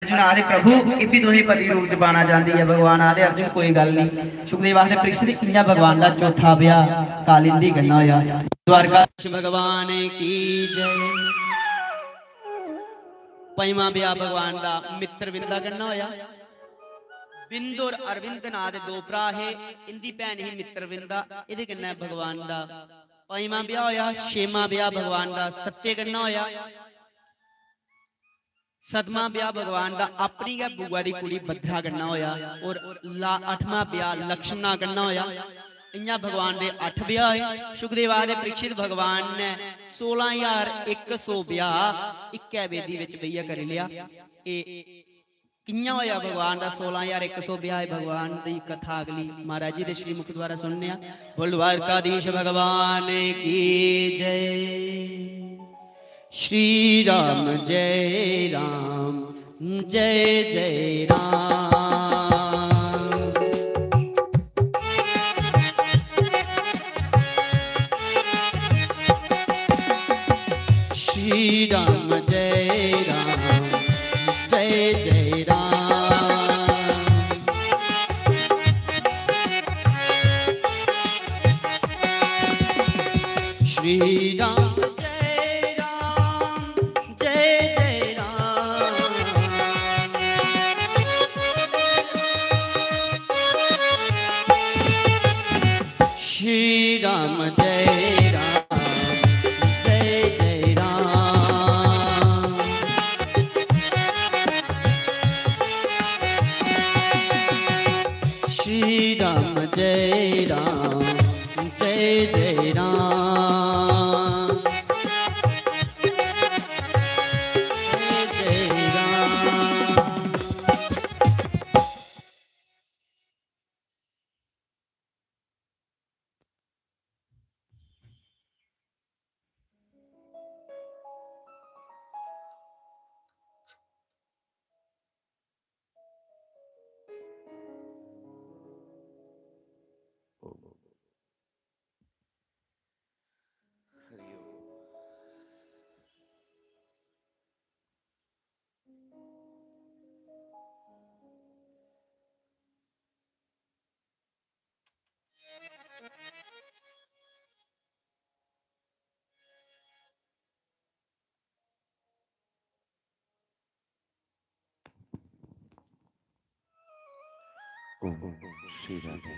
अर्जुन आदि प्रभु इब्बी दोही पति रूप च पाना चाहती है भगवान आदि अर्जुन कोई गल नहीं सुखदेव आखदे परीक्षित कियां भगवान दा चौथा ब्याह कालिंदी करना होया द्वारकाधीश भगवान की जय। पंजवां ब्याह भगवान दा मित्रविंद दा करना होया। बिंदु और अरविंद नां दे दो भरा है इंदी भैन ही मित्रविंदा इहदे कन्नै भगवान दा पंजवां ब्याह होया। छेवां ब्याह भगवान दा सत्य करना होया। सतवां ब्याह भगवान दा अपनी गै बुआ दी कुड़ी भद्रा करना होया और अठवां ब्याह लक्ष्मणा करना होया। इयां भगवान दे 8 ब्याह है। सुखदेव आदि परीक्षित भगवान ने 16,100 ब्याह इक्कै वेदी विच बेहियै कर लिया। कियां होया भगवान दा 16,100 ब्याह भगवान दी कथा अगली महाराज जी दे श्रीमुख द्वारा सुनने बोल द्वारकाधीश भगवान की जय। श्री राम जय राम जय जय राम। श्री राम जय राम जय जय राम। श्री राम राम जय राम जय जय राम। श्री राम जय राम जय जय राम जय जय राम। श्री राधे।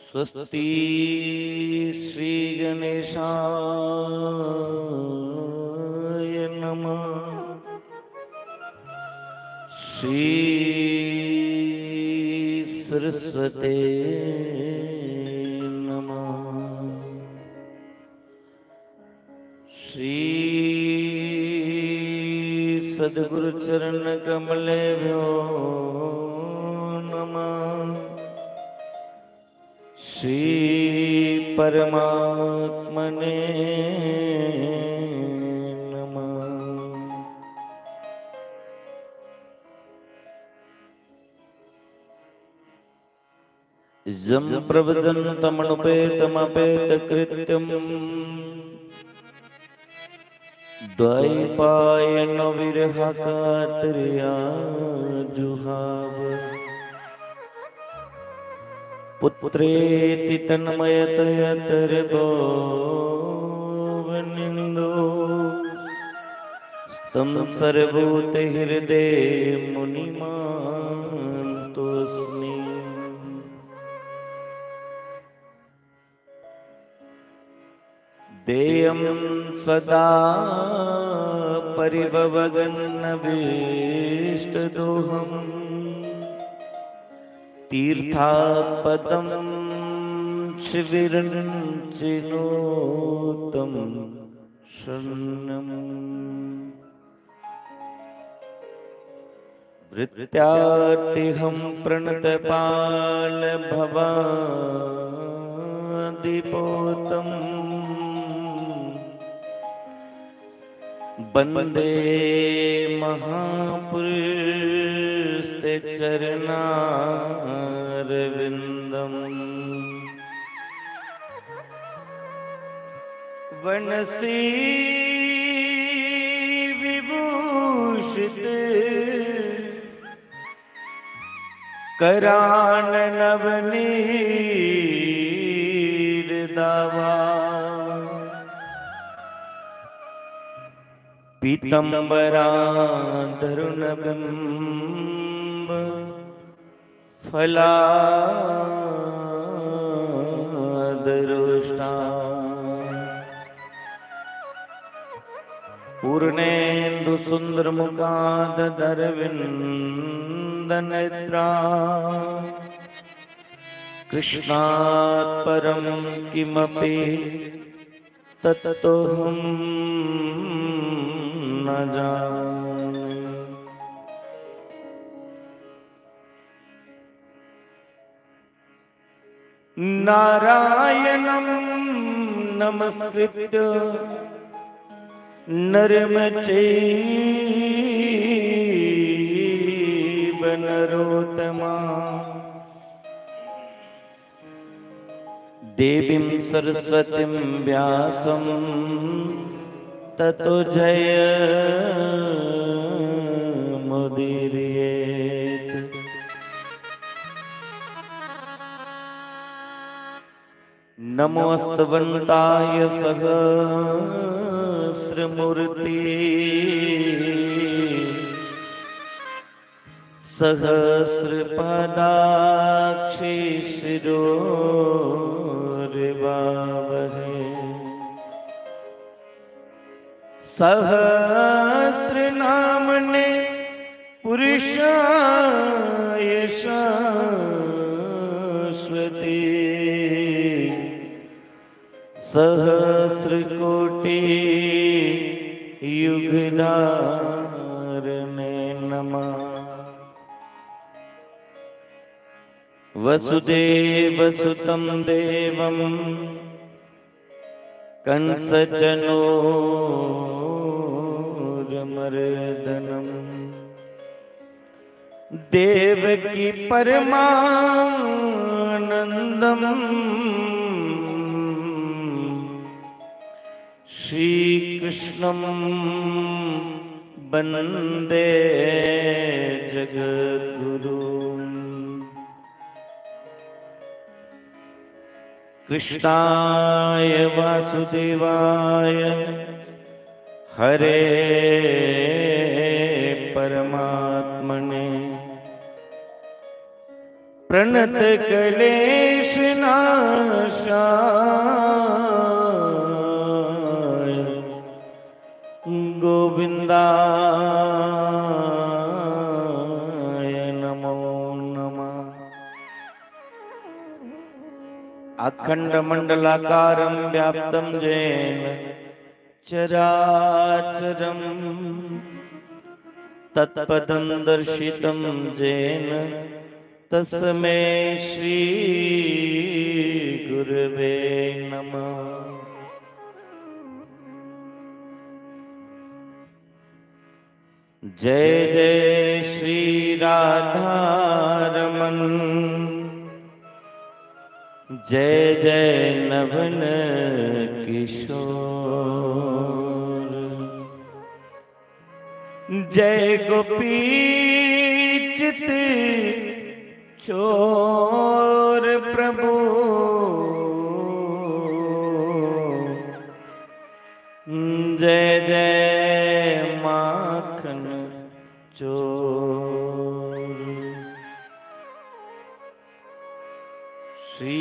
स्वस्ति श्री गणेशाय नमः। श्री सरस्वते नमः। श्री सद्गुरु चरण कमलेभ्यो नमः। श्री परमात्मने नमः। जं प्रवदन्तमनुपेतमपेतकृत्यम् द्वैपायनो विरहकातर्या जुहाव पुत्रेति तन्मयतया तरबोवनिन्दो तं सर्वभूतहृदये मुनिमानतोऽस्मि। देयं सदा परिभवगन्नभीष्टदोहम् तीर्थास्पदं शिविरं चिनोतं शरणम् वृत्त्यार्तिहं प्रणतपालभवादिपोतम् वन्दे महापुरुषते चरणारविन्दम् वनसी विभूषिते कराननवनीरदावा पीतम्बराधरुणबिम्ब फलादरुष्टा पूर्णेन्दुसुन्दरमुखादरविन्दनेत्रा कृष्णात् परं किमपि तत्तोऽहं न जाने। नारायणं नमस्कृत्य नरं चैव नरोत्तमं देवीं सरस्वतीं व्यासं ततो जयमुदीरयेत्। नमोऽस्तवन्ताय सहस्रमूर्ति सहस्रपदाक्षि शिरोर्वावहै सहस्रनामने पुरुषाय शाश्वते सहस्रकोटि युगधारणे नमः। वसुदेवसुतं देवं कंसचनूरमर्दनं देवकी परमानन्दम् श्रीकृष्णं वन्दे जगद्गुरुम्। कृष्णाय वासुदेवाय हरे परमात्मने प्रणतक्लेशनाशाय गोविन्दाय नमो नमः। अखण्डमण्डलाकारं व्याप्तं येन चराचरं तत्पदं दर्शितं येन तस्मै श्री गुरवे नमः। जय जय श्री राधा रमन जय जय नवन किशोर, जय गोपी चित चोर प्रभु, जय जय माखन चोर। श्री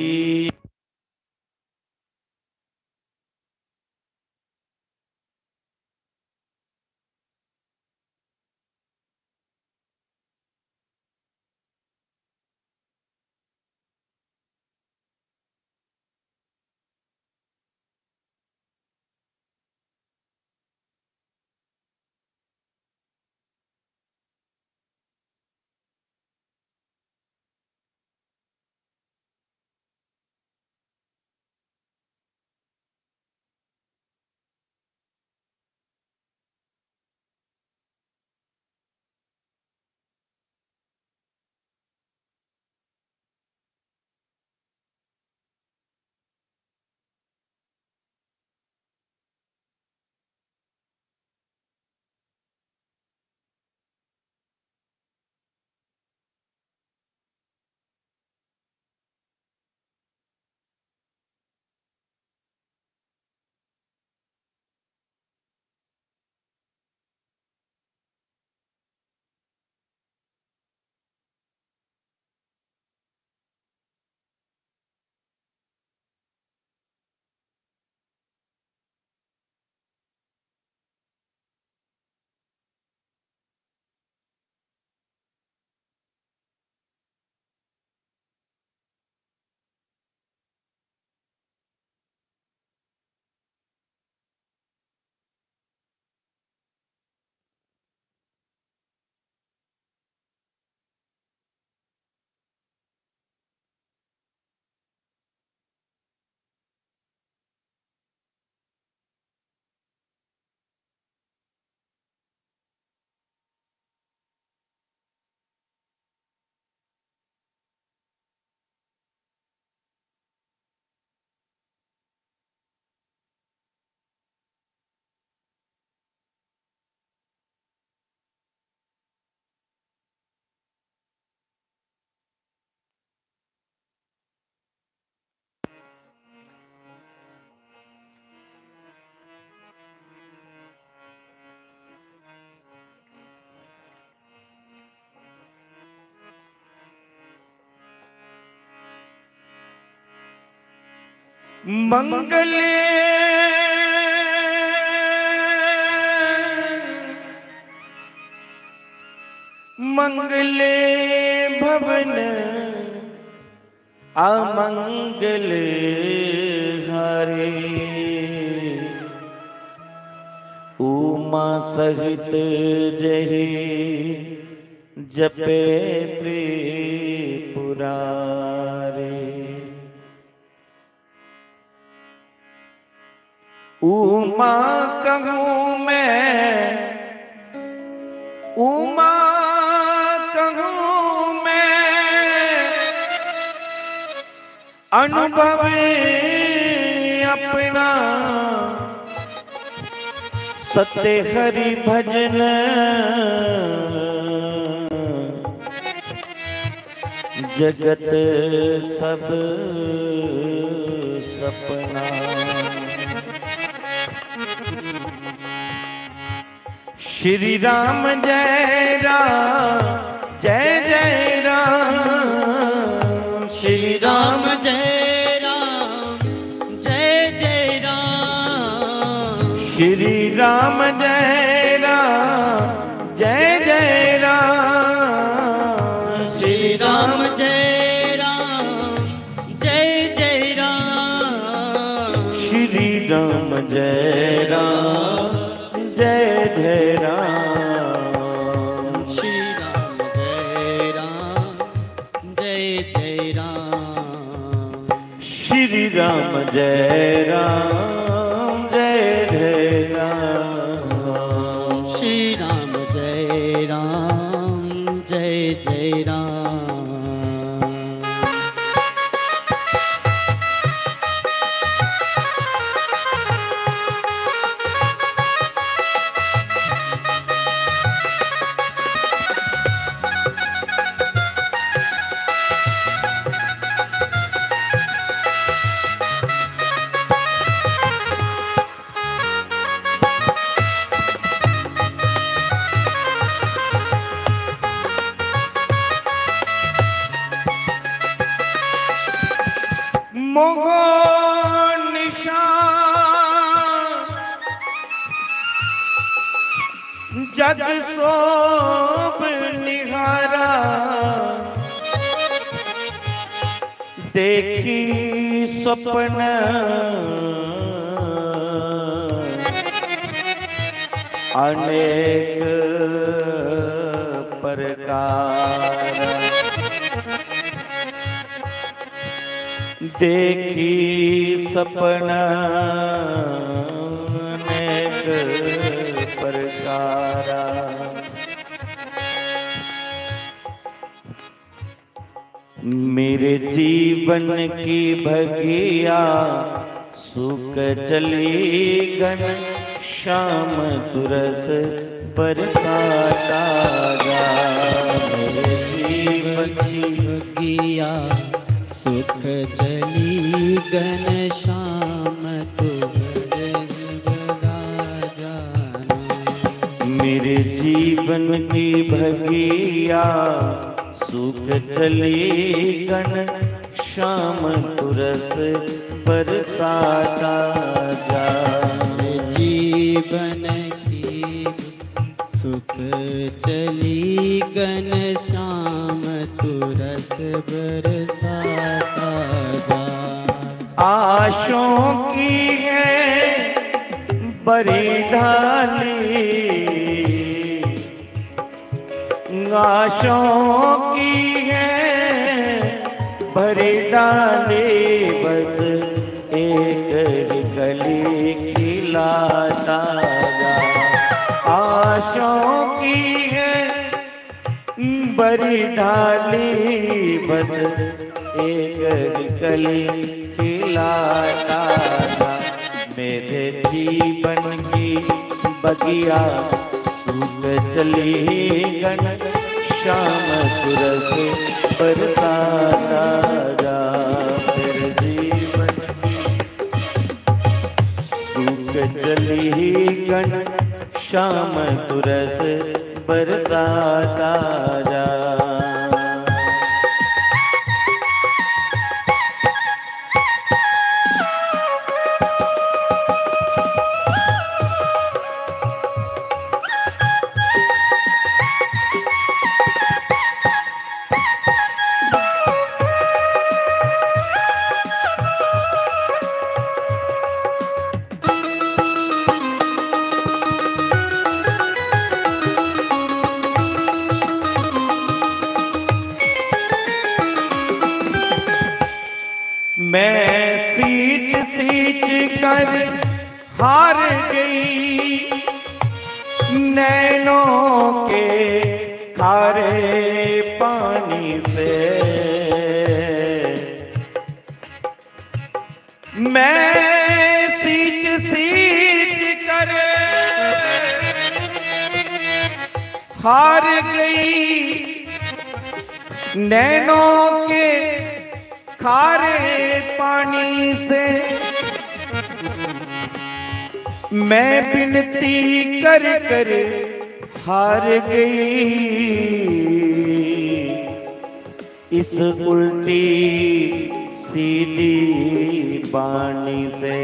मंगले मंगले भवन अमंगल हरे, उमा सहित जहि जपे त्रिपुरारे। उमा कहूँ मैं, उमा कहूँ मैं, अनुभव अपना सत्य हरि भजन जगत सब सपना। श्री राम जय राम जय जय राम, श्री राम जय राम जय जय राम, श्री राम जय राम जय जय राम, श्री राम जय राम जय जय राम, श्री राम जय राम जय जय राम, श्री राम जय राम जय जय राम, श्री राम जय राम जय जय राम, श्री राम जय राम जय जय राम। मोहो निशान जग सोब निहारा, देखी स्वप्न अनेक प्रकार, देखी सपना अनेक प्रकार। मेरे जीवन की भगिया सुख चली घन श्याम तुरस बरसाता जा। मेरे जीवन की भगिया सुख चली घन श्याम तुरस बरसाता जाना। मेरे जीवन की भगिया सुख चली घन श्याम तुरस बरसाता जा। जीवन की सुख चली घन श्याम तुरस बरसाता जा। आशों की है बड़ी ढाली, आशों की है बड़ी डाली, बस एक कली खिलाता जा। आशों की है बड़ी डाली, बस एक कली खिलाता जा। मेरे जीवन की बगिया सुख चली घन श्याम तुरस बरसाता जा। मेरे जीवन सुख चली घन श्याम तुरस बरसाता जा। मैं सींच सींच कर हार गई नैनों के खारे पानी से। मैं सींच सींच कर हार गई नैनों के खारे पानी से। मैं विनती कर कर हार गई इस उल्टी सीधी बानी से।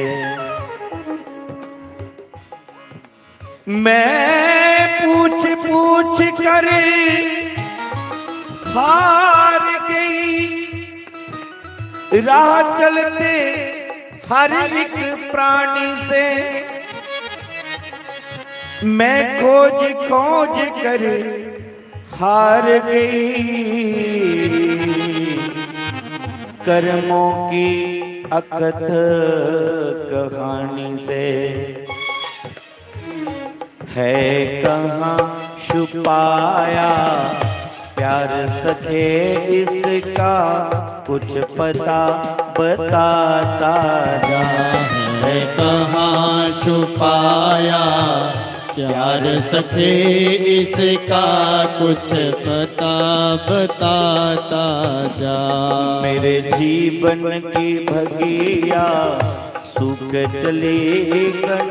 मैं पूछ पूछ कर हार गई राह चलते हर एक प्राणी से। मैं खोज खोज कर हार गई कर्मों की अकथ कहानी से। है कहाँ छुपाया प्यार सके इसका कुछ पता बताता जा। है कहाँ छुपाया प्यार सके इसका कुछ पता बताता जा। मेरे जीवन की भगिया सुख चली घन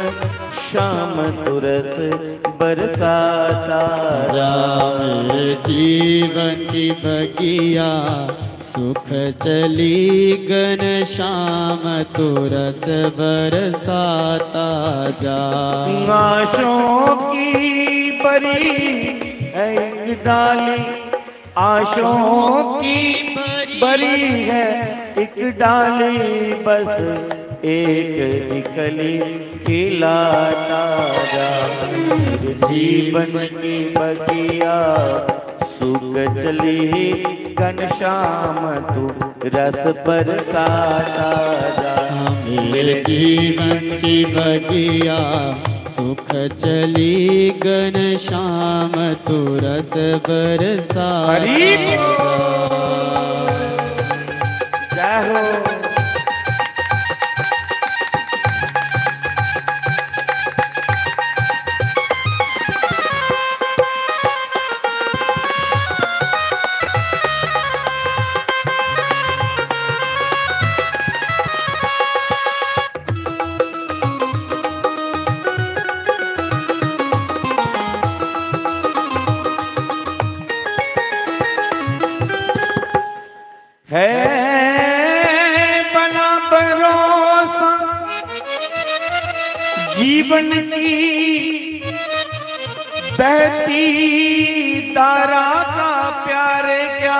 श्याम तुरस बरसाता जा। मेरे जीवन की बगिया सुख चली घन श्याम तू रस बरसाता जा। आशों की बरी एक डाली, आशों की बरी है एक डाली, बस एक ही कली खिलाता जा। जीवन की बगिया सूख चली घनश्याम तू रस बरसाता जा। मेरे जीवन की बगिया सुख चली घनश्याम तू रस बरसाता जा। जय हो। है बना भरोसा जीवन की बहती धारा का, प्यारे क्या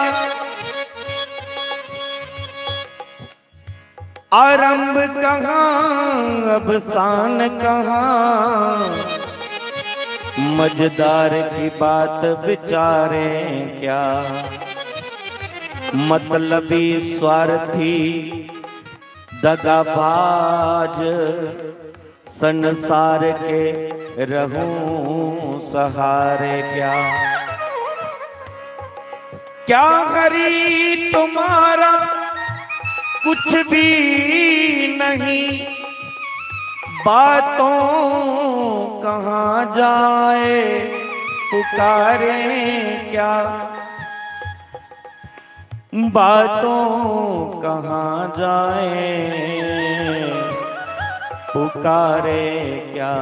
आरंभ कहाँ अवसान कहाँ, मजेदार की बात विचारें क्या, मतलबी स्वार्थी दगाबाज संसार के रहूं सहारे क्या। क्या हरी तुम्हारा कुछ भी नहीं, बातों कहाँ जाए पुकारें क्या, बातों कहाँ जाए पुकारे क्या।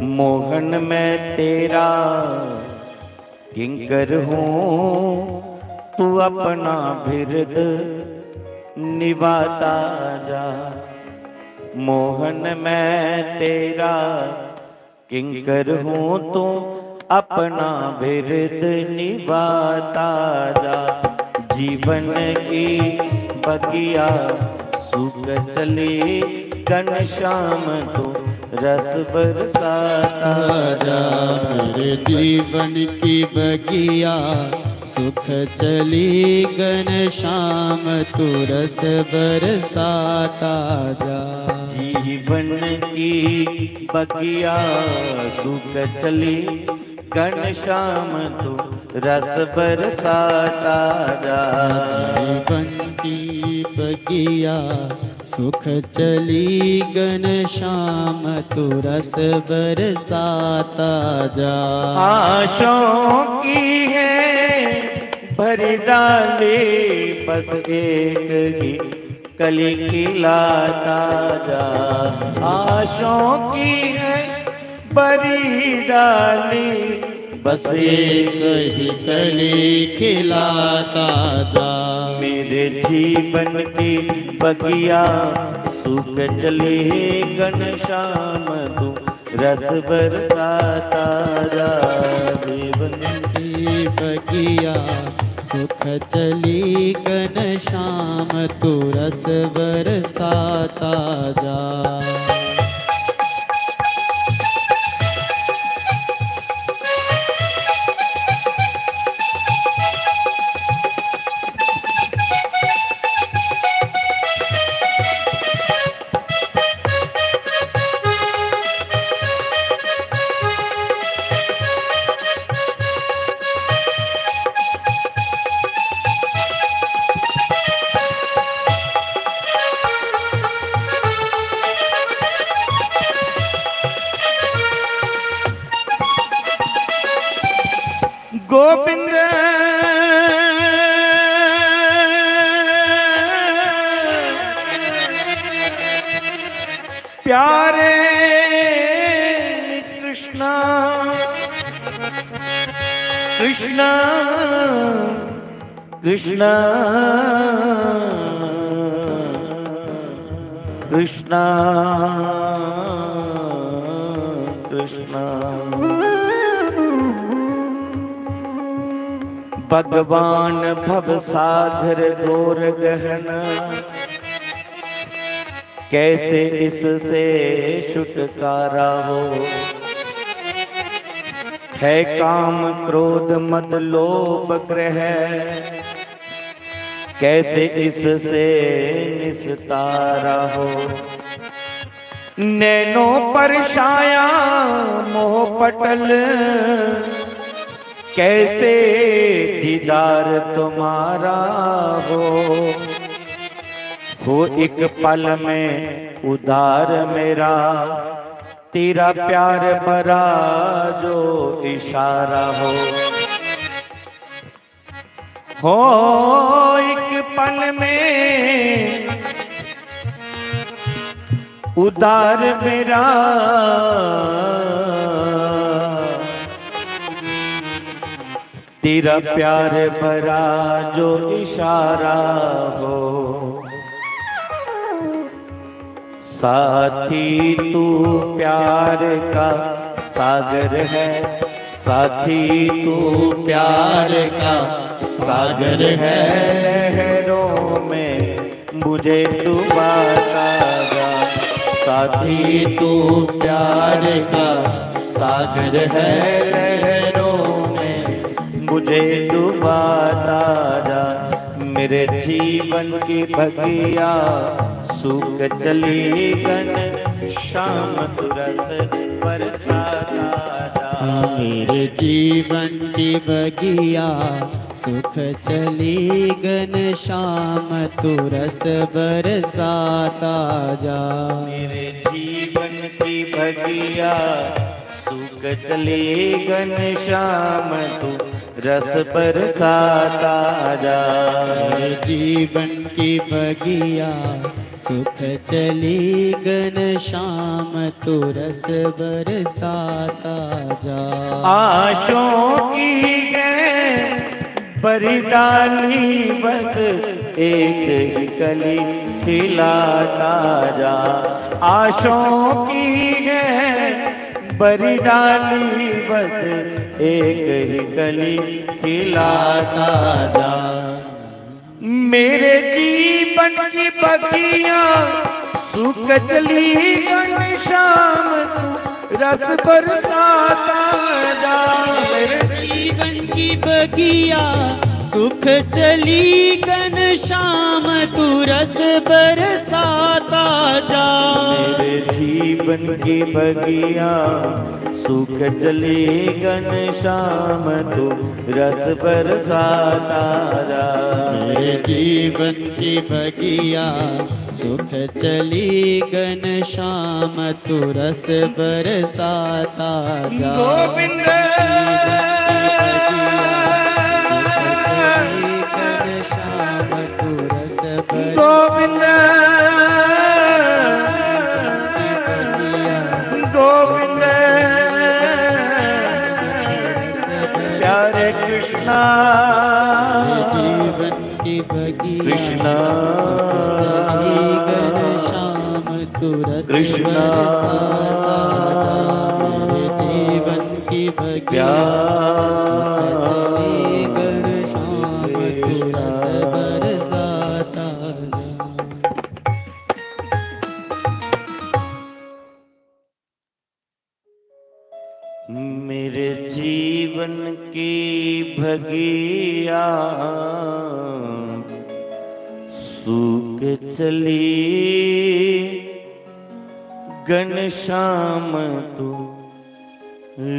मोहन मैं तेरा किंकर हूँ, तू अपना बिरद निभाता जा। मोहन मैं तेरा किंकर हूँ, तू अपना बिरद निभाता जा। जीवन की बगिया सूख चली घनश्याम तू रस बरसाता जा। मेरे जीवन की बगिया सुख चली घनश्याम तू रस बरसाता जा। जीवन की बगिया सूख चली घनश्याम तू रस बरसाता जा। जीवन की बगिया सुख चली घनश्याम तू रस बरसाता जा। आशों की है भरी डाली, बस एक ही कली खिलाता जा। आशों की है बड़ी डाली, बस एक ही कली खिलाता जा। मेरे जीवन की बगिया सूख चली घनश्याम तू रस बरसाता जा। जीवन की बगिया सुख चली घनश्याम तू रस बरसाता जा। गोविंद प्यारे कृष्णा कृष्णा कृष्ण कृष्ण कृष्ण। भगवान भवसागर घोर गहन, कैसे इससे छुटकारा हो। है काम क्रोध मद लोभ ग्रह, कैसे इससे निस्तारा हो। नैनों पर छाया मोह पटल, कैसे दीदार तुम्हारा हो एक पल में उदार मेरा, तेरा प्यार भरा जो इशारा हो एक पल में उदार मेरा, तेरा प्यार भरा जो इशारा हो। साथी तू प्यार का सागर है, साथी तू प्यार का सागर है। लहरों में मुझे डुबाता जा, साथी तू प्यार का सागर है। लहरों में मुझे डुबाता जा, मेरे जीवन की बगिया सूख चली गन शाम तुरस बरसाता जा। मेरे जीवन की बगिया सुख चली गन शाम तुरस बरसाता जा। मेरे जीवन की बगिया सूख चली गन शाम तू रस बरसाता जा। मेरे जीवन की बगिया सुख चली गन शाम तू रस बरसाता जा। आशों की है बरी डाली, बस एक ही कली खिलाता जा। आशों की है बरी डाली, बस एक ही कली खिलाता जा। मेरे जीवन की बगिया सूख चली गन शाम तू रस बरसाता जा। मेरे जीवन की बगिया सुख चली गन शाम तू रस बरसाता जा। मेरे जीवन की बगिया सूख चली गन शाम तू रस बरसाता जा। मेरे जीवन की बगिया सुख चली गन शाम तू रस बरसाता जा। गोविंद शाम तू रस गोविंद गोविंद प्यारे कृष्णा जीवन की बगिया कृष्णा शाम तू रस कृष्णा जीवन की बगिया शाम तू रस बरसाता जा। मेरे जीवन की भगिया सूख चली गन शाम तू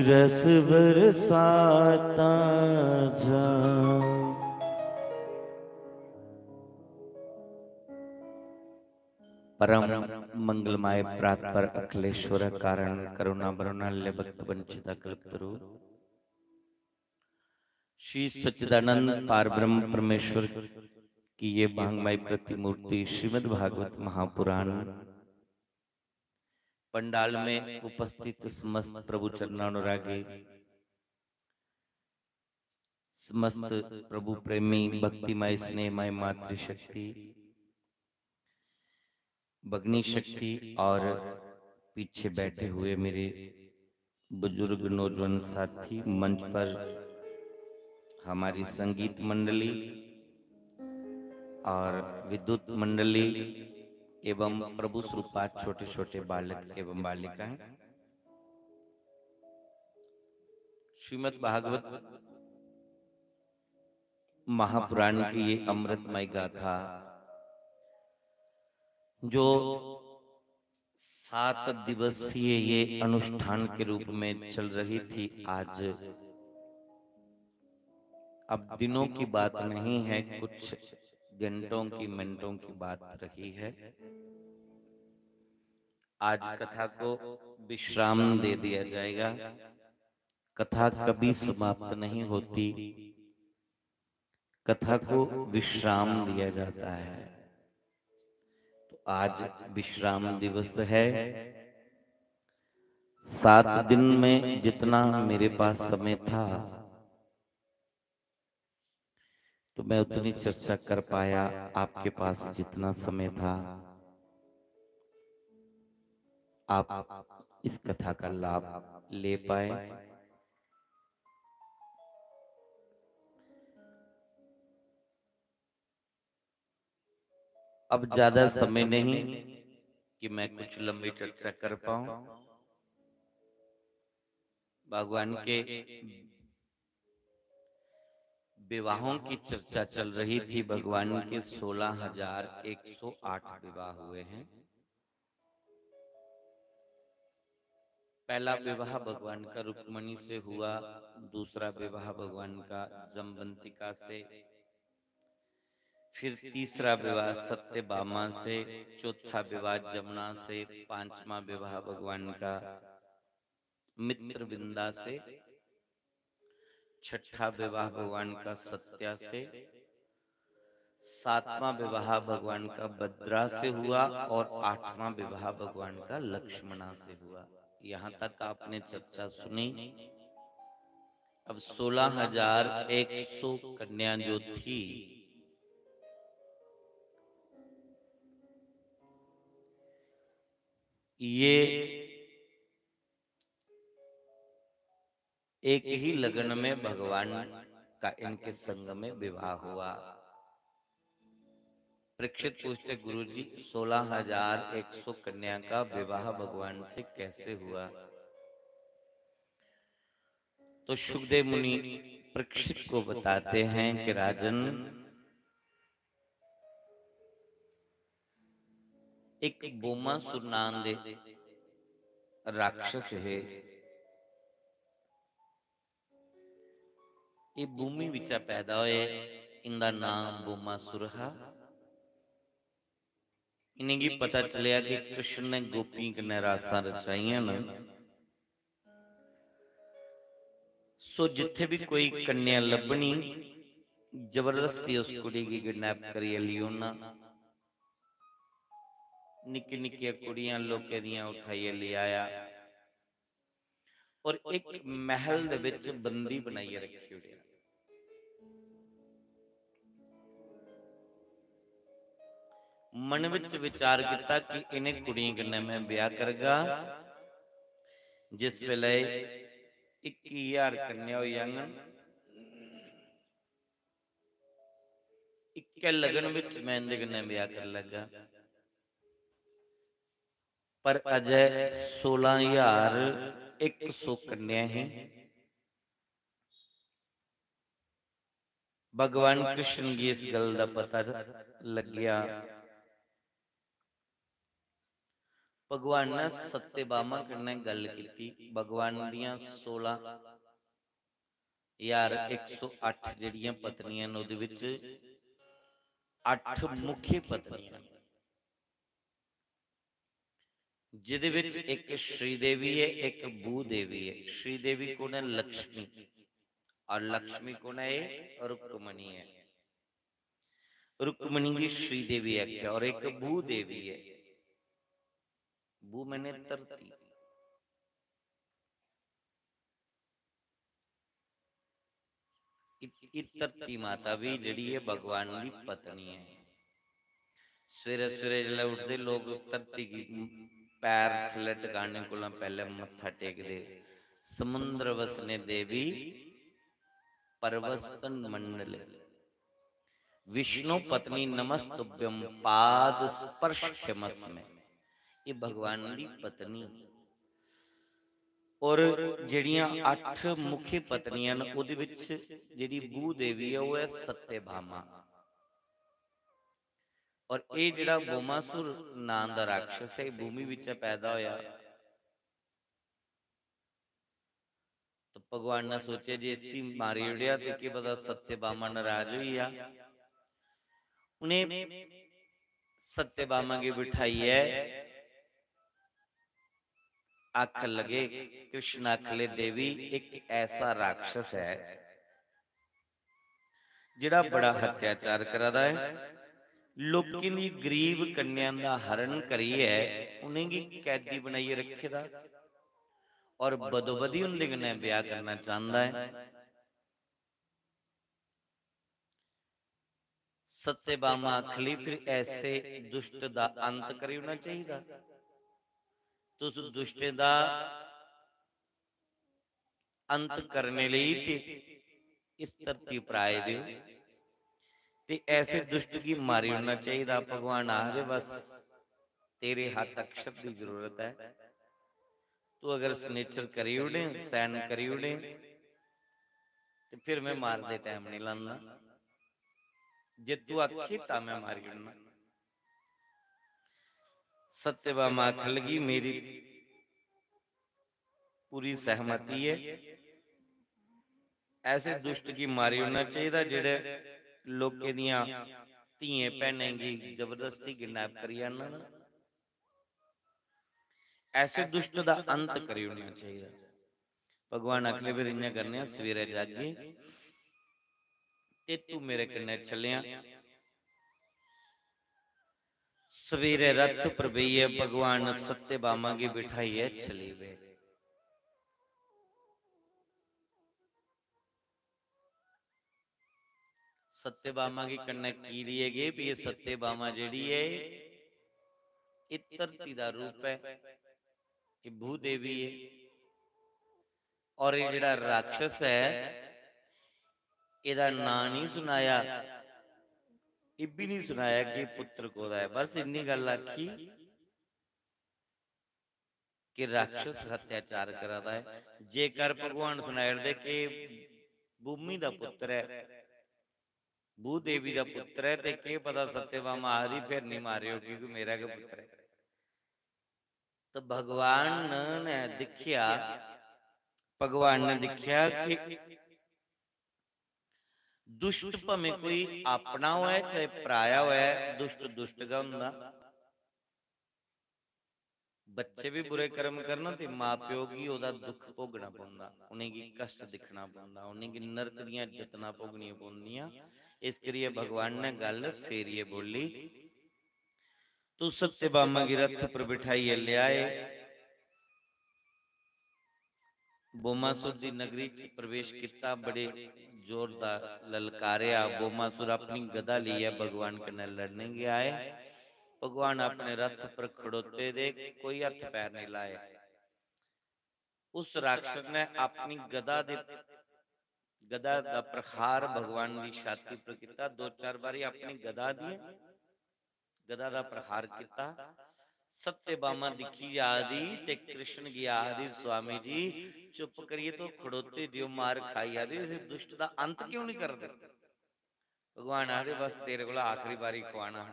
रस बरसाता जा। परम मंगलमय प्रातपर अखिलेश्वर कारण करुणा वरुणाल्य भक्त वंचिता कल्पतरु श्री सच्चिदानंद पारब्रह्म परमेश्वर की ये भांगमय प्रतिमूर्ति श्रीमद् भागवत महापुराण पंडाल में उपस्थित समस्त प्रभु चरणानुरागी समस्त प्रभु प्रेमी भक्तिमय स्नेहमय मातृशक्ति भगनी शक्ति और पीछे बैठे हुए मेरे बुजुर्ग नौजवान साथी, मंच पर हमारी संगीत मंडली और विद्युत मंडली एवं प्रभु स्वरूपात छोटे छोटे बालक एवं बालिकाएं, श्रीमद् भागवत महापुराण की ये अमृतमय गाथा जो 7 दिवसीय ये अनुष्ठान के रूप में चल रही थी, आज अब दिनों की बात नहीं है, कुछ घंटों की मिनटों की बात रही है। आज कथा को विश्राम दे दिया जाएगा। कथा कभी समाप्त नहीं होती, कथा को विश्राम दिया जाता है। तो आज विश्राम दिवस है। 7 दिन में जितना मेरे पास समय था तो मैं उतनी चर्चा कर पाया। आपके पास जितना समय था आप इस कथा का लाभ ले पाए। अब ज्यादा समय नहीं कि मैं कुछ लंबी चर्चा कर पाऊं। भगवान के विवाहों की चर्चा चल रही थी। भगवान के 16,108 विवाह हुए हैं। पहला विवाह भगवान का रुक्मणी से हुआ, दूसरा विवाह भगवान का जमवंतिका से, फिर तीसरा विवाह सत्यभामा से, चौथा विवाह जमुना से, पांचवा विवाह भगवान का मित्रविंदा से, छठा विवाह भगवान का सत्या से, सातवां विवाह भगवान का भद्रा से हुआ और 8वां विवाह भगवान का लक्ष्मणा से हुआ। यहाँ तक आपने चर्चा सुनी। अब 16,100 कन्या जो थी, ये एक ही लगन में भगवान का इनके संग में विवाह हुआ। परीक्षित पूछते, गुरुजी 16,100 कन्या का विवाह भगवान से कैसे हुआ? तो सुखदेव मुनि परीक्षित को बताते हैं कि राजन, एक बोमासुर नाम दे राक्षस है। ये भूमि विचा पैदा होए, इनका नाम बोमासुर है। इन्हें की पता चलिया कि कृष्ण ने गोपी कन्ने रासां रचाइयां न, सो जिथे भी कोई कन्या लभनी जबरदस्ती उस कुड़ी की किडनैप करिए लियो ना। निक्की निक्की कुड़ियां लोके दियां उठाइए ले आया और एक महल दे विच बंदी बनाइए रखी हुई। मन विच विचार किया कि इन्हें कुड़ियां कन्ने मैं ब्याह करगा। जिस वेले 21,000 कन्या हो जांगन, इक्के लगन विच मैं इनदे कन्ने ब्याह कर लगा। पर अजय 16,100 कन्या ही। भगवान कृष्ण की इस गल का पता लग गया। भगवान ने सत्यभामा कन्ने गल की। भगवान दियां 16,108 जिहड़ियां पत्नियां ने, उहदे विच 8 मुख्य पत्नियां, जिहदे विच एक श्रीदेवी है, एक भूदेवी है। श्रीदेवी कौन है? लक्ष्मी। और लक्ष्मी कौन है? रुक्मणी है। रुक्मणी की श्रीदेवी आख्या। और एक भूदेवी है। भू मैंने धरती। धरती माता भी जिहड़ी है भगवान की पत्नी है। सवेरे सवेरे जिसले उठते लोग धरती की पैर थले टिकाने को पहले मत्था टेकदे। समुद्र वसने देवी परवस्तन मंडले, विष्णु पत्नी नमस्तुभ्यम पाद स्पर्श क्षमस्मे। ये भगवान की पत्नी और जड़ियां 8 मुखी पत्नियां ने उहदे विच जिहड़ी भू देवी है वह है सत्यभामा। और ये जिहड़ा बोमासुर नाम दा राक्षस है भूमि विच पैदा होया। तो भगवान ने सोचा जे इसी मारी उड़िया तो की पता सत्यभामा नाराज हुई आ। उन्हें सत्यभामा की बिठाई है। आख लगे कृष्ण आखले देवी एक ऐसा राक्षस है जिहड़ा बड़ा अत्याचार करदा है, लोकां दी गरीब कन्या दा हरण करी है, उन्हें की कैदी बनाई रखे दा और बदोबदी उनदे कन्नै ब्याह करना चाहता है। सत्यभामा आखली फिर ऐसे दुष्ट दा अंत करी होना चाहिए। तो उस दुष्ट दा अंत करने लई ते इस धरती पर आए दे ते ऐसे दुष्ट की मारी होना चाहिए। भगवान आखदे बस तेरे हाथ अक्षर की जरूरत है, तू अगर सनेचर करी उड़े सैन करी उड़े तो फिर मैं मार दे टाइम नहीं लाना, जे तू आखी ता मैं मारी उड़ना। सत्यभामा आख लगी मेरी पूरी सहमति है, ऐसे दुष्ट की मारी होना चाहिए जेड़े लोके दियां धीए भैनें की जबरदस्ती किडनैप करी आना। ऐसे दुष्ट दा अंत करी होना चाहिए। भगवान अगले फिर इन्हें करने सवेरे जागे ते तू मेरे कन्ने चलिया। सवेरे रथ पर बेहिए भगवान सत्यभामा की बिठाई है चली वे। सत्यभामा की कन्ने की लिए गए भी ये सत्यभामा जेड़ी है ये धरती दा रूप है, ये भूदेवी है। और ये जिहड़ा राक्षस है इहदा नाम नहीं सुनाया, ये भी नहीं सुनाया कि पुत्र कोदा है, बस इन्नी गल आखी कि राक्षस अत्याचार करदा है। जेकर भगवान सुनाए दे कि भूमि दा पुत्र है, भूदेवी दा पुत्र है, ते के पता सत्यभामा आदि फिर नहीं मारियो क्योंकि मेरा के पुत्र है। तो भगवान ने दिखिया, भगवान ने दिखिया कि दुष्ट भावें कोई अपना हो है चाहे पराया हो है, दुष्ट दुष्ट का हुंदा। बच्चे भी बुरे कर्म करना तो मां प्यो की ओदा दुख भोगना पौंदा, उन्हें की कष्ट दिखना पौंदा, उन्हें की नरक दियां जतना भोगनियां पौंदियां। इस करिए भगवान ने गल फेरिए बोली तू सत्यभामा की रथ पर बिठाइए ले आए। बोमासुर दी नगरी च प्रवेश किया, बड़े जोरदार ललकारिया। बोमासुर अपनी गदा लिए भगवान कन्ने लड़ने गया है। भगवान अपने रथ पर खड़ोते दे कोई हथ पैर नहीं लाए। उस राक्षस ने अपनी गदा दा प्रहार भगवान की छाती पर किया। 2-4 बारी अपनी गदा दी गदा दा प्रहार किया। सत्यभामा दिखी आदि ते कृष्ण की आदि स्वामी जी चुप करिए तो खड़ोते दियो मार खाई आदि इस दुष्ट दा अंत क्यों नहीं कर दे। भगवान आदि बस तेरे को आखिरी बारी खवाना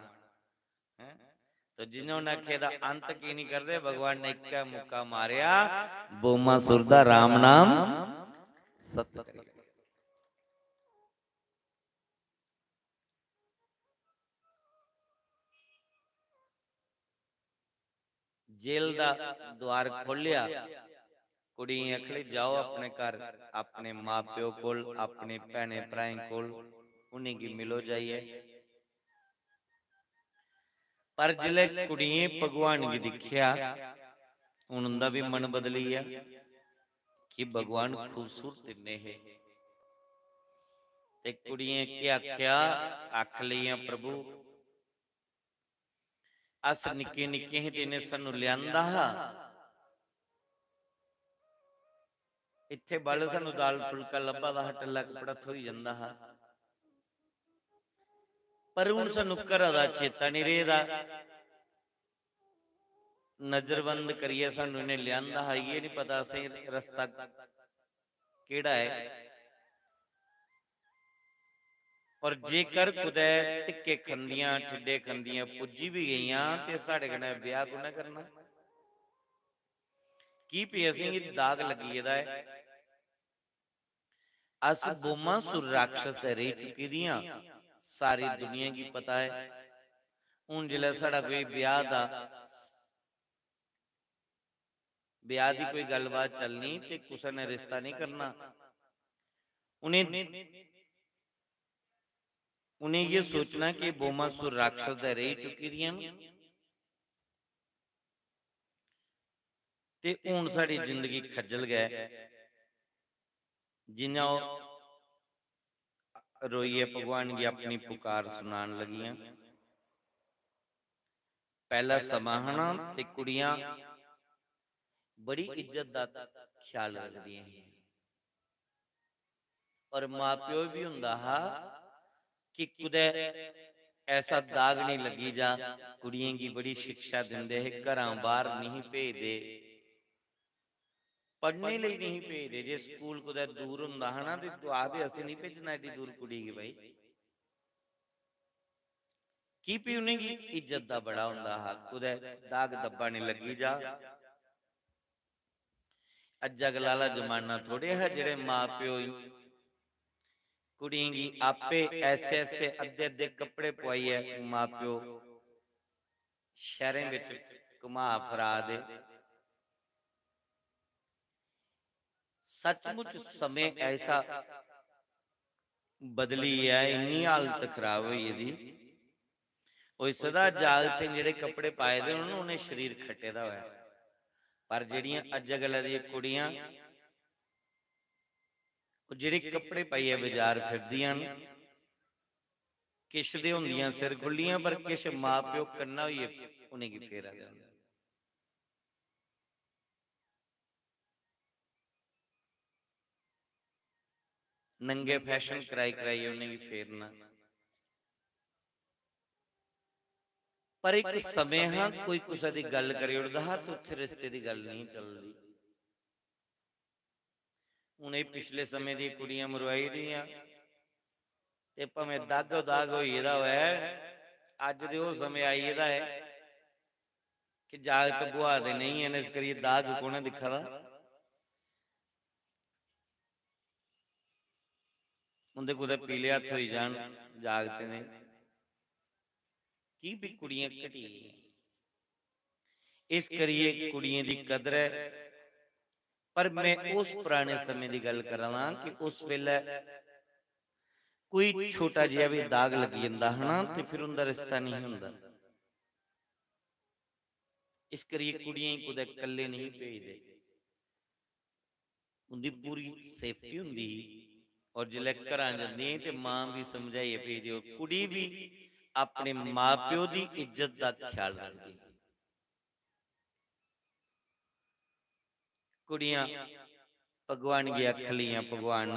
है। तो जिन्होंने आखे दा अंत की नहीं कर दे, भगवान ने इक्का मुक्का मारिया, बोमासुर दा राम नाम सत्य करिए। जेल दा द्वार खोलिया, कुड़ी अखली जाओ अपने घर, अपने मां प्यो कोल, अपने भैने भराएं कोल, उन्हें की मिलो जाइए। पर जिले कुड़िए भगवान की दिखिया उनका भी मन बदली है कि भगवान खूबसूरत इन्ने है। ते कुड़ियां के आख्या आख लिया प्रभु अस निके निके ही तेने सानू लियांदा हा इत्थे बल सानू दाल फुलका लब्भा दा टल्ला कपड़ा थोई जांदा हा पर हुण सानू घरा दा चेता नहीं रेहदा नजरबंद करिए सानू इन्हें लियांदा है ये नहीं पता असें रस्ता केड़ा है और जेकर कुदै धिक्के खंदियां ठिड्डे खंदियां पुज्जी भी गईयां ते साढ़े कन्नै ब्याह कुन्नै करना की भी असेंगी दाग लगी गेदा है अस बोमासुर राक्षस ते रह चुकी दियां सारी दुनिया की पता है हुण जिल्लै साढ़ा कोई ब्याह दी कोई गलबात चलनी ते कुसै ने रिश्ता नहीं करना उन्हें ये सोचना कि बोमासुर राक्षस दे रह चुकी दियां ते हुण साडी जिंदगी खज्जल गए जिन्ना रोइए भगवान की अपनी पुकार सुनान लगियां पहला समाहना ते कुड़ियां बड़ी इज्जत दा ख्याल रखदियां और मां प्यो भी हुंदा हा कि कुदै ऐसा दाग नहीं लगी जा कुड़ियां की बड़ी शिक्षा दिंदे है घरां बाहर नहीं भेजदे पढ़ने लिए नहीं भेजदे जे स्कूल कुदै दूर हुंदा है ना ते आखदे असीं नहीं भेजना एडी दूर कुड़ी गी भाई की भी उन्हेंगी इज्जत दा बड़ा हुंदा हा कुदै दाग दब्बा नहीं लगी जा अज्जा गलाला जमाना थोड़े है जेड़े मां प्यो कुड़ियां गी आपे ऐसे ऐसे अद्धे अद्धे कपड़े पवाइए मां प्यो शहरें विच घुमा फरा दे सचमुच समय ऐसा बदली है इन्नी हालत खराब हुई दी ओए सदा जागते जेड़े कपड़े पाए दे उन्हें शरीर खट्टे दा होया पर जेड़ियां अज्जकल दी कुड़ियां जेड़े कपड़े पाइए बाजार फिरदियां किश दे हुंदियां सिर खुलियां पर किश मां प्यो कन्ना होइए उन्हेंगी फेरा देंदे नंगे फैशन कराई कराई उन्हेंगी फेरना पर एक समय हां कोई कुसै दी गल करी उड़दा हा ते उत्थे रिश्ते दी गल नहीं चलदी हुण पिछले समय दी कुड़ियां मरवाई दियां ते भावें दागो दाग होई गेदा होवे अज दे ओह समय आई गेदा है कि जागत बुआ दे नहीं है इस करिए दाग कौन दिखा दा उंदे कुदै पीले हत्थ होई जान जागते ने की भी कुड़ियां घटी इस करिए कुड़ियां दी कदर है पर मैं उस पुराने समय की गल करां कि उस वेले कोई छोटा जिहा भी दाग लग जांदा है ना ते फिर उनका रिश्ता नहीं हुंदा इस करिए कुड़ियां कुदै कल्ले नहीं भेजदे उनकी पूरी सेफ्टी हुंदी और जिल्लै घरां जंदियां ते मां भी समझाइए भेजो कुड़ी भी अपने मां प्यो की इज्जत का ख्याल रखदी कुड़ियां भगवान की आख लियां भगवान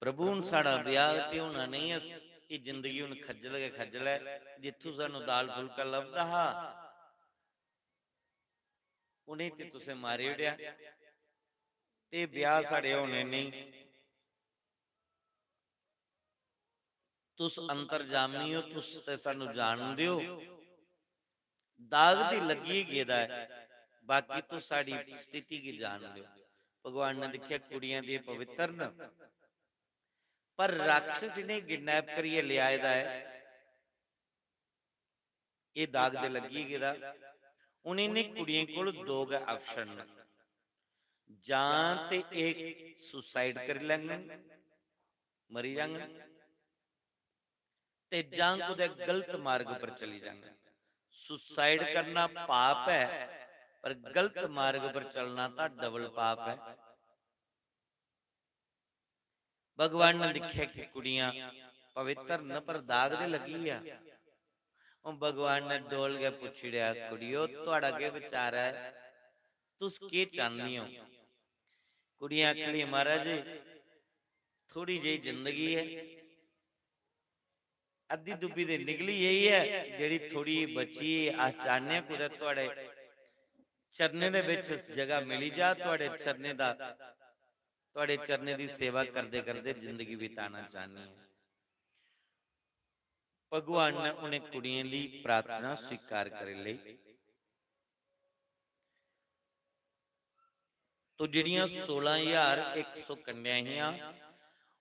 प्रभु हुण साडा ब्याह ते होना नहीं ये जिंदगी हुण खज्जल है जिथों सानू दाल फुलका लभदा हा उन्हें ते तुसें मारी उड़िया ते ब्याह साडे होने नहीं तुस अंतरजामी हो तुस ते सानू जानदे हो दाग दी लगी गेदा है बाकी तो साडी स्थिति की जानदे हो भगवान ने देखिया कुड़ियां दी पवित्र न पर राक्षस इन्हें किडनैप करिए ले आए दा है ये दाग दे लगी गेदा उन्हें कुड़ियां कोल दो गै ऑप्शन जां ते एक सुसाइड कर लैंगन मरी जांगन ते जां कुदै गलत मार्ग पर चली जांगन सुसाइड करना पाप है पर गलत मार्ग पर चलना तो डबल पाप है भगवान ने देखा कि कुड़ियां पवित्र न पर दाग दे लगी आ। ਉਹ भगवान ने डोल के पुछड़िया कुड़ियो ਤੁਹਾਡਾ ਕੀ ਵਿਚਾਰ है, तुस के चाहती हो। कुड़ियां आखली महाराज थोड़ी जी जिंदगी है, अद्धी दुबी ते निकली यही है, जेड़ी थोड़ी बची आ चाहने कुछ तुहाडे चरने दे विच जगह मिली जा, तुहाडे चरने दा तुहाडे चरने दी सेवा करदे करदे जिंदगी बिताना चाहनी है। भगवान ने उन्हें कुड़ियां दी प्रार्थना स्वीकार कर ली। तो जिहड़ियां 16,100 कन्या हियां,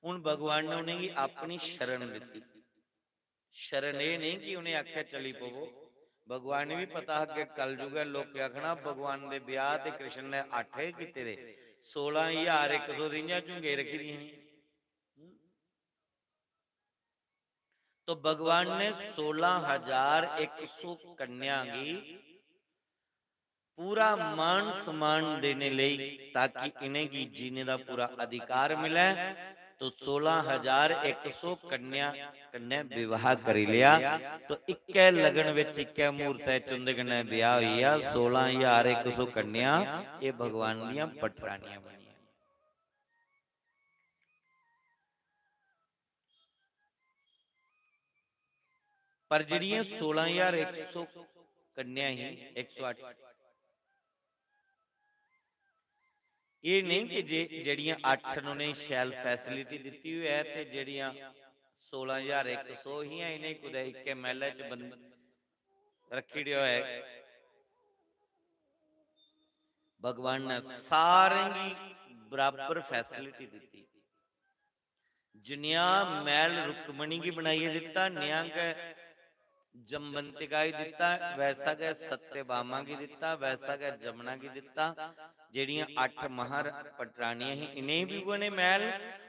हुण भगवान ने उन्हें अपनी शरण दी। शरण ये नहीं कि उन्हें आख्या चली पवो, भगवान ने भी पता कि कलयुग है, लोग आखना भगवान दे ब्याह ते कृष्ण ने 8 ही कीते दे, 16,100 दियां झुंगे रखी दी। तो भगवान ने 16,100 कन्या की पूरा मान सम्मान देने लई, ताकि इन्हें की जीने का पूरा अधिकार मिले। तो 16,100 कन्या कन्या विवाह कर लिया। तो इक्के लगन विच इक्के मुहूर्त चुंदे कन्या ब्याह होया। 16,100 कन्या ये भगवान दियां पटरानियां बनी। पर जिहड़ियां 16,100 कन्या ही 108, ये नहीं कि जड़ियां 8 उन्होंने शैल फैसिलिटी दी हुई है, ते जड़ियां 16,100 ही इन्हें कुछ एक महल च बंद रखी है। भगवान ने सारे बराबर फैसिलिटी दी। जिनिया महल रुक्मणी की बनाई दिता, न्यांग जमवंतिका की दिता, वैसा गै सत्यभामा की दिता, वैसा गै जमुना की दिता। जड़ियां 8 महार पटरानियां ही इन्हें भी उन्हें ने महल,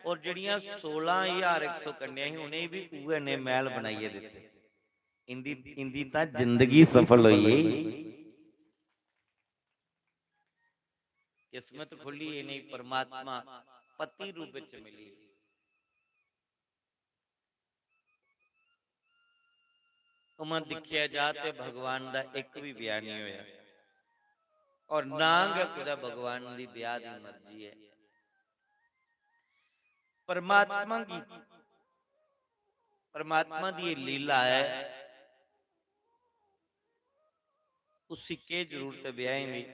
और जड़ियां 16,100 कन्या ही उन्हें भी उन्हें ने महल बनाइए दिते। इंदी इंदी ता जिंदगी सफल हुई, किस्मत खुली, इन्हें परमात्मा पति रूप विच मिली। उमर दिखिया जाते भगवान दा एक भी ब्याह नहीं होया, और नांग कुदा भगवान दी ब्याह दी मर्जी है। परमात्मा दी लीला है, उसी के जरूरत ब्याह दी।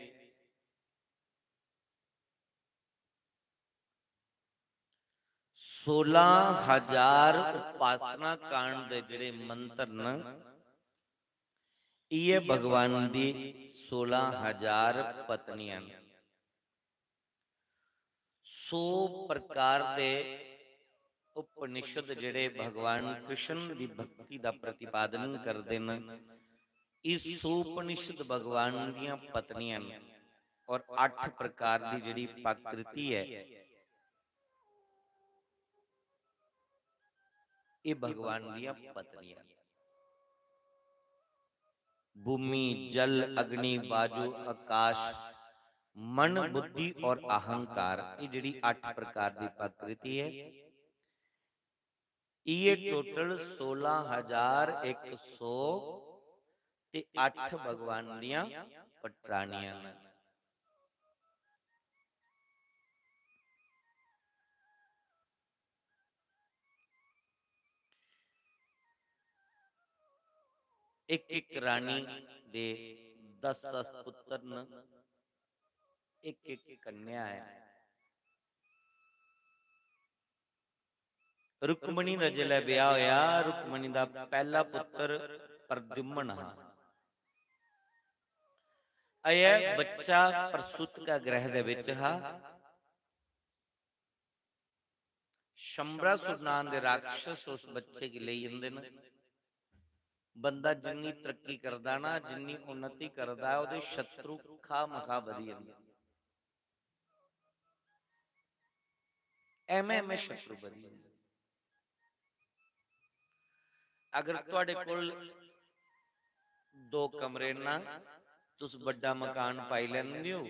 16,000 उपासना कांड दे जिहड़े मंत्र न, ये भगवान दी 16,000 पत्नियां, 100 प्रकार दे उपनिषद जिहड़े भगवान कृष्ण दी भक्ति दा प्रतिपादन करदे न। इस 100 उपनिषद भगवान दियां पत्नियां, और 8 प्रकार दी जिहड़ी प्रकृति है, ये भगवान दियां पत्नियां। भूमि, जल, अग्नि, वायु, आकाश, मन, बुद्धि और अहंकार, ये जिहड़ी 8 प्रकार दी प्रकृति है, ये टोटल 16,100 ते 8 भगवान दियां पटरानियां ने। एक एक रानी दे 10 पुत्र न, एक एक कन्या है। रुक्मणी दा जिल्लै ब्याह होया, रुक्मणी दा पहला पुत्र प्रद्युम्न हा। यह बच्चा प्रसूत का ग्रह दे विच हा। शंबरासुर नाम दे राक्षस उस बच्चे की ले जांदे न। बंदा जिन्नी तरक्की करदा ना, जिन्नी उन्नति करदा है, उहदे शत्रु खा मखा वधी जांदे। एवें शत्रु वधी जांदे। अगर तुहाडे कोल 2 कमरे ना, तुस बड़ा मकान पाई लैंदे हो,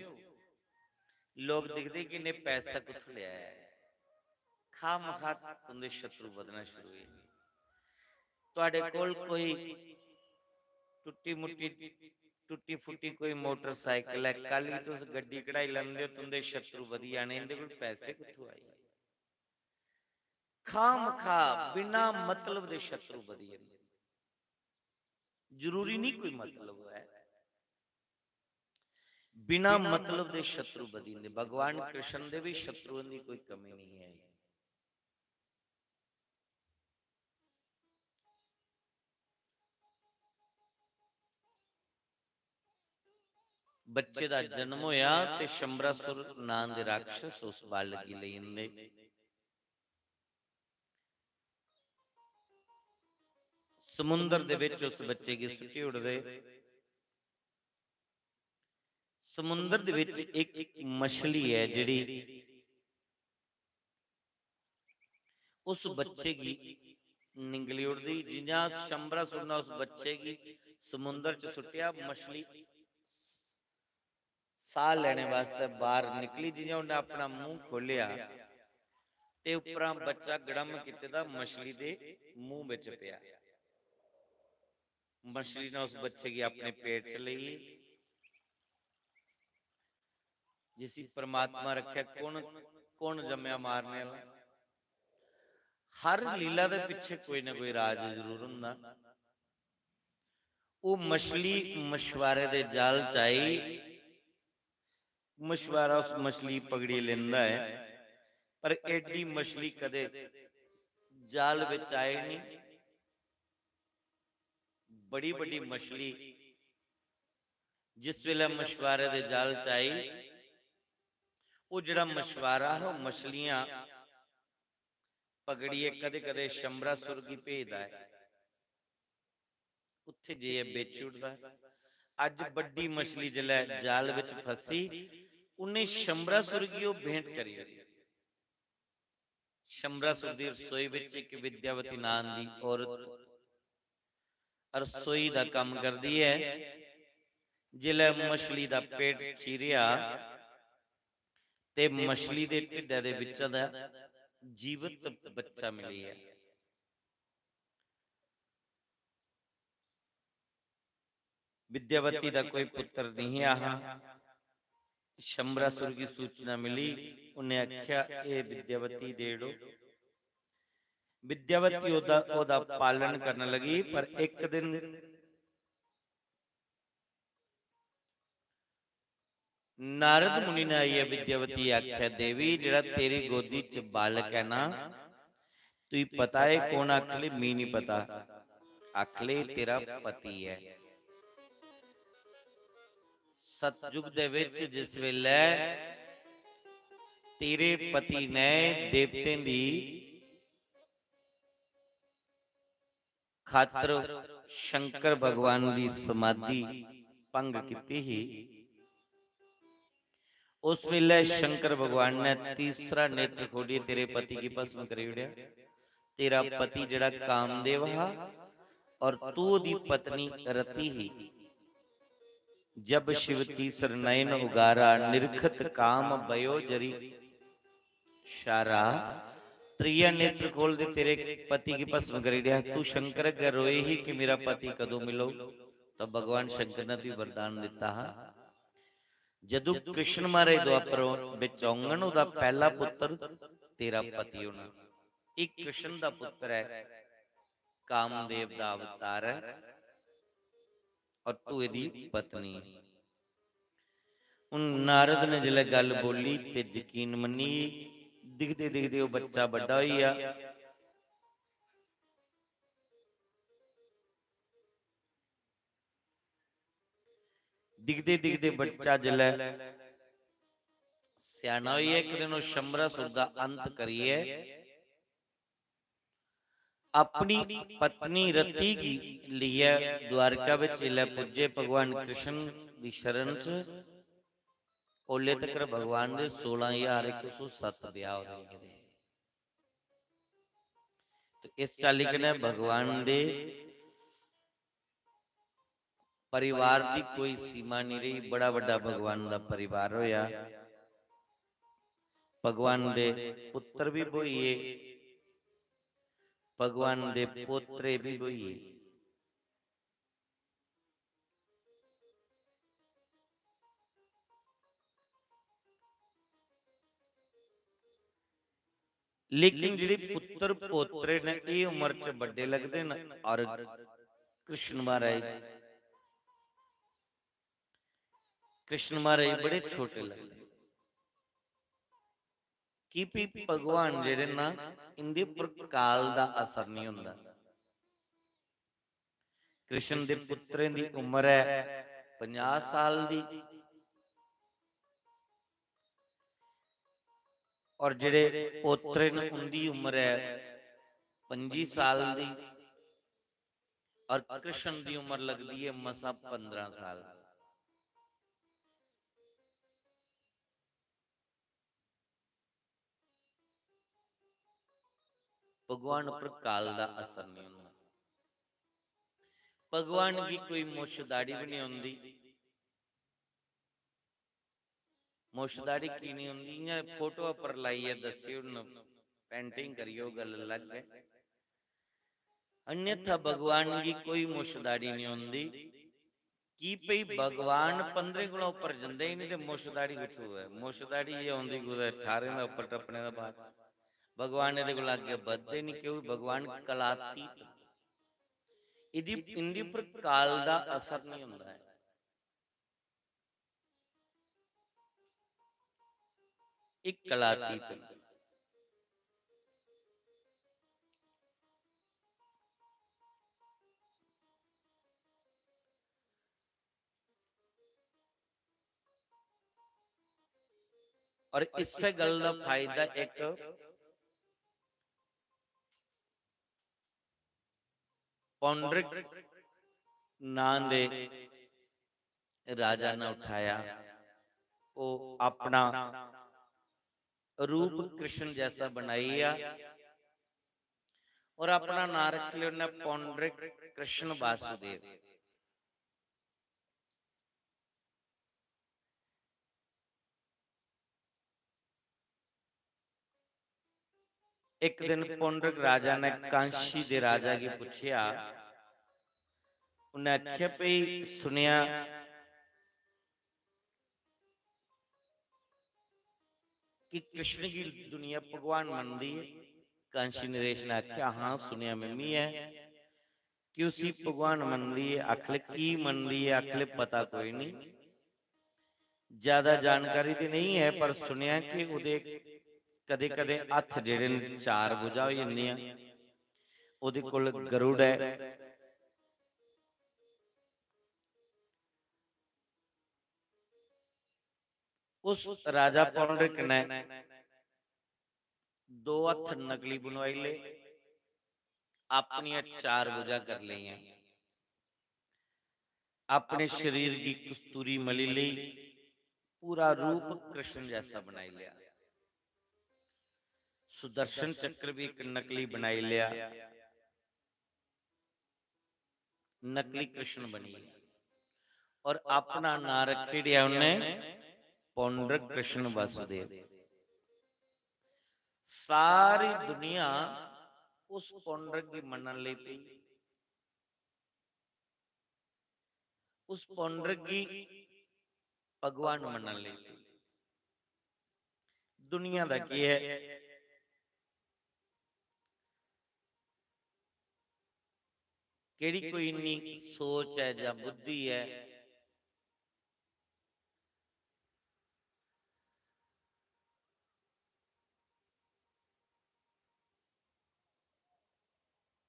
लोग दिखदे कि इन्हें पैसा कुत्थों लिया है, खामखा तुंदे शत्रु बदना शुरू हुए। तुहाडे कोल कोई टुट्टी मुट्टी टुट्टी फुट्टी कोई मोटरसाइकिल है, कल ही तुस गड्डी कढ़ाई लैंदे हो, तुंदे शत्रु वधी जाने। इहदे कोल पैसे कित्थों आए? खामखा बिना मतलब दे शत्रु वधी जांदे। जरूरी नहीं कोई मतलब है, बिना मतलब दे शत्रु वधी जांदे। भगवान कृष्ण दे भी शत्रुओं की कोई कमी नहीं है। बच्चे दा जन्म होया ते शंबरासुर नां दे राक्षस उस बालक गी लई आंदे। समुंदर दे विच उस बच्चे गी सुट्टी उड़दे। समुंदर दे विच एक मछली है जिहड़ी उस बच्चे की निंगली उड़दी। जियां शंबरासुर ने उस बच्चे की समुंदर च सुट्टिया, मछली साह लेने वास्ते बाहर निकली। जियां उन्हें अपना मुंह खोलिया ते उपरां बच्चा गड़म किते दा मछली दे मुंह विच पिया। मछली ने उस बच्चे की अपने पेट च लई। जिसी परमात्मा रखे कौन कौन जम्या मारने वाला। हर लीला दे पिछे कोई ना कोई राज जरूर हुंदा। वो मछली मछुआरे दे जाल च आई। मछुआरा उस मछली पकड़ी लेंदा है, पर एडी मछली कदे जाल विच आए नहीं। बड़ी बड़ी मछली जिस वेले मछुआरे दे जाल च आई, वो जिहड़ा मछुआरा है वो मछलियां पकड़िए कदे कदे शंबरासुर की भेजदा है, उत्थे जे बेच उड़दा। अज बड़ी मछली जिले जाल विच फसी, उन्हें शंबरासुर की वो भेंट करी। शंबरासुर दी रसोई विच एक विद्यावती नां दी औरत रसोई दा काम करदी है। जिले मछली दा पेट चीरिया ते मछली दे ढिड्डे दे विच दा जीवित बच्चा मिली है। विद्यावती दा कोई पुत्र नहीं आहा। शंबरासुर की सूचना मिली, उन्हें आख्या ए विद्यावती देड़ो। विद्यावती ओदा पालन करने लगी। पर एक दिन नारद मुनि ने आई है विद्यावती आख्या देवी जिहड़ा तेरी गोदी च बालक है ना, तुई पता है कौन? आखले मी नहीं पता। आखले तेरा पति है। सतयुग दे विच जिस वेले तेरे पति ने देवते दी खातर शंकर भगवान की समाधि भंग की ही, उस वेले शंकर भगवान ने तीसरा नेत्र खोलिए तेरे पति की भस्म करी उड़िया। तेरा पति जड़ा कामदेव हा और तू दी पत्नी रति ही। जब शिव तीसर नयन उगारा, निरखत काम भयो जरी शारा। त्रिया नेत्र खोल दे तेरे पति की भस्म करी दिया। तू शंकर के रोए ही कि मेरा पति कदों मिलो। तो भगवान शंकर ने भी वरदान दिता हा, जदों कृष्ण मारे द्वापर विच आउणगन उहदा पहला पुत्र तेरा पति होना। एक कृष्ण दा पुत्र है, कामदेव दा अवतार है और तू इहदी पत्नी। उन नारद ने जिले गल बोली ते यकीन मनी। दिखदे दिखदे वो बच्चा बड़ा होइया। दिखदे दिखदे बच्चा जिले सियाना होइया। एक दिन शंबरासुर दा अंत करिए अपनी पत्नी रति की लिए द्वारका विच जिले पुजे भगवान कृष्ण दी शरण च। ओले तक भगवान दे 16,107 ब्याह हो गए। तो इस चाली कने भगवान दे परिवार की कोई सीमा नहीं रही। बड़ा बड़ा भगवान दा परिवार होया। भगवान दे पुत्र भी बोइए, भगवान दे पोत्रे भी बोइए। लेकिन जिहड़े पुत्र पोत्रे ने ये उम्र च बड़े लगते न, और कृष्ण महाराज बड़े छोटे लगते। कि भी भगवान जिहड़े ना इनके उपर काल दा असर नहीं हुंदा। कृष्ण दे पुत्रे दी उम्र है 50 साल दी, और जिहड़े पोत्रे ने उनकी उम्र है 25 साल दी, और कृष्ण की उम्र लगती है मसा 15 साल। भगवान पर काल का असर नहीं होता। भगवान की कोई मुछ दाढ़ी भी नहीं होती। मुछ दाढ़ी की नहीं होती, इयां फोटो पर लाइए दसियो पेंटिंग करियो गल अलग है। अन्यथा भगवान की कोई मुछ दाढ़ी नहीं होती। कि भई भगवान 15 गुणा उपर जाते ही नहीं तो मुछ दाढ़ी किथों है। मुछ दाढ़ी ये आती 18 का उपर टपने का बाद भगवान ये अगे बधते नहीं, क्योंकि भगवान कलातीत, इनके उपर काल का असर नहीं होता है। एक कलातीत और इससे गल का फायदा एक पौंडरिक नाम दे राजा ने उठाया। वो अपना रूप कृष्ण जैसा बनाइया और अपना नाम रख लिया उन्हें पौंडरिक कृष्ण वासुदेव। एक दिन पौंडरिक राजा ने कांशी दे राजा की पूछया, उन्हें आख्या भई सुनिया कि कृष्ण की दुनिया भगवान मनती है। कांशी नरेश ने आख्या हाँ सुनिया मम्मी है कि उसी भगवान मनती है। आखले की मनती है, आखले पता कोई नहीं, ज्यादा जानकारी तो नहीं है, पर सुनिया कि उहदे कदे कदे हथ जेड़े ने 4 भुजा हो जांदियां, उहदे कोल गरुड़ है। उस राजा पौंडरिक ने 2 हथ नकली बनवाई ले, अपनी 4 भुजा कर ली, अपने शरीर की कस्तूरी मली ली, पूरा रूप कृष्ण जैसा बनाई लिया। सुदर्शन चक्र भी एक नकली बनाई लिया, नकली कृष्ण बनी और अपना नाम रखी दिया उन्हें पौंडरिक कृष्ण वासुदेव। सारी दुनिया उस पौंडरिक की मनन ले पई। उस पौंडरिक की भगवान मनन ले पई। दुनिया दा की है, केड़ी कोई इन्नी सोच है या बुद्धि है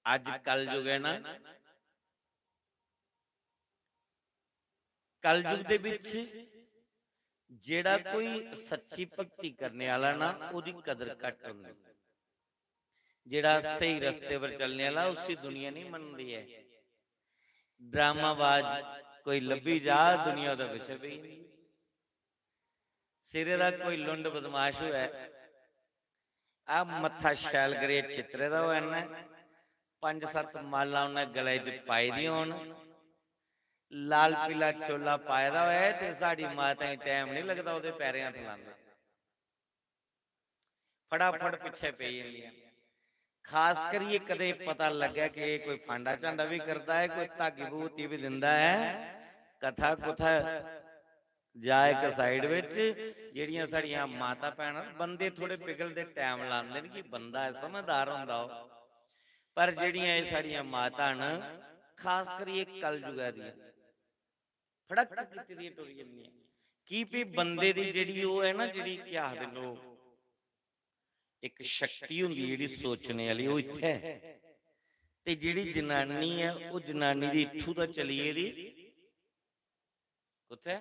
आज कल युग है ना, कल युग दे विच जेड़ा कोई सच्ची भक्ति करने वाला ना उदी कदर घट होंदी। जेड़ा सही रस्ते पर चलने वाला उसी दुनिया नहीं मनदी है। ड्रामाबाज कोई लभी जा दुनिया दा पिछे पई, सिरे दा कोई लुंड बदमाश होया आ मत्था शैल करे चित्रे दा होया ना, 5-7 माला उन्हें गले च पाई दी होन, लाल पीला चोला पाया दा होया ते साडी माता टाइम नहीं लगता उहदे पैरें हत्थ लांदे। फटाफट पिछे पे जांदियां। खास करिए कदे पता लगे कि कोई फांडा झांडा भी करता है, कोई धागी भूती भी दिंदा है, कथा कुथा जाए एक साइड विच जेड़ियां साड़ियां माता भैणां बंदे थोड़े पिघलदे टाइम लांदे ने कि बंदा समझदार हुंदा हो, पर जेड़ियां ये साड़ियां माता न खास करिए कल जुगा दी फड़क कीती दी टुर जंदियां की भी बंदे दी जेड़ी ओ है ना, जेड़ी क्या आखदे लोग एक शक्ति हुंदी जेड़ी सोचने वाली ओ इत्थे है, ते जेड़ी जनानी है ओ जनानी दी इत्थों दा चलिए दी कुत्थे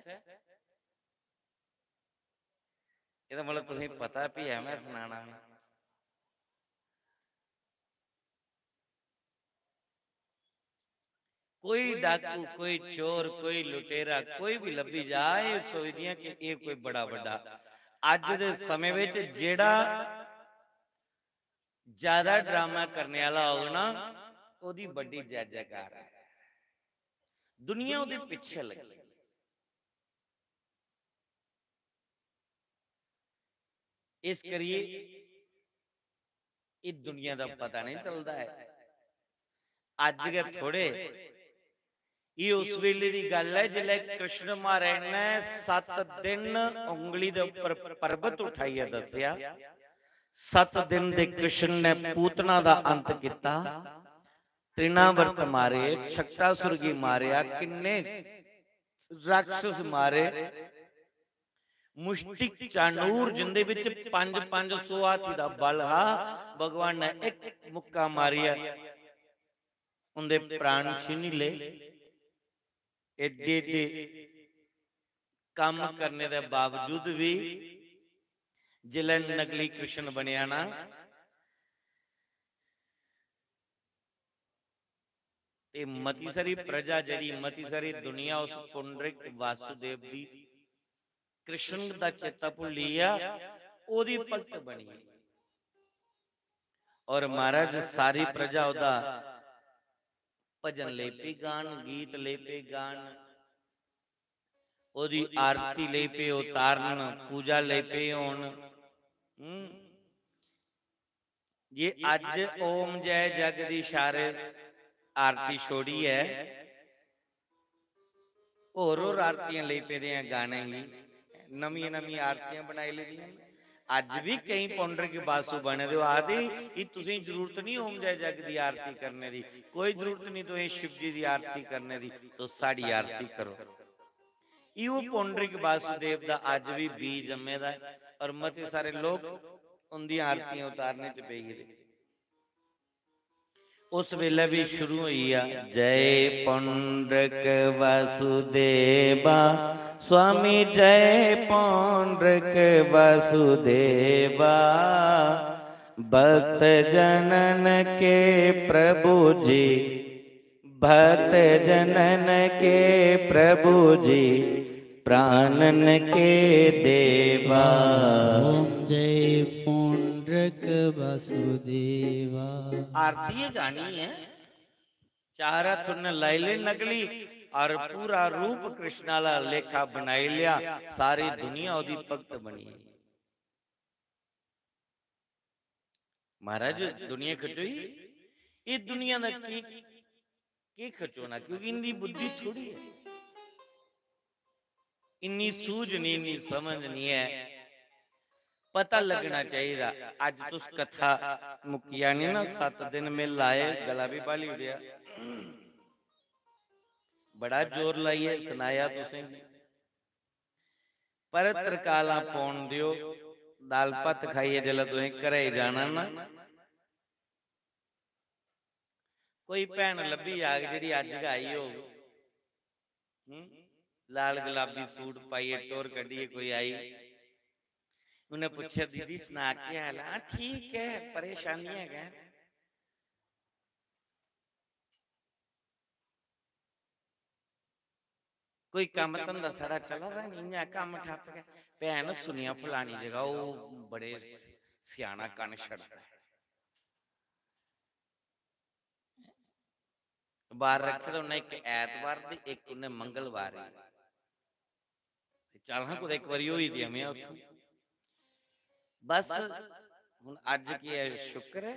ਇਹਦਾ मतलब तुसीं पता भी है मैं सुनाना। कोई डाकू, कोई चोर, कोई लुटेरा, कोई भी लभी जाए सोचदियां कि ये कोई बड़ा बड़ा अज दे समय विच जेड़ा ज्यादा ड्रामा करने वाला होगा ना ओदी बड़ी जय जयकार है, दुनिया ओदे पीछे लगी। इस करिए इस दुनिया का पता नहीं चलता है। अज के थोड़े ये उस वेले की गल है जिले कृष्ण महाराज ने 7 दिन उंगली दे उपर पर्वत उठाइए दसिया, 7 दिन दे कृष्ण ने पूतना दा अंत किता, त्रिनावर्त मारे, छक्टासुर की मारिया, किन्ने राक्षस मारे, मुष्टिक चानूर जिंदे विच 500 हाथी दा बल हा, भगवान ने एक मुक्का मारिया उनके प्राण छीन ले। एडे एडे काम करने के बावजूद भी जिले नकली कृष्ण बनिया ना ते मती सारी प्रजा जड़ी मती सारी दुनिया उस पुंडरिक वासुदेव दी कृष्ण दा चेता भुलिया ओदी भक्त बनी और महाराज सारी प्रजा ओदा भजन ले पे गान, गीत ले पे गान, ओदी आरती ले पे उतारन, पूजा ले पे होन। ये अज ओम जय जगदीश आरती छोड़ी है, और आरतियां ले पे दे गाने ही नवी नवी आरतियां बनाई ली। अज भी कई पौंडर के बासु बने दे आदि तुसीं जरूरत नहीं ओम जय जग दी आरती करने दी, कोई जरूरत नहीं तुसीं शिव जी दी आरती करने दी, तो साड़ी आरती करो। इहो पौंडरिक वासुदेव दा अज भी बीज जम्मेदा है और मते सारे लोग उनकी आरतियां उतारने च पे गए। उस वेले भी शुरू हुई है जय पौंडरिक वासुदेवा स्वामी, जय पौंडरिक वासुदेवा, भक्त जनन के प्रभु जी, भक्त जनन के प्रभु जी, प्राणन के देवा। ओम जय पुंडरक वासुदेवा। आरती गानी है, चार हाथ ने लाइले नकली और पूरा रूप कृष्णाला लेखा बनाई लिया, सारी दुनिया ओदी भक्त बनी। महाराज दुनिया खचोई, ये दुनिया दा की खचोना, क्योंकि इनकी बुद्धि थोड़ी है, इन्नी सूझ नहीं, इन्नी समझ नहीं है। पता लगना चाहिए। अज तुस कथा मुकिया नहीं ना, 7 दिन में लाए गला भी भाली उड़िया, बड़ा जोर लाइए सुनाया तुसें, पर तरकाला पौन दियो, दाल पत खाइए जल्द तुसें घरे जाना ना। कोई भैन लभी आग जी अज आई हो, लाल गुलाबी सूट पाइए टोर कढ़िए, कोई आई उन्हें पूछा दीदी सुना क्या हाल है, ठीक है परेशानी है, कोई काम धंधा सारा चला रहा नहीं, काम ठप गया, भैन सुनिया फलानी जगह वो बड़े सियाना कन छड़ता है, बार रखे तो उन्हें एक ऐतवार दी एक उन्हें मंगलवार, चल हाँ कुछ एक बारी हुई थी हमें उत्थों, बस हुण अज की है शुक्र है,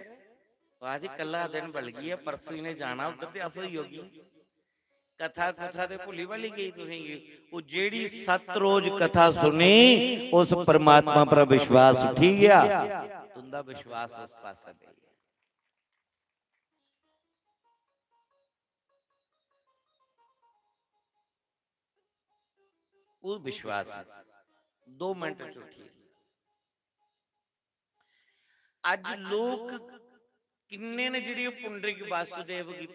आज कला दिन बल गई है, परसों इन्हें जाना उधर ते असो ही होगी। कथा कुथा ते भुली भली गई तुसीं, वो जेड़ी 7 रोज कथा सुनी उस परमात्मा पर विश्वास उठी गया, तुंदा विश्वास उस पासे गई। वो विश्वास 2 मिनट च उठी। अज लोग किन्ने ने जिहड़ी पुंडरिक वासुदेव की,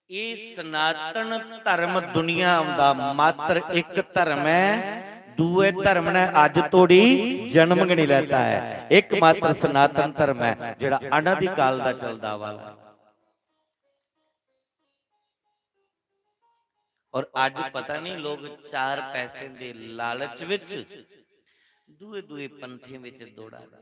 ये सनातन धर्म दुनिया दा मात्र एक धर्म है, दूए धर्म ने अज तोड़ी जन्म नहीं लेता है। एक मात्र सनातन धर्म है जिहड़ा अनादि काल दा चलदा वाला। और आज पता नहीं लोग 4 पैसे दे लालच विच दूए दूए पंथे विच दौड़ा रहे।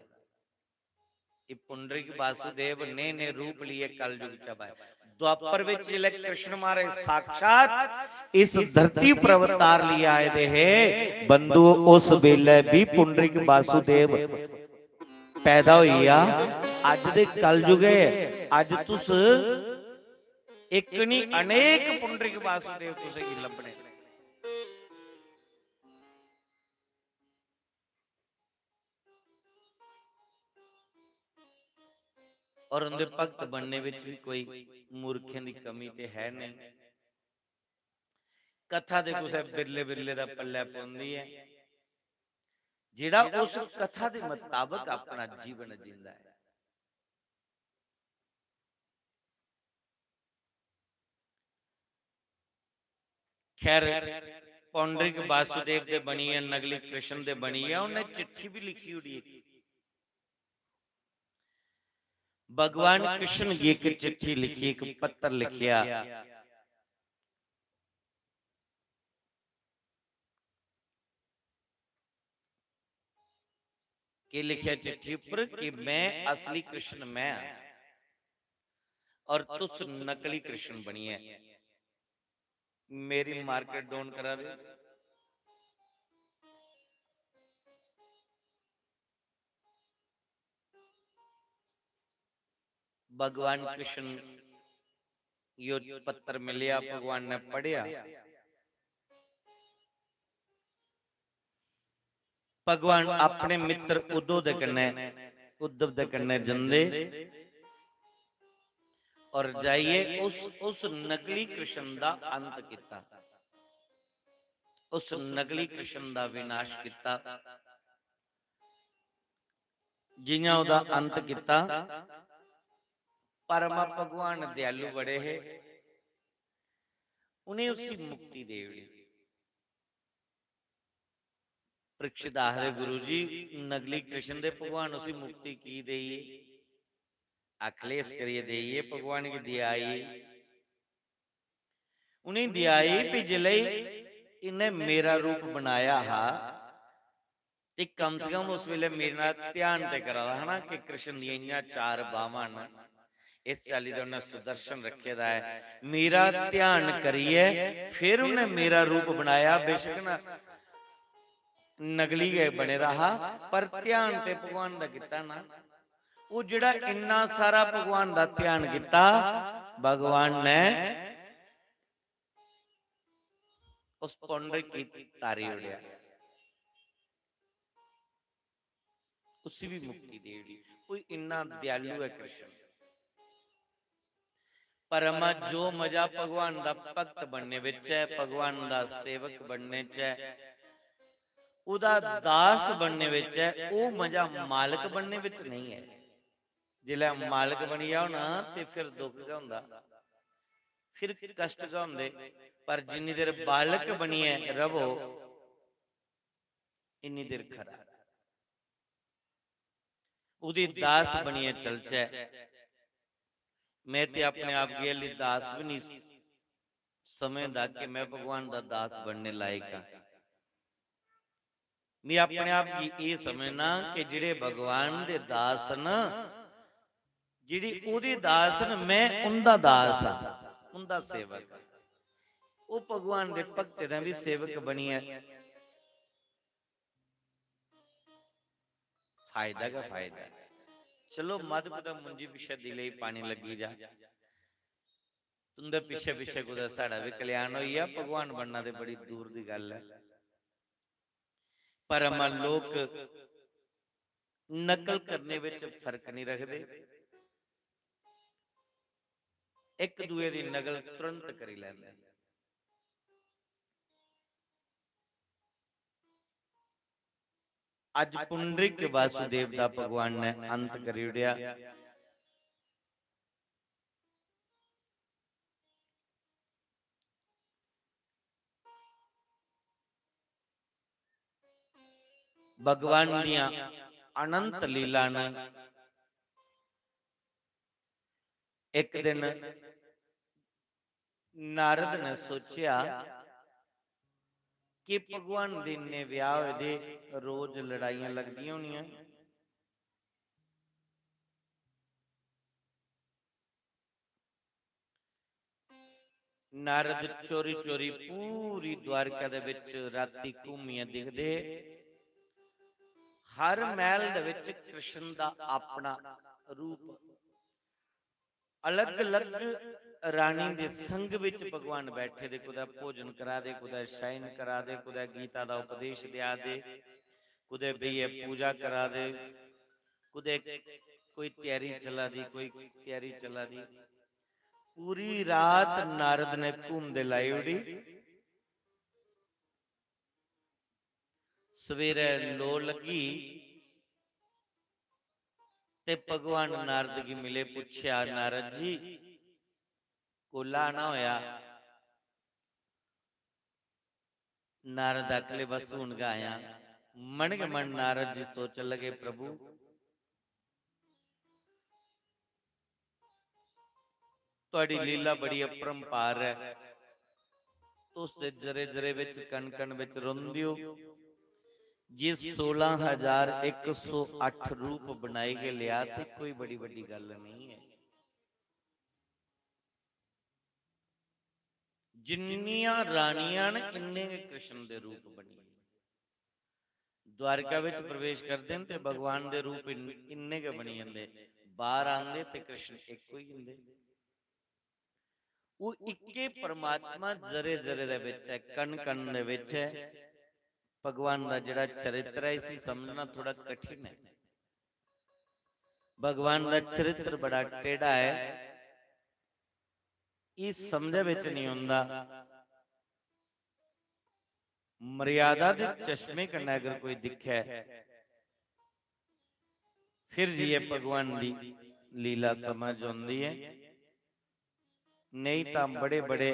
ये पुंडरिक वासुदेव ने रूप लिए कलयुग च आए। द्वापर विच जिले कृष्ण मारे साक्षात इस धरती पर अवतार लिए आए दे है बंधु, उस वेले भी पुंडरिक वासुदेव पैदा होइया। अज दे कलयुगे अज तुस एक नहीं अनेक पुंडरिक वासुदेव तुसे की लभने। और उनके भक्त बनने विच भी कोई मूर्खें की कमी ते है नहीं। कथा दे कुछ बिरले बिरले दा पल्ला पाउंदी है, जिहड़ा उस कथा दे मुताबिक अपना जीवन जींदा है। खैर पुंडरिक वासुदेव दे बनी है, नगली कृष्ण दे बनी है, उन्हें चिट्ठी भी लिखी हुई है। भगवान कृष्ण की एक चिट्ठी लिखी, एक पत्र लिखिया। कि लिखिया चिट्ठी पर कि मैं असली कृष्ण मैं और तुस नकली कृष्ण बनी है। मेरी मार्केट डाउन करा दे। भगवान कृष्ण यो पत्र मिलिया, भगवान ने पढ़िया। भगवान अपने मित्र उद्धव दे कन्ने जंदे और जाइए उस नकली कृष्ण दा अंत किता, उस नकली कृष्ण दा विनाश किता। जियां उदा अंत किता, परमा भगवान दयालु बड़े है, उन्हें उसी मुक्ति दे दी। परीक्षित आखदे गुरु जी नकली कृष्ण दे भगवान उसी मुक्ति की देइए, अखलेस करिए देइए, भगवान की दियाई उन्हें दियाई भी जिले इन्हें मेरा रूप बनाया हा, एक कम से कम उस वेले मेरे नाल ध्यान ते करा है ना कि कृष्ण दी इन्हां 4 बावां न, इस चाली दा उन्हें सुदर्शन रखे दा है, मेरा ध्यान करिए फिर उन्हें मेरा रूप बनाया। बेशक ना नगली गए बने रहा पर ध्यान ते भगवान दा कीता ना। वो जिहड़ा इन्ना सारा भगवान दा ध्यान कीता, भगवान ने उस पुंडरिक की तारी उड़िया, उसी भी मुक्ति दे दी। कोई इन्ना दयालु है कृष्ण। परमा जो मजा भगवान दा भक्त बनने विच है, भगवान दा सेवक बनने च है, उदा दास बनने विच है, वो मजा मालिक बनने विच नहीं है। जिले मालिक बनी जाओ ना ते फिर दुख का हुंदा, फिर कष्ट का हुंदे, पर जिन्नी देर बालक बनिए रवो इन्नी देर खरा। उदी दास बनिए चलचे। मैं ते अपने आप के लिए दास भी नहीं समझदा कि मैं भगवान दा दास बनने लायक हां। मैं अपने आप की ये समझना कि जिहड़े भगवान दे दास न, जिहड़ी ओदी दास न, मैं उनदा दास हां, उनदा सेवक। वो भगवान दे भक्त दा भी सेवक बनिए फायदा का फायदा। चलो मद कुदा मुंजी पिछे दिले पानी लगी जा, तुंदे पिछे पिछे कुदा साड़ा भी कल्याण होई आ। भगवान बनना ते बड़ी दूर दी गल है। पर अमल लोग नकल करने विच फर्क नहीं रखते, एक दूए दी नकल तुरंत करी लैंदे। अज पुंडरिक वासुदेव दा भगवान ने अंत करी उड़िया। भगवान दियां अनंत लीला ने एक दिन नारद ने सोचा कि भगवान दिन ने ब्याह होए दे, रोज लड़ाइयां लगदियां होनियां। नारद चोरी चोरी पूरी द्वारका दे विच राती घूमिया दिखदे। हर महल दे विच कृष्ण दा अपना रूप, अलग अलग रानी दे संग विच भगवान बैठे दे, कुदै भोजन करा दे, कुदै शयन करा दे, कुदै गीता दा उपदेश दिया दे, कुदै बेइये पूजा करा दे, कुदै कोई तैयारी चला दी, कोई तैयारी चला दी। पूरी रात नारद ने घूमदे लाई उड़ी। सवेरे लो लगी ते भगवान नारद की मिले, पूछया नारद जी कोला ना होया? नारद आखले बस हुण गाया। मन के मन नारद जी सोचन लगे, प्रभु तुहाडी लीला बड़ी अपरंपार है। उस दे जरे जरे विच कण कण विच रोंदे हो। जे 16,108 रूप बनाए के लिया ते कोई बड़ी बड़ी गल नहीं है। जिन्नियां रानियां ने इन्ने कृष्ण दे रूप बने। द्वारका विच प्रवेश करदे ते भगवान दे रूप इन्ने के बनी जांदे, बाहर आंदे ते कृष्ण एक ही हुंदे। वो इक्के परमात्मा जरे जरे दे विच है, कण कण दे विच है। भगवान दा जिहड़ा चरित्र है इसी समझना थोड़ा कठिन है। भगवान दा चरित्र बड़ा टेढ़ा है, इस समझ विच नहीं हुंदा। मर्यादा दे चश्मे कन्नै अगर कोई दिखे फिर जी ये भगवान दी लीला समझ आउंदी है, नहीं तां बड़े बड़े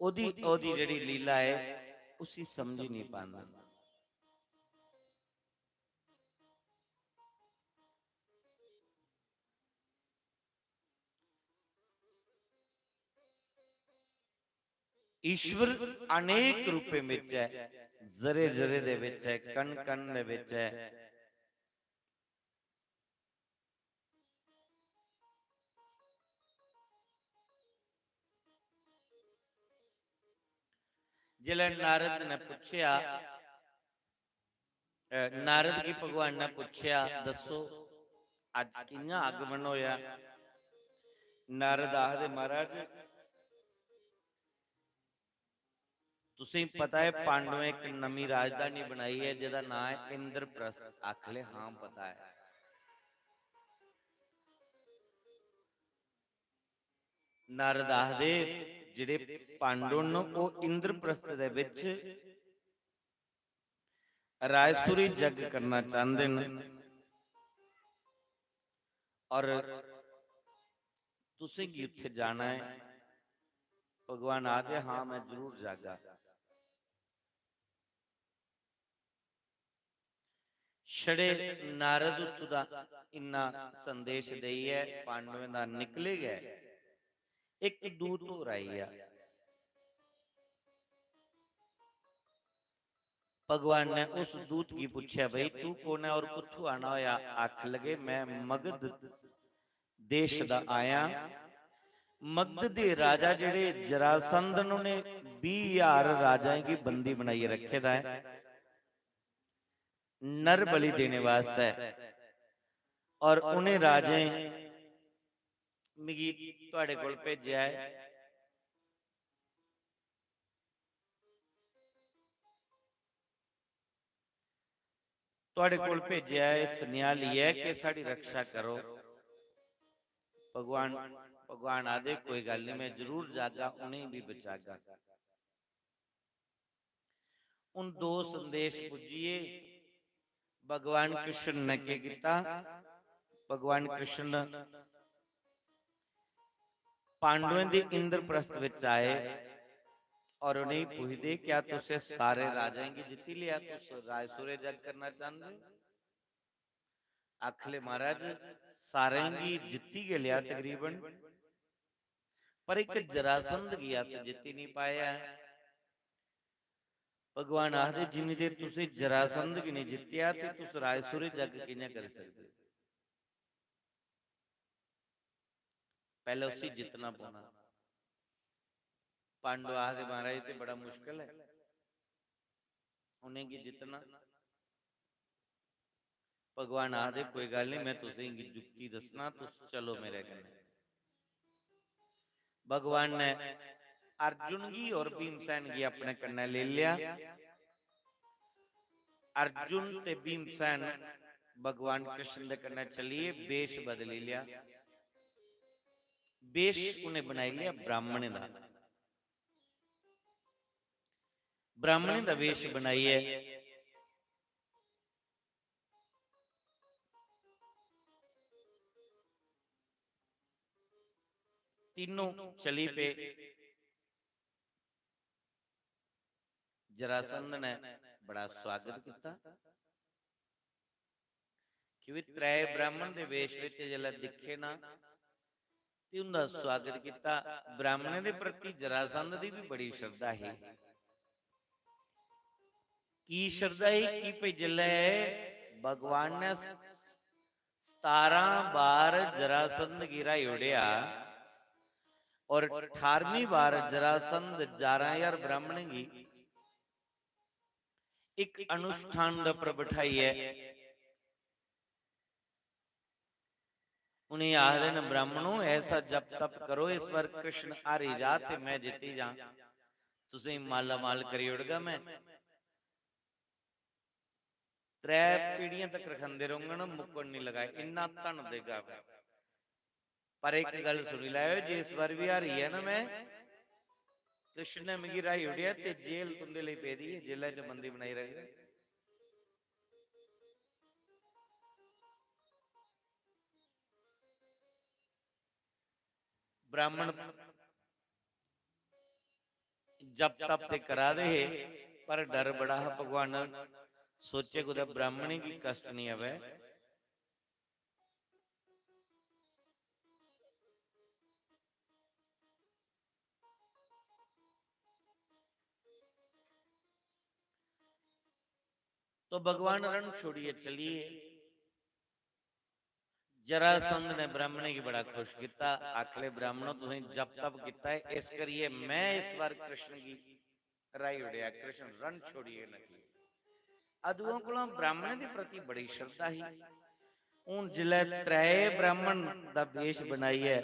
ओदी ओदी जिहड़ी लीला है उसी समझ ही नहीं पांदा। ईश्वर अनेक रूपे विच है, जरे जरे दे विच है, कण कण दे विच है। जिले नारद ने पूछया, नारद की भगवान ने पूछया दसो अज कियां आगमन होया? नारद आखदे महाराज तुसें पता है पांडवें एक नवी राजधानी बनाई है जिहदा नाम है इंद्रप्रस्थ। आखले हां पता है। नारद आखदे जिहड़े पांडव न ओ इंद्रप्रस्थ दे विच रायसुरी जग करना चाहते न, और तुसें की उत्थे जाना है? भगवान आखदे हां मैं जरूर जागा। छड़े नारद उत्थों दा इन्ना संदेश देई है, पांडवें दा निकले गए, एक दूत हो रही है। भगवान ने उस दूत की पूछा भाई तू कौन है और कुत्थों आना होया? आख लगे मैं मगध देश दा आया। मगध दे राजा जेड़े जरासंध ने 20,000 राजाएं की बंदी बनाई रखे दा है, नर बलि देने वास्ते और उन्हें राजे मिगी तुहाडे कोल भेजिया है। तुहाडे कोल भेजिया है, सुनिया लिया है कि साड़ी रक्षा करो। भगवान भगवान आदे कोई गल नहीं, मैं जरूर जागा, उन्हें भी बचागा। उन दो संदेश पुजिए। भगवान कृष्ण ने क्या किया? भगवान कृष्ण पांडवों के इंद्रप्रस्थ विच आए और उन्हें पूछते, क्या तुसे सारे राजाओं की जित्ती लिया, तुस रायसुरे जग करना चाहते हो? आखले महाराज सारे की जित्ती के लिया तकरीबन, पर एक जरासंध गया से जित्ती नहीं पाया। भगवान आखदे जिन्नी देर तुसी जरासंध की नहीं जित्तिया ते तुस रायसुरे जग कियां कर सकते? पहले उसी जितना पौना। पांडव आखदे महाराज ते बड़ा मुश्किल है उन्हें की जितना। भगवान आखदे कोई गल नहीं, मैं तुसें गी जुक्ति दसना, तुस चलो मेरे कन्नै। भगवान ने अर्जुन की और भीमसेन की अपने कन्नै ले लिया। अर्जुन ते भीमसेन भगवान कृष्ण दे कन्नै चलिए, वेश बदली लिया। वेश उन्हें बनाई लिया ब्राह्मण दा। ब्राह्मण दा वेश बनाइए तीनों चली पे। जरासंध ने बड़ा स्वागत किया कि त्रै ब्राह्मण दे वेश विच जिल्लै दिखे ना ते उनदा स्वागत किया। ब्राह्मण दे प्रति जरासंध दी भी बड़ी श्रद्धा है। की श्रद्धा है कि भई जिल्लै भगवान ने 17 बार जरासंध गिरा उड़िया और 18वीं बार जरासंध 11,000 ब्राह्मण की एक अनुष्ठान दा प्रबठाई है। उन्हें आखदे न ब्राह्मणों ऐसा जप तप करो इस बार कृष्ण हारी जा ते मैं जीती जा, तुसीं माला माल करी उड़गा। मैं 3 पीढ़ियां तक रखंदे रहूंगा ना, मुक्कड़ नहीं लगाए, इन्ना धन देगा। पर एक गल सुनी लाओ, जे इस बार भी हारी है ना मैं, कृष्ण ने मिगी राही उड़िया ते जेल तुंदे लिए पे दी है, जेल च बंदी बनाई रहे। ब्राह्मण जब तप ते करा दे पर डर बड़ा है। भगवान सोचे कुछ ब्राह्मणी की कष्ट नहीं आवे। तो भगवान रण छोड़िए चलिए। जरासंध ने ब्राह्मणी की बड़ा खुश किया। आखले ब्राह्मणों तुसीं जप तप किया है, इस करिए मैं इस बार कृष्ण की राही उड़िया, कृष्ण रण छोड़िए न किए। अदुओं कोलों ब्राह्मण के प्रति बड़ी श्रद्धा ही। हुण जिले 3 ब्राह्मण दा वेश बनाइए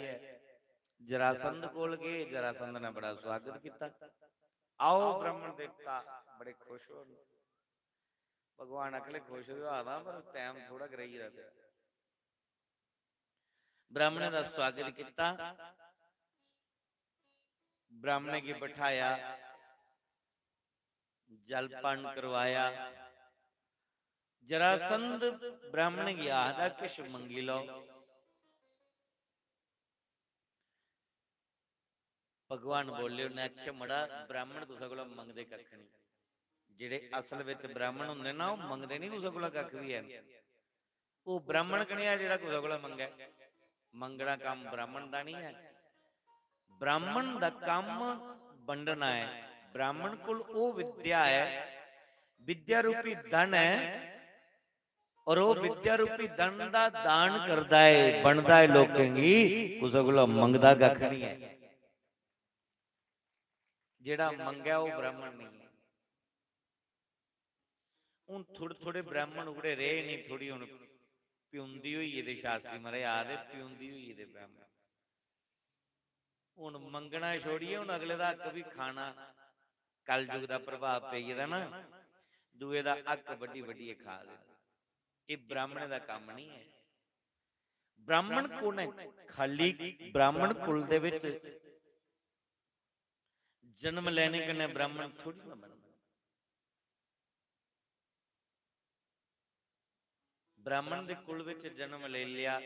जरासंध कोल गए, जरासंध ने बड़ा स्वागत किया। आओ ब्राह्मण देवता, बड़े खुश हो। भगवान अगले खुश हो आवा, पर टाइम थोड़ा कराई रहा। ब्राह्मण का स्वागत किया, ब्राह्मण की बिठाया, जलपान करवाया। जरासंध ब्राह्मण की आखदा किश मंगी लो। भगवान बोले, उन्हें आख्या मड़ा ब्राह्मण तुसां कोलों मंगदे कख नहीं। जिहड़े असल विच ब्राह्मण हुंदे ना, वो मंगदे नहीं तुसां कोलों कख भी है। वो ब्राह्मण कनेहा जिहड़ा तुसां कोलों मंगे। मंगना काम ब्राह्मण दा नहीं है। ब्राह्मण दा काम वंडना है। ब्राह्मण कोल ओ विद्या है, विद्या रूपी धन है, और वो विद्या रूपी धन दा दान करदा है, बनदा है लोकें गी, कुसै कोलों मंगदा कख नहीं है। जेड़ा मंगया वो ब्राह्मण नहीं है। हुण थोड़े थोड़े ब्राह्मण उगड़े रहे नहीं, थोड़ी हुण ਪਿਉਂਦੀ ਹੋਈ ਇਹਦੇ ਸ਼ਾਸਤਰੀ ਮਹਾਰਾਜ ਆਦੇ ਪਿਉਂਦੀ ਹੋਈ ਇਹਦੇ ਬ੍ਰਾਹਮਣ। ਹੁਣ ਮੰਗਣਾ ਛੋੜੀਏ, ਹੁਣ ਅਗਲੇ ਦਾ ਹੱਕ ਵੀ ਖਾਣਾ, ਕਲਯੁਗ ਦਾ ਪ੍ਰਭਾਵ ਪਈ ਇਹਦਾ ਨਾ, ਦੂਏ ਦਾ ਹੱਕ ਵੱਡੀ ਵੱਡੀ ਖਾ ਦੇ। ਇਹ ਬ੍ਰਾਹਮਣ ਦਾ ਕੰਮ ਨਹੀਂ ਹੈ। ਬ੍ਰਾਹਮਣ ਕੌਣ ਹੈ? ਖਾਲੀ ਬ੍ਰਾਹਮਣ ਕੁਲ ਦੇ ਵਿੱਚ ਜਨਮ ਲੈਣੇ ਕਨੇ ਬ੍ਰਾਹਮਣ ਥੋੜੀ ਨਾ ਬਣਦਾ। ਬ੍ਰਾਹਮਣ ਦੇ ਕੁਲ ਵਿੱਚ ਜਨਮ ਲੈ ਲਿਆ,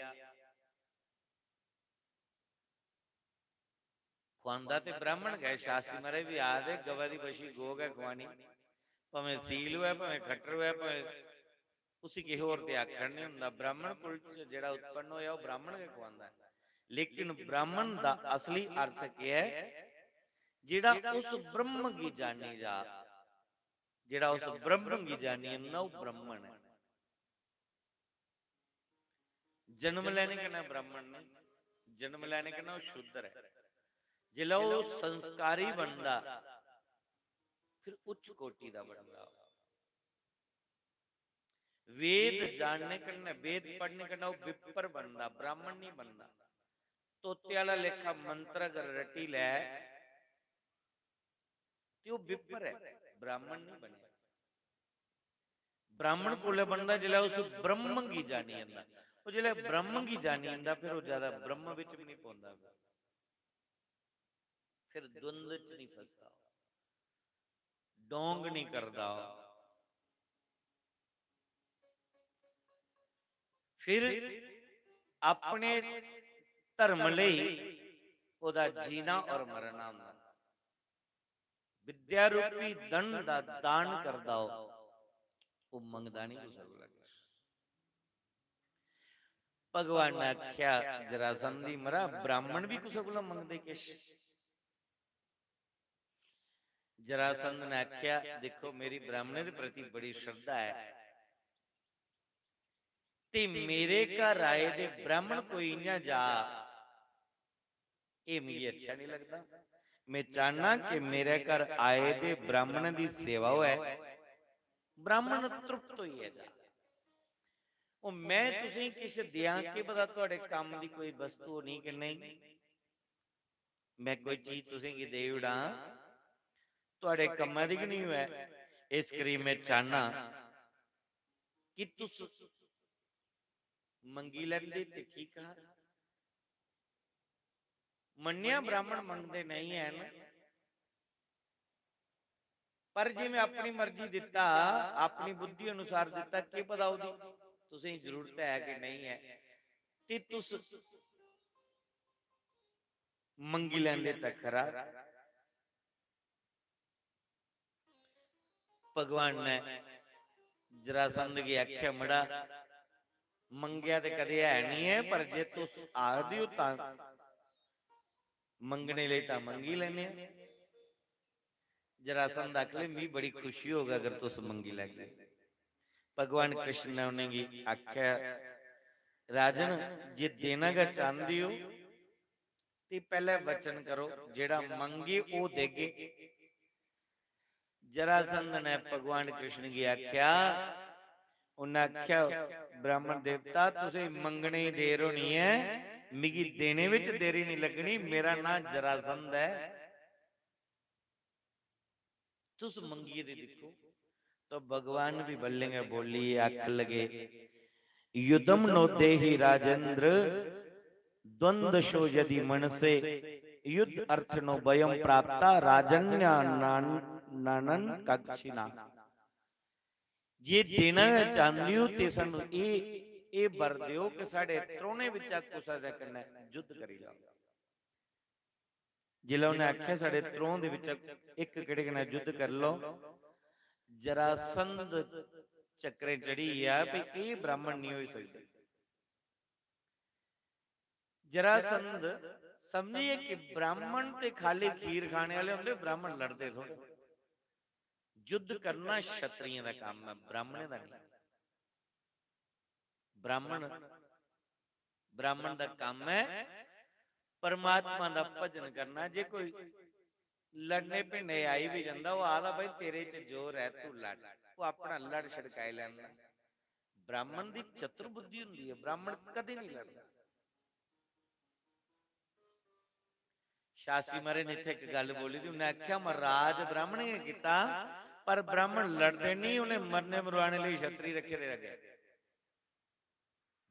ਖਵਾਂਦਾ ਤੇ ਬ੍ਰਾਹਮਣ ਗਏ। ਸ਼ਾਸਤਰੀ ਮਹਾਰਾਜ ਵੀ ਆਦੇ ਗਵਾ ਦੀ ਬਸ਼ੀ ਗੋਗ ਹੈ ਖਵਾਣੀ, ਭਾਵੇਂ ਸੀਲ ਹੋਇਆ ਭਾਵੇਂ ਖੱਟਰ ਹੋਇਆ ਭਾਵੇਂ ਤੁਸੀਂ ਕਿਸੇ ਹੋਰ ਤੇ ਆਖਣ ਨਹੀਂ ਹੁੰਦਾ। ਬ੍ਰਾਹਮਣ ਕੁਲ ਚ ਜਿਹੜਾ ਉਤਪੰਨ ਹੋਇਆ ਉਹ ਬ੍ਰਾਹਮਣ ਕੇ ਖਵਾਂਦਾ। ਲੇਕਿਨ ਬ੍ਰਾਹਮਣ ਦਾ ਅਸਲੀ ਅਰਥ ਕੀ ਹੈ? ਜਿਹੜਾ ਉਸ ਬ੍ਰਹਮ ਕੀ ਜਾਣੀ ਜਾ, ਜਿਹੜਾ ਉਸ ਬ੍ਰਹਮ ਕੀ ਜਾਣੀ ਨਾ, ਉਹ ਬ੍ਰਾਹਮਣ ਹੈ। ਜਨਮ ਲੈਣੇ ਕਨਾ ਬ੍ਰਾਹਮਣ ਨਹੀਂ, ਜਨਮ ਲੈਣੇ ਕਨਾ ਉਹ ਸ਼ੂਦਰ ਹੈ। ਜਿਲਾ ਉਹ ਸੰਸਕਾਰੀ ਬਣਦਾ ਫਿਰ ਉੱਚ ਕੋਟੀ ਦਾ ਬਣਦਾ। वेद जानने करना, वेद पढ़ने करना वो विपर बनता, ब्राह्मण नहीं बनता। तोते वाला लेखा मंत्र अगर रटी लै तो विपर है, ब्राह्मण नहीं बने। ब्राह्मण कोले बनता जिला उस ब्रह्म की जानी आंदा, वो जिला ब्रह्म की जानी आंदा फिर वो ज्यादा ब्रह्म विच भी नहीं पौंदा, फिर द्वंद च नहीं फसदा, डोंग नहीं करदा। फिर अपने धर्म लई ओदा जीना और मरना होंदा। विद्या रूपी धन दा दान करदा हो, वो मंगदा नहीं हो सकदा। भगवान ने आख्या जरासंधी मरा ब्राह्मण भी कुछ कोला मंगदे किश। जरासंध ने आख्या देखो मेरी ब्राह्मण के प्रति बड़ी श्रद्धा है ते मेरे घर आए दे ब्राह्मण कोई इयां जा, ये मुझे अच्छा नहीं लगता। मैं चाहना कि मेरे घर आए दे ब्राह्मण की सेवा होए, ब्राह्मण तृप्त होई है जा। ओ मैं तुसीं किस दियां के पता तुहाडे काम दी कोई वस्तु नहीं कि नहीं, मैं कोई चीज तुसीं की दे उड़ा तुहाडे कम्मां दी कि नहीं होए। इस करी मैं चाहना कि तुस मंगी लेंदे ते ठीक है। मन्निया ब्राह्मण मंगते नहीं है ना, पर जे मैं अपनी मर्जी दिता, अपनी बुद्धि अनुसार दिता, की पता ओदी तुसीं जरूरत है कि नहीं है, ते तुस मंगी लेंदे तां खरा। भगवान ने जरासंध की आख्या मड़ा मंगया ते कदे है नहीं है, पर जे तुस आख दिओ तां मंगने लिए तां मंगी लेने। जरासंध आख ले मी बड़ी खुशी होगा अगर तुस मंगी लैगे। भगवान कृष्ण ने उन्हें आख्या राजन जे देना गा चाहते हो ते पहले वचन करो, जेड़ा मंगे वो देगे। जरासंध ने भगवान कृष्ण की आख्या, उन्हें आख्या ब्राह्मण देवता तुसीं मंगने ही देर होनी है, मिगी देने विच देरी नहीं लगनी, मेरा नाम जरासंध है, तुस मंगिए दे देखो। तो भगवान भी बोलेंगे बोली आख लगे युद्धम नो देहि राजेंद्र द्वंद शो यदि मन से युद्ध अर्थ नो भयम प्राप्ता राजन्या नानन कक्षिना। जे देना चाहते हो ते सानू ए बर दिओ कि साडे त्रोने विच कुसा दे कन्ने युद्ध करी जाओ। जिला उन्हें आख्या साडे त्रों दे विच एक किड़े कन्ने युद्ध कर लो, जरासंध चक्रे चढ़ी है भी ये ब्राह्मण नहीं हो सकते। जरासंध समझिए कि ब्राह्मण ते खाली खीर खाने वाले होंगे, ब्राह्मण लड़ते थोड़े। युद्ध करना क्षत्रिय का काम है, ब्राह्मण का नहीं। ब्राह्मण का काम है परमात्मा का भजन करना। जे कोई लड़ने भिंडे आई भी जाता, वो आदा भाई तेरे च जोर है तू लड़, वो अपना लड़ छड़काए लेना। ब्राह्मण की चतुर बुद्धि हुंदी है, ब्राह्मण कदे नहीं लड़दा। शासी महाराज ने इत्थे एक गल बोली थी, उन्हें आख्या महाराज ब्राह्मण ने किता पर ब्राह्मण लड़दे नहीं, उन्हें मरने मरवाने लिए छतरी रखे दे लगे।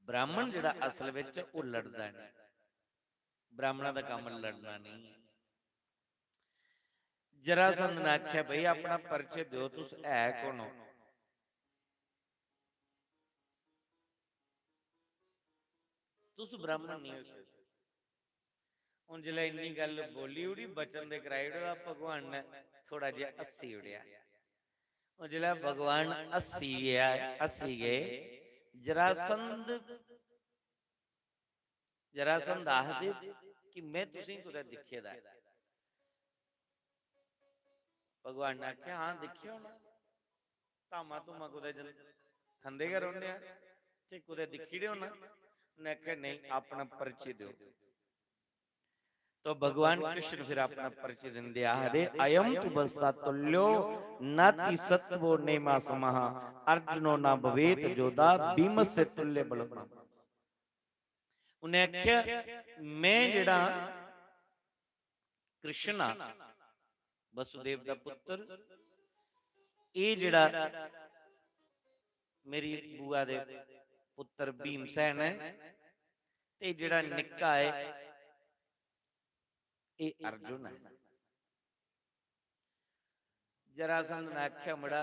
ब्राह्मण जिहड़ा असल विच वो लड़दा नहीं, ब्राह्मणों का काम लड़ना नहीं। जरासंध ने आख्या भाई अपना परिचय दो, तुस है कौन हो? तुस ब्राह्मण नहीं हो। हुण जिल्लै इन्नी गल बोली उड़ी बचन दे कराई उड़ा, भगवान ने थोड़ा जिहा हस्सी उड़िया। हुण जिल्लै भगवान हस्सी गए, जरासंध आखदे कि मैं तुसीं कुदै दिखे दा है। भगवान ने आख्या हाँ दिखिया होना, धामा धूमा कुदै खंदे गै रौह्ने आ ते कुदै दिखी दे होना। उन्हें आख्या नहीं, अपना परिचय दो। तो भगवान कृष्ण फिर अपना परिचय देंदे आखदे अयम तु बस्ता तुल्यो नाति सत्वो नेमा समः अर्जुनो ना भवेत जोधा भीम से तुल्य बलवान। उन्हें आख्या मैं जेड़ा कृष्ण वसुदेव दा पुत्र, ये जेड़ा मेरी बुआ दे पुत्र भीमसेन है, ते जेड़ा निक्का है ये अर्जुन है। जरासंध ने आख्या मड़ा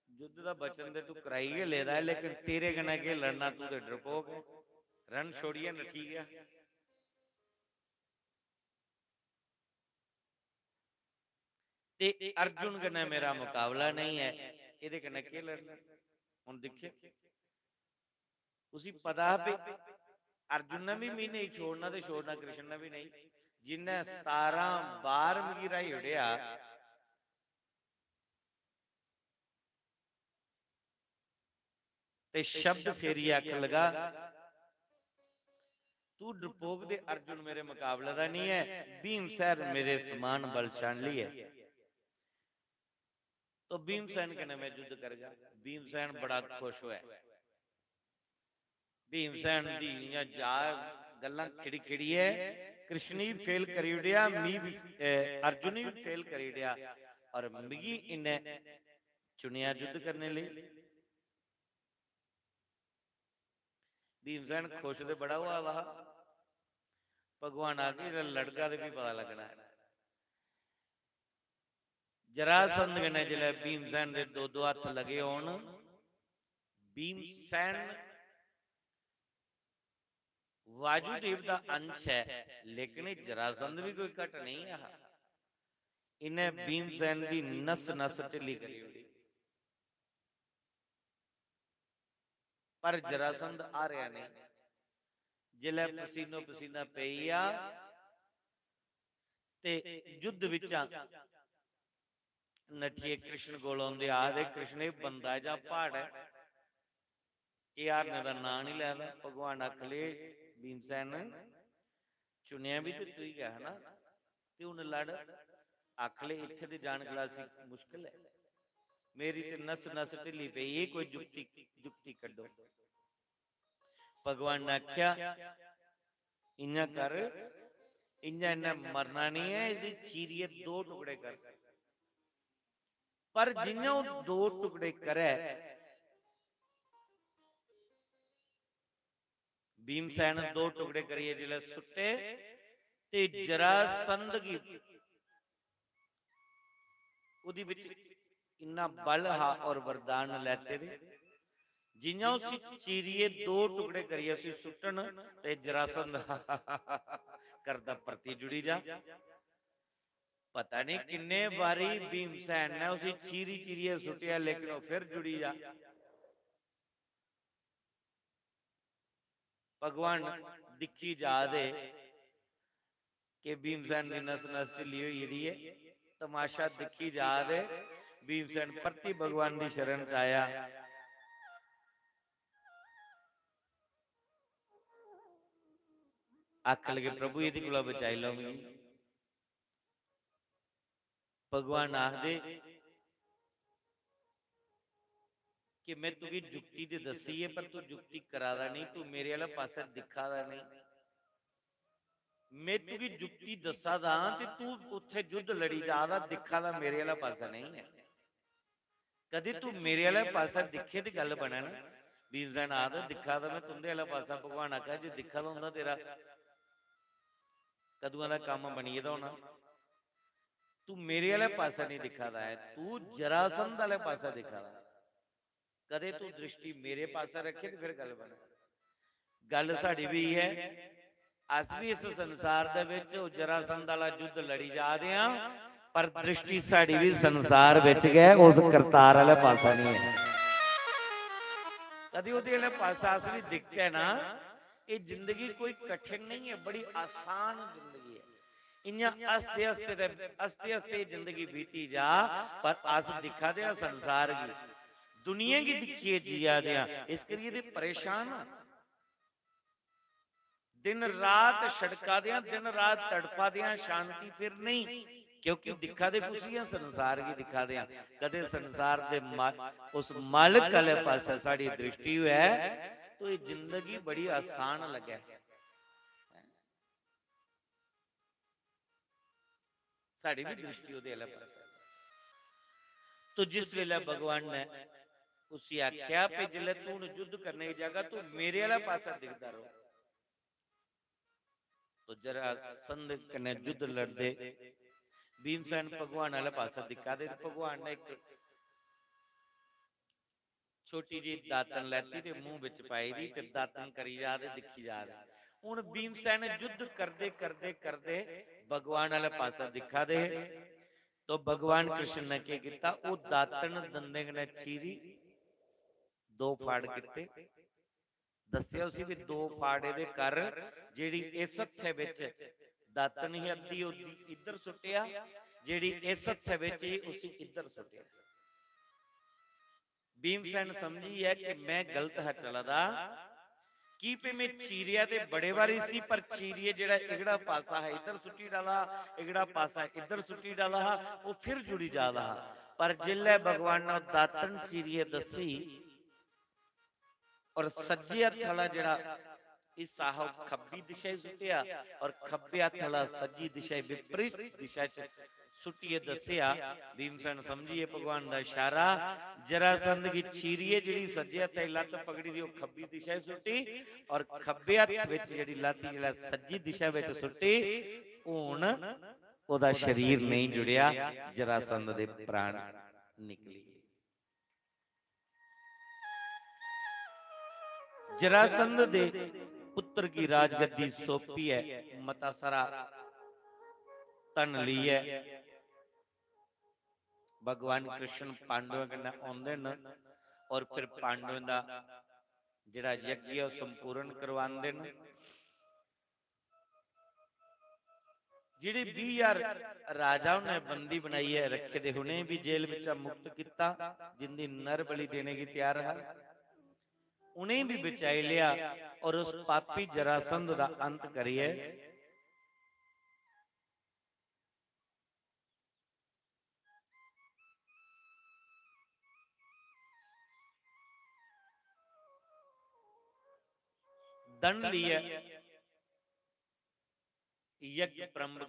युद्ध का बचन दे तू कराई के लेदा है, लेकिन तेरे कन्नै के लड़ना, तू ते डरपोक है, रण छोड़िए नठी गया। ते अर्जुन कन्नै मेरा मुकाबला नहीं है, इहदे कन्नै के लड़ना। हुण दिखे उसी पता पे अर्जुन ने भी मैं नहीं छोड़ना, ते छोड़ना कृष्ण ने भी नहीं। जिन्हें 17 बार मिगी राही उड़िया, ते शब्द फेरी आख लगा तू डरपोक दे, अर्जुन मेरे मुकाबले दा नहीं है, भीमसेन मेरे समान बलशाली है। तो भीमसेन कन्नै मैं युद्ध करगा। भीमसेन बड़ा खुश होया। भीमसेन दी इयां जा गल्लां खिड़ी खिड़ी है, कृष्ण ही फेल करी उड़िया, अर्जुन ही फेल करी उड़िया, और मिगी इन्हें चुनिया युद्ध करने लिए। भीमसेन खुश तो बड़ा हुआ था। भगवान आगे लड़का तो भी पता लगना है। जरासंध कन्नै जिल्लै भीमसेन दे दो दो हत्थ लगे होन, भीमसेन वायुदेव का अंश है, लेकिन जरासंध भी कोई घट नहीं है। इन्हें भीमसेन की नस नस ढिली करी उड़ी, पर जरासंध आ रहा नहीं। जिले पसीनो पसीना पेइया ते युद्ध विचा नठिए कृष्ण कोल आउंदे आखदे कृष्ण बंदा जा पहाड़ है, यार मेरा नां नहीं लैंदा। भगवान आख ले भीमसेन चुनिया भी तो तू ही है ना, ते हुण लड़। आख ले इत्थे ते जान गलासी मुश्किल है, मेरी ते नस नस ढिली पई है, कोई जुक्ति कड्डो। भगवान ने आख्या इन्ना कर, इन्ना इन्ना मरना नहीं है, इहदी चीरिए दो टुकड़े कर। पर जिन्हों दो टुकड़े करे, भीमसेन दो टुकड़े करिए जिले सुट्टे, ते जरासंध की उदी विच इन्ना बल हा और वरदान लेते थे, जिन्हों उसी चीरिए दो टुकड़े करिए उसी सुट्टन, ते जरासंध करदा परती जुड़ी जा। पता नहीं किन्ने बारी भीमसेन ने उसी चीरी चीरिए सुटिया, लेकिन वो फिर जुड़ी जा। भगवान दिखी जा दे कि भीमसेन की नस नस ढिली हुई है, तमाशा दिखी जा दे। भीमसेन परती भगवान की शरण च आया। आख लगे प्रभु ये कोला बचाई लो मिगी। भगवान आखदे कि मैं तुझी जुक्ति दे दसी है पर तू जुक्ति करादा नहीं, तू मेरे वाला पासा दिखादा नहीं। मैं तुझी जुक्ति दसा दा ते तू उत्थे युद्ध लड़ी जादा, दिखा दा मेरे वाला पासा नहीं है। कदे तू मेरे वाला पासा दिखे तो गल बने ना। भीमसेन आदा दिखा दा मैं तुंदे वाला पासा। भगवान आखा जे दिखा दा हुंदा तेरा कदूं दा काम बनी दा होना। तू मेरे वाला पासा नहीं दिखादा है, तू जरासंध वाला पासा दिखादा। कदे तू दृष्टि मेरे पासा रखे तो फिर गल बने। गल साडी भी है, अस भी इस संसार दे विच जरासंध वाला युद्ध लड़ी जादे हां, पर दृष्टि साडी भी संसार विच गए उस करतार वाला पासा नहीं है। कदी उहदे वाला पासा अस भी दिखचे ना। ये जिंदगी कोई कठिन नहीं है, बड़ी आसान जिंदगी है। इन्या अस्ते अस्ते जिंदगी बीती जा, पर अस दिखा दे संसार की दुनिया की दिखिए जिया दिया। इस करिए दे परेशान दिन रात सड़का दिया, दिन रात तड़पा दिया, शांति फिर नहीं। क्योंकि दिखा दे कुछ संसार की दिखा दिया। कदे संसार दे उस मालिक वाले पास साड़ी दृष्टि है तो ये जिंदगी बड़ी आसान लगे। साड़ी भी दृष्टि उहदे वाले पास। तो जिस वेले भगवान ने उसी आख्या पे जिले तू युद्ध करने की जगह तू मेरे वाला पासा दिखता रहो। तो जरासंध कने युद्ध लड़दे भीमसेन भगवान वाला पासा दिखा दे। भगवान ने एक छोटी जी दातन लैती ते मुंह विच पाई दी ते दातन करी जा दे, दिखी जा दे। हुण भीमसेन युद्ध करदे करदे करदे भगवान वाला पासा दिखा दे। तो भगवान कृष्ण ने क्या किया, वो दातन दंदे ने चीरी, दो फाड़ किते। दस्या उसी भी दो फाड़े दे कर जेड़ी इस हत्थे विच दातन ही अद्धी इधर सुटिया, जेड़ी इस हत्थे विच उसी इधर सुटिया। भीमसेन समझी है कि मैं गलत है चलादा की पे मैं चीरिया ते बड़े बारी सी, पर चीरिए जेड़ा इगड़ा पासा है इधर सुटी डाला, इगड़ा पासा इधर सुटी डाला, वो फिर जुड़ी जादा। पर जिले भगवान ने दातन चीरिए दसी और सज्जे हथ वाला जेड़ा इस साहब खब्बी दिशा सुटिया और खब्बे हथ वाला सज्जी दिशा विपरीत दिशा च सुटिए दसिया। भीमसेन समझिए भगवान दा इशारा। जरासंध की चीरिए जेड़ी सज्जे हथ लत पकड़ी दी खब्बी दिशा सुटी और खब्बे हथ विच जेड़ी लाती जेड़ा सज्जी दिशा विच सुटी। हुण ओदा शरीर नहीं जुड़िया, जरासंध दे प्राण निकली। जरासंध दे पुत्र की राजगद्दी सौंपी है, मता सारा तन ली है। भगवान कृष्ण पांडवों कन्नै आउंदे न और फिर पांडवों दा जिहड़ा यज्ञ है संपूर्ण करवांदे न। जिहड़े 20,000 राजाओं ने बंदी बनाई है रखे दे, हुणे भी जेल विच मुक्त किता, जिंदी नर बलि देने की तैयार है, उन्हें भी बचाई लिया और उस पापी जरासंध का अंत करिए। दंड लिया, यज्ञ प्रारंभ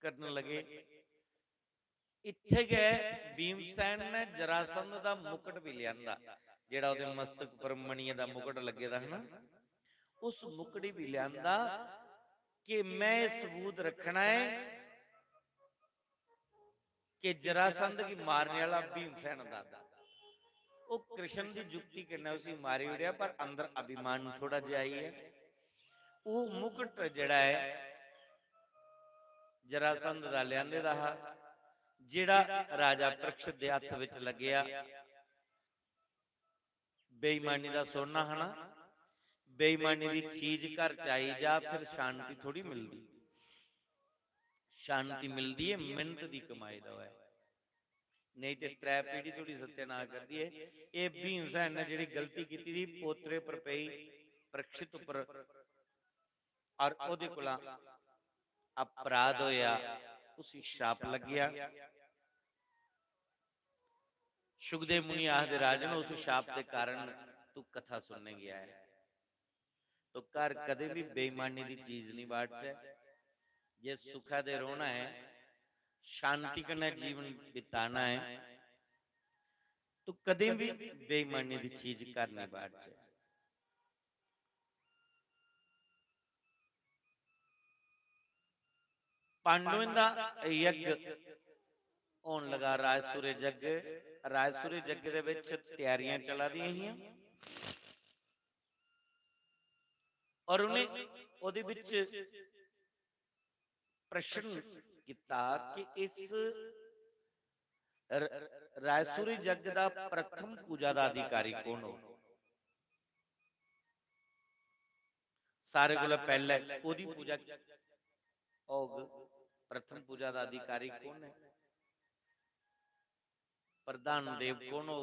करने लगे। इत्थे गए भीमसेन ने जरासंध का मुकुट भी लिया, जेड़ा उहदे मस्तक पर मणिये दा मुकुट लगे दा है ना, उस मुकुट भी लिया कि मैं सबूत रखना है कि जरासंध की मारने वाला भीमसेन दादा। वो कृष्ण की जुक्ति करना उसी मारी उड़िया, पर अंदर अभिमान थोड़ा जिहा ही है। वो मुकुट जड़ा है जरासंध दा लियांदे दा जेड़ा राजा परीक्षित दे हत्थ विच लगया। बेईमानी दा सोना है ना, बेईमानी दी चीज घर चाई जा फिर शांति थोड़ी मिलदी। शांति मिलदी है मिहनत दी कमाई दा है, नहीं ते त्रै पीढ़ी थोड़ी सत्यानाश कर दी है। ये भीमसेन ने जिहड़ी गलती की थी पोतरे पर पई परीक्षित उपर और ओदे कोला अपराध होया, उसी श्राप लग गया। सुखदेव मुनि आखदे राजन उस शाप के कारण तू कथा सुनने गया है, तो कर कदे भी बेईमानी की चीज नहीं बांट, जे सुखा दे रोना है, शांति करना जीवन बिताना है, तो कदे भी बेईमानी की चीज कर नहीं बांट। पांडवों का यज्ञ होने लगा, राजसूरे यज्ञ। राजसूरे यज्ञ दे विच तैयारियां चला दी हैं और उन्हें ओदे विच प्रश्न किया कि इस राजसूरे यज्ञ का प्रथम पूजा का अधिकारी कौन हो। सारे को पहले ओदी पूजा होग, प्रथम पूजा का अधिकारी कौन है, प्रधान देव कौन हो।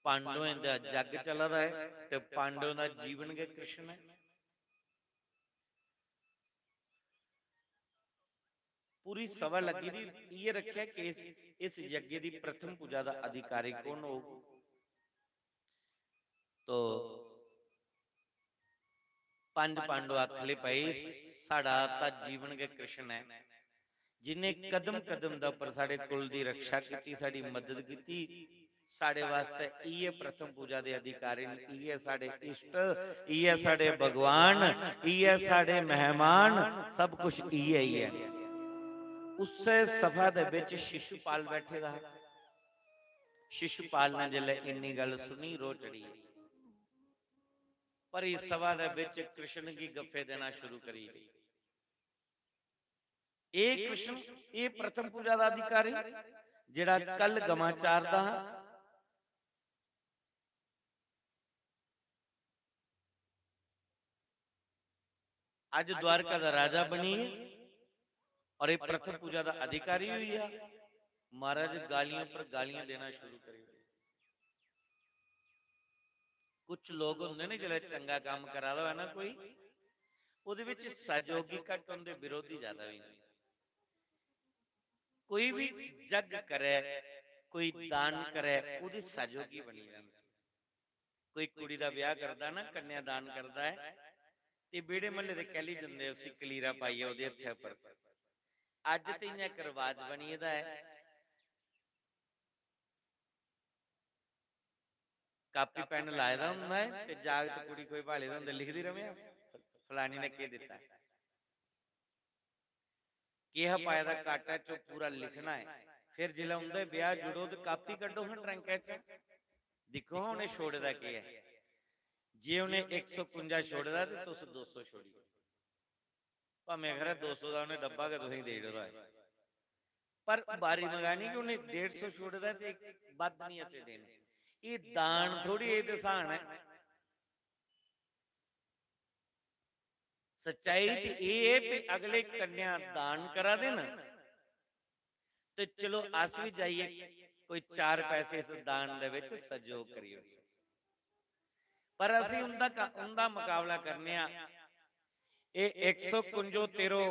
पांडवों का जग चल रहा है तो पांडवों का जीवन के कृष्ण है। पूरी सभा लगी थी, ये रखा कि इस यज्ञ की प्रथम पूजा का अधिकारी कौन हो। तो पंज पांडव आखले पाए साड़ा ता जीवन के कृष्ण है, जिन्हें कदम कदम दा पर साडे कुल दी रक्षा की, साडी मदद की, साडे वास्ते ये प्रथम पूजा दे अधिकारी, ये साडे इष्ट, ये साडे भगवान, ये साडे मेहमान, सब कुछ ये ही है। उससे सभा दे विच शिशुपाल बैठे दा। शिशुपाल ने जिले इन्नी गल सुनी रो चढ़ी, पर इस सभा दे विच कृष्ण की गफे देना शुरू करी। एक कृष्ण ये प्रथम पूजा का अधिकारी जेड़ा कल गमा चारदा, आज द्वारका का राजा बनी और एक प्रथम पूजा का अधिकारी हुई है। महाराज गालियां पर गालियां देना शुरू करी। कुछ लोग होंगे ने जिले चंगा काम करा दो है ना कोई, उहदे विच सहयोगी घट होंदे, विरोधी ज्यादा भी। कोई भी जग करे, कोई दान करे, उहदी सहयोगी बनी जानी। कोई कुड़ी दा ब्याह करदा ना, कन्या दान करदा है ते बेड़े महल्ले दे कहली जंदे उसी कलीरा पाइए उहदे हत्थे पर। अज ते इयां इक रिवाज बनी दा है, कापी पेन लाए दा हुंदा है ते जागत कुड़ी कोई भाले दा हुंदा, लिखदी रवे फलानी ने के दिता है, केहा पाया दा काटा चो पूरा लिखना है। फिर जिला हुंदा ब्याह जुड़ो ते कापी कड्डो हां ट्रंके च, दिखो उन्हें छोड़दा के है। जे उन्हें 151 छोड़दा ते तुस 200 छोड़ी, भावें खरा 200 दा उन्हें डब्बा के तुसीं दे देदा है, पर बारी मंगानी कि उन्हें 150 छोड़दा ते बद नहीं असे देने। ये दान थोड़ी ये दसान है। सच्चाई ते ये पे अगले कन्या दान करा देना तो चलो अस भी जाइए कोई 4 पैसे इस दान दे विच सहयोग करिए, पर असी उनका मुकाबला करने ये 151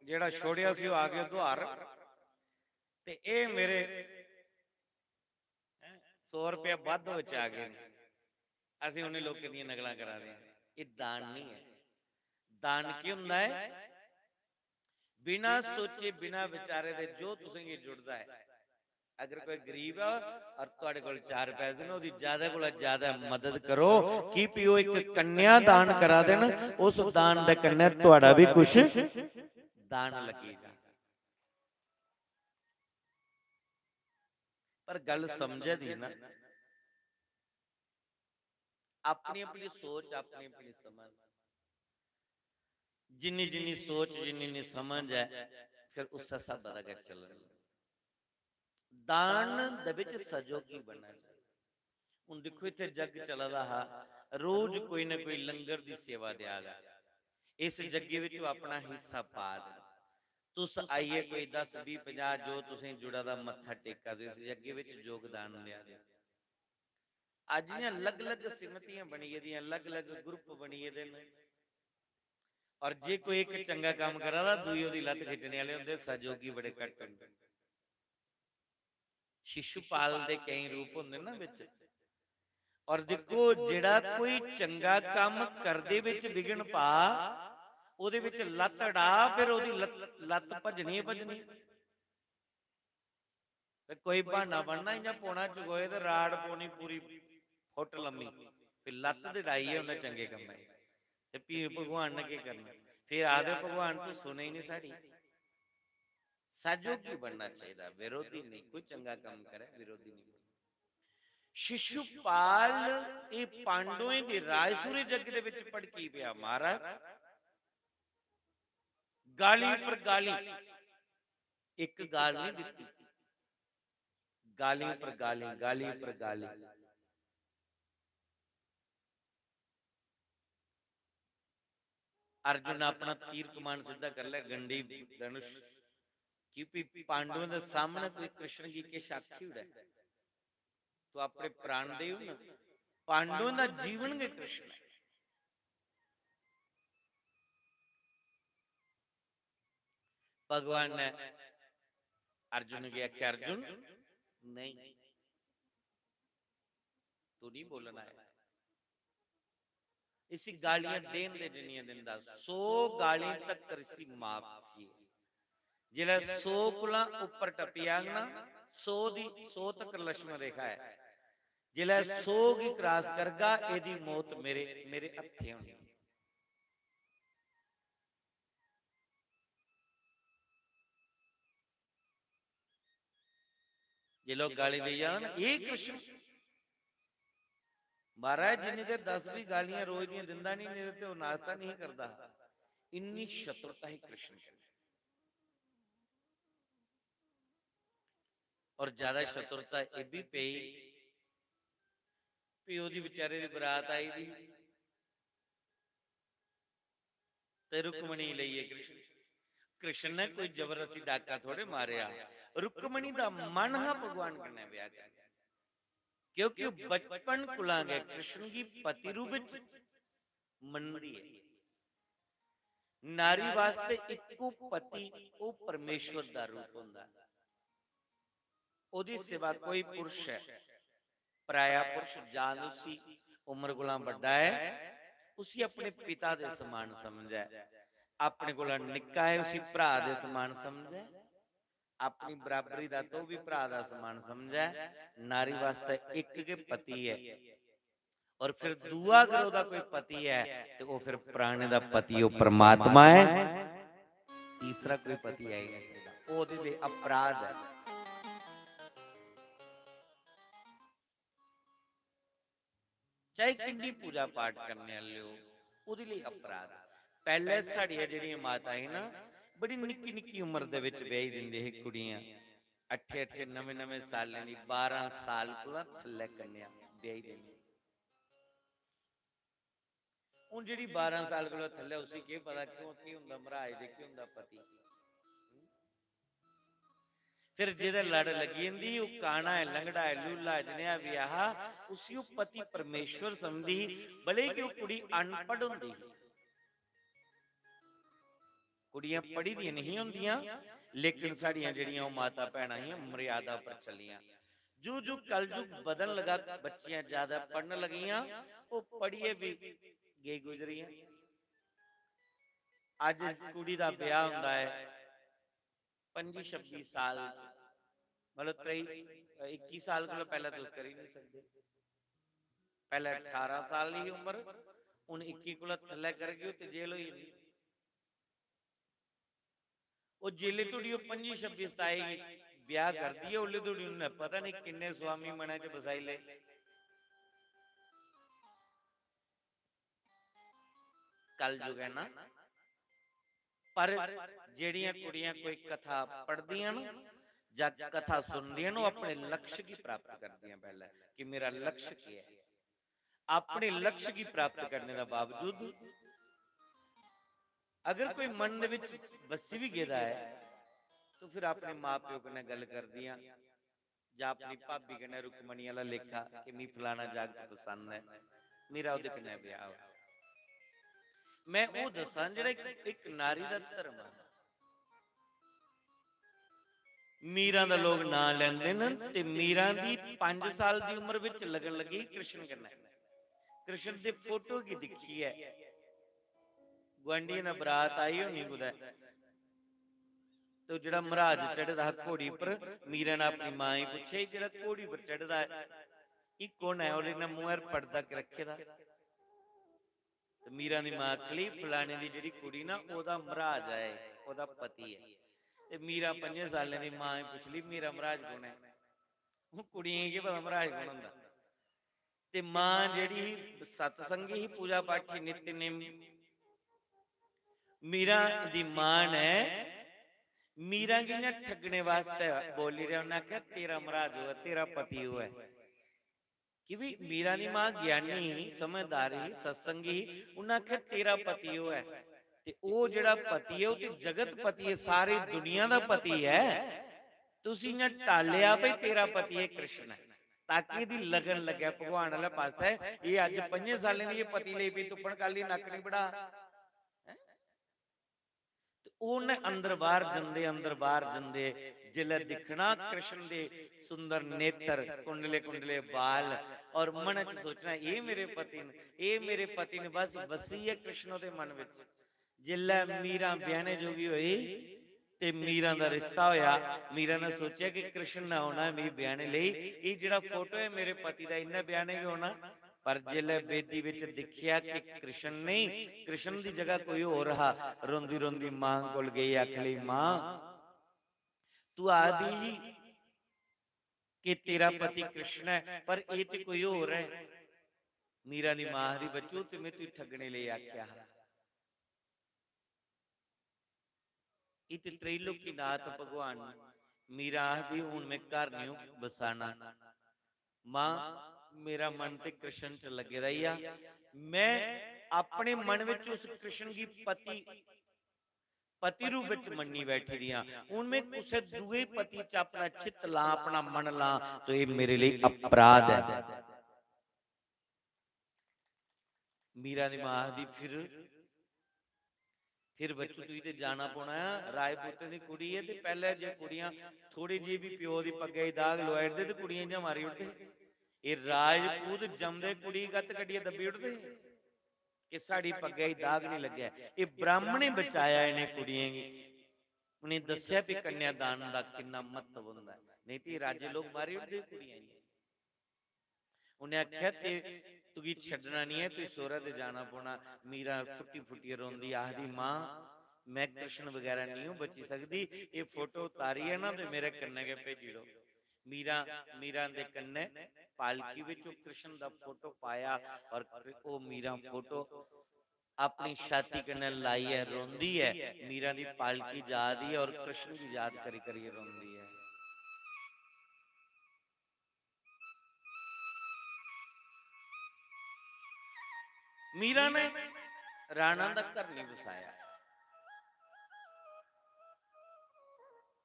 जेड़ा छोड़िया सी आ गया दुहार ते ए मेरे 100 रुपया वध विच आ गए, असी उन्हें लोगों दी नकलां करा रहे हैं। ये दान नहीं है। दान की हुंदा है बिना सोचे बिना विचारे दे जो तुसेंगे जुड़दा है। अगर कोई गरीब है और तुहाडे कोल 4 पैसे ने, ओदी ज्यादा कोला ज्यादा मदद करो कि पियो एक कन्या दान करा देना, उस दान दे कन्ने तुहाडा भी कुछ दान लगेगा। पर गल समझे दी ना, अपनी अपनी सोच, अपनी अपनी समझ, जिन्नी जिन्नी सोच जिन्नी समझ है, फिर उस हिसाब दा गल चलना। दान दे विच सहयोगी बनना चाहिए। हुण देखो इत्थे जग चला रहा, रोज कोई ना कोई लंगर दी सेवा दिया दा, इस जग्गे विच अपना हिस्सा पा दे। तुस आइए कोई 10 20 50 जो तुसें जुड़ा दा मत्था टेका दे, इस जग्गे विच योगदान दिया दे। अज अलग अलग सिमतियां बनी दी, अलग अलग ग्रुप बनी दे, और जे कोई एक चंगा काम करा दा दूई ओदी लत खिचने वाले हुंदे, सहयोगी बड़े घट होंदे। शिशुपाल दे कई रूप होंदे ना विच। और देखो जेड़ा कोई चंगा काम करदे विच विघन पा ओदे विच लत अड़ा फिर ओदी लत भजनी भजनी। कोई बहाना बनना इं पौना चुकोए तो राड़ पौनी पूरी फुट लम्मी, फिर लत ते डाई है उन्हें चंगे कम्में ते भीड़ भगवान ने की करना। फिर आदे भगवान तो सुने ही नहीं साड़ी। सहयोगी बनना चाहिए, विरोधी नहीं। कोई चंगा काम करे विरोधी नहीं। शिशुपाल ये पांडवों के रायसुरी जग दे विच भड़की पिया। महाराज गाली पर गाली, एक गाल नहीं दिती, गाली पर गाली, गाली पर गाली। अर्जुन अपना तीर कमान सीधा कर लिया, गंडी धनुष, क्योंकि पांडवों के सामने कोई कृष्ण जी के साक्षी उड़ा तो अपने प्राण दे ना। पांडवों का जीवन के कृष्ण है। भगवान ने अर्जुन के आख्या, अर्जुन नहीं तू नहीं बोलना है। इसी गालियां देन दे जिन्नियां दिंदा 100 गाली तक करसी माफ की। जिला 100 कुला ऊपर टपिया ना 100 तक लक्ष्मण रेखा है। जिला 100 की क्रॉस करगा एदी मौत मेरे मेरे हथे होनी। ये लोग गाली दे जान ये कृष्ण महाराज जिन्नी देर 10 भी गालियां रोज दी दिंदा नहीं नहीं तो नाश्ता नहीं करता। इन्नी शत्रुता है कृष्ण की। और ज्यादा शत्रुता ये भी पई पिओ दी बेचारे दी बरात आई थी ते रुक्मणी लईए कृष्ण। कृष्ण ने कोई जबरदस्ती डाका थोड़े मारिया। रुक्मणी दा मन हा भगवान कन्ने ब्याह कर, क्योंकि बचपन कुला गए कृष्ण की पति रूप मनदी है। नारी वास्ते इक्को पति ओ परमेश्वर दा रूप हुंदा। ओदी सिवा कोई पुरुष है पराया पुरुष जान उसी उम्र कोला बड़ा है उसी अपने पिता दे समान समझे। अपने कोला निक्का है उसी भरा दे समान समझे। अपनी बराबरी दा तो भी भरा दा समान समझे। नारी वास्ते एक के पति है और फिर दुआ अगर ओदा कोई पति है तो वो फिर प्राणी दा पति ओ परमात्मा है। तीसरा कोई पति है ही नहीं सकता। ओदे लिए अपराध है। चाहे किन्नी पूजा पाठ करने वाले हो ओदे लिए अपराध। पहले साड़ियां जेड़ियां माता है ना बड़ी निक्की निक्की उम्र दे विच ब्याही दिंदे है कुड़ियां। 8 नवे नवे साल दी 12 साल कोला थल्ले कन्या ब्याही दिंदे। हुण जेड़ी 12 साल कोला थल्ले उसी के पता क्यों की हुंदा महाराज दे की हुंदा पति। फिर जेदे लड़ लगी जंदी ओ काना है लंगड़ा है लूला जनेहा ब्याह उसी ओ पति परमेश्वर समझदी भले कि ओ कुड़ी अनपढ़ हुंदी। कुड़ियां पढ़ी दी नहीं होंदियां लेकिन साड़ियां जेड़ियां माता भैणां ही मर्यादा पर चलियां। जो जो कलयुग बदन लगा बच्चियां ज्यादा पढ़ने लगियां वो पढ़िए भी गई गुजरियां। अज कुड़ी दा ब्याह हुंदा है 25-26 साल मतलब 21 साल को पहले तो कर ही नहीं सकते। पहले 18 साल की उम्र हुण 21 को थल्ले कर गई तो जेल होई जांदी। वो जेले थोड़ी 25-26-27 ब्याह कर दी है उल्ले थोड़ी उन्हें पता नहीं किन्ने स्वामी मना च बसाई ले। कल युग है ना। पर जेड़ियां कुड़ियां कोई कथा पढ़दियां ना या कथा सुनदियां ना अपने लक्ष्य की प्राप्त करदियां। पहले कि मेरा लक्ष्य क्या है। अपने लक्ष्य की प्राप्त करने का बावजूद अगर कोई मन दे विच बसी भी गेदा है तो फिर अपने मां प्यो कन्नै गल कर दियां या अपनी भाभी कन्नै रुक्मणी वाला लेखा कि मी फलाना जागत पसंद है मेरा उहदे कन्नै ब्याह हो। मैं वो दसां जेड़ा एक नारी दा धर्म है। मीरा दा लोग ना लेंदे न ते मीरा दी 5 साल दी उम्र विच लगन लगी कृष्ण कन्नै। कृष्ण दी फोटो की दिखी है, गुआंढियां दा बरात आई होनी कुदै, तो जिहड़ा महाराज चढ़दा घोड़ी पर, मीरा ने अपनी मां ही पूछे जिहड़ा घोड़ी पर चढ़दा है ये कौन है, और इन्हें मुंह पर्दा के रखे दा। तो मीरा दी मां आखली फलाने दी जिहड़ी कुड़ी ना ओदा महाराज है, ओदा पति है। ते मीरा 5 सालें दी मां ही पुछली मेरा महाराज कौन है, हूं कुड़ियां की पता महाराज कौन हुंदा। ते मां जिहड़ी सतसंगी ही, पूजा पाठी, नित्यनेम, मीरा दी मां ने मीरा की ना ठगने वास्ते बोली रहा, उन्हें आख्या तेरा महाराज हुआ, तेरा पति हुआ है। कि भी मीरा दी मां ज्ञानी समझदार ही सत्संगी, उन्हें आख्या तेरा पति हुआ है। ते ओ जिहड़ा पति है, वो ते जगत पति है, सारी दुनिया दा पति है। तुसी इयां टालिया भाई तेरा पति है कृष्ण है, ताकि इहदी लगन लगे भगवान वाले पासे। ये अज 5 सालें दी पति ले पई तुपण काली नक नहीं बढ़ा। ਉਹਨੇ ਅੰਦਰ ਬਾਹਰ ਜਾਂਦੇ, ਅੰਦਰ ਬਾਹਰ ਜਾਂਦੇ, ਜਿਲੇ ਦਿਖਣਾ कृष्ण दे सुंदर नेत्र, कुंडले कुंडले बाल, और मन च सोचना ये मेरे पति ने, ये मेरे पति ने, बस बसी है कृष्ण दे मन विच। जिले मीरा ब्याहने जोगी होई ते मीरा दा रिश्ता होया, मीरा ने सोचा कि कृष्ण ने आना मेरी ब्याहने लई, ये जिहड़ा फोटो है मेरे पति दा, इन्हें ब्याहने की होना। पर जिले बेदी विच दिखिया कि कृष्ण नहीं, कृष्ण की जगह कोई और रहा, रोंदी रोंदी मां कोल गई, आखली मां तू आदि कि तेरा पति कृष्ण है, पर ये तो कोई और है। मीरा दी मां दी बच्चो ते मैं तू ठगने ले आख्या, इत त्रैलोकीनाथ भगवान। मीरा दी हुण मैं घर नहीं बसाना, मां मेरा मन ते कृष्ण च लगे रही आ, मैं अपने मन विच उस कृष्ण की पति रूप विच मन्नी बैठी दी हां। हुण मैं किसी दूए पति च अपना चित ला, अपना मन ला, तो ये मेरे लिए अपराध है। मीरा दी मां दी फिर बच्चों तुसीं ते जाना पौना है, राजपूत दी कुड़ी है, ते पहले जे कुड़ियां थोड़ी जी भी प्यो दी पग्गे दाग लवाई दे ते कुड़ियां इयां मारी उठदे। ये राजपूत जमदे कुड़ी गत कड्डिए दब्बी उठदे कि साड़ी पग्गे दाग नहीं लग्या। ये ब्राह्मण ने बचाया इन्हें कुड़ियां गी, उन्हें दस्या भी कन्यादान दा किन्ना महत्व हुंदा है, नहीं ते राजे लोग मारी उठदे कुड़ियां। उन्हें आख्या ते तुगी छड्डना नहीं है, तू सोहरे ते जाना पौना। मीरा फुटी फुटी रोंदी, आखदी मां मैं कृष्ण वगैरह नहीं हूं बची सकती, ये फोटो उतारी है ना तो मेरे कन्ने के भेजी दो। मीरा दे कन्ने पालकी विच कृष्ण दा फोटो पाया, और ओ मीरा फोटो अपनी छाती कन्ने लाई है, रोंदी है। मीरा दी पालकी जा दी है और कृष्ण की याद करी करी रोंदी है। मीरा ने राणा दा घर नहीं बसाया।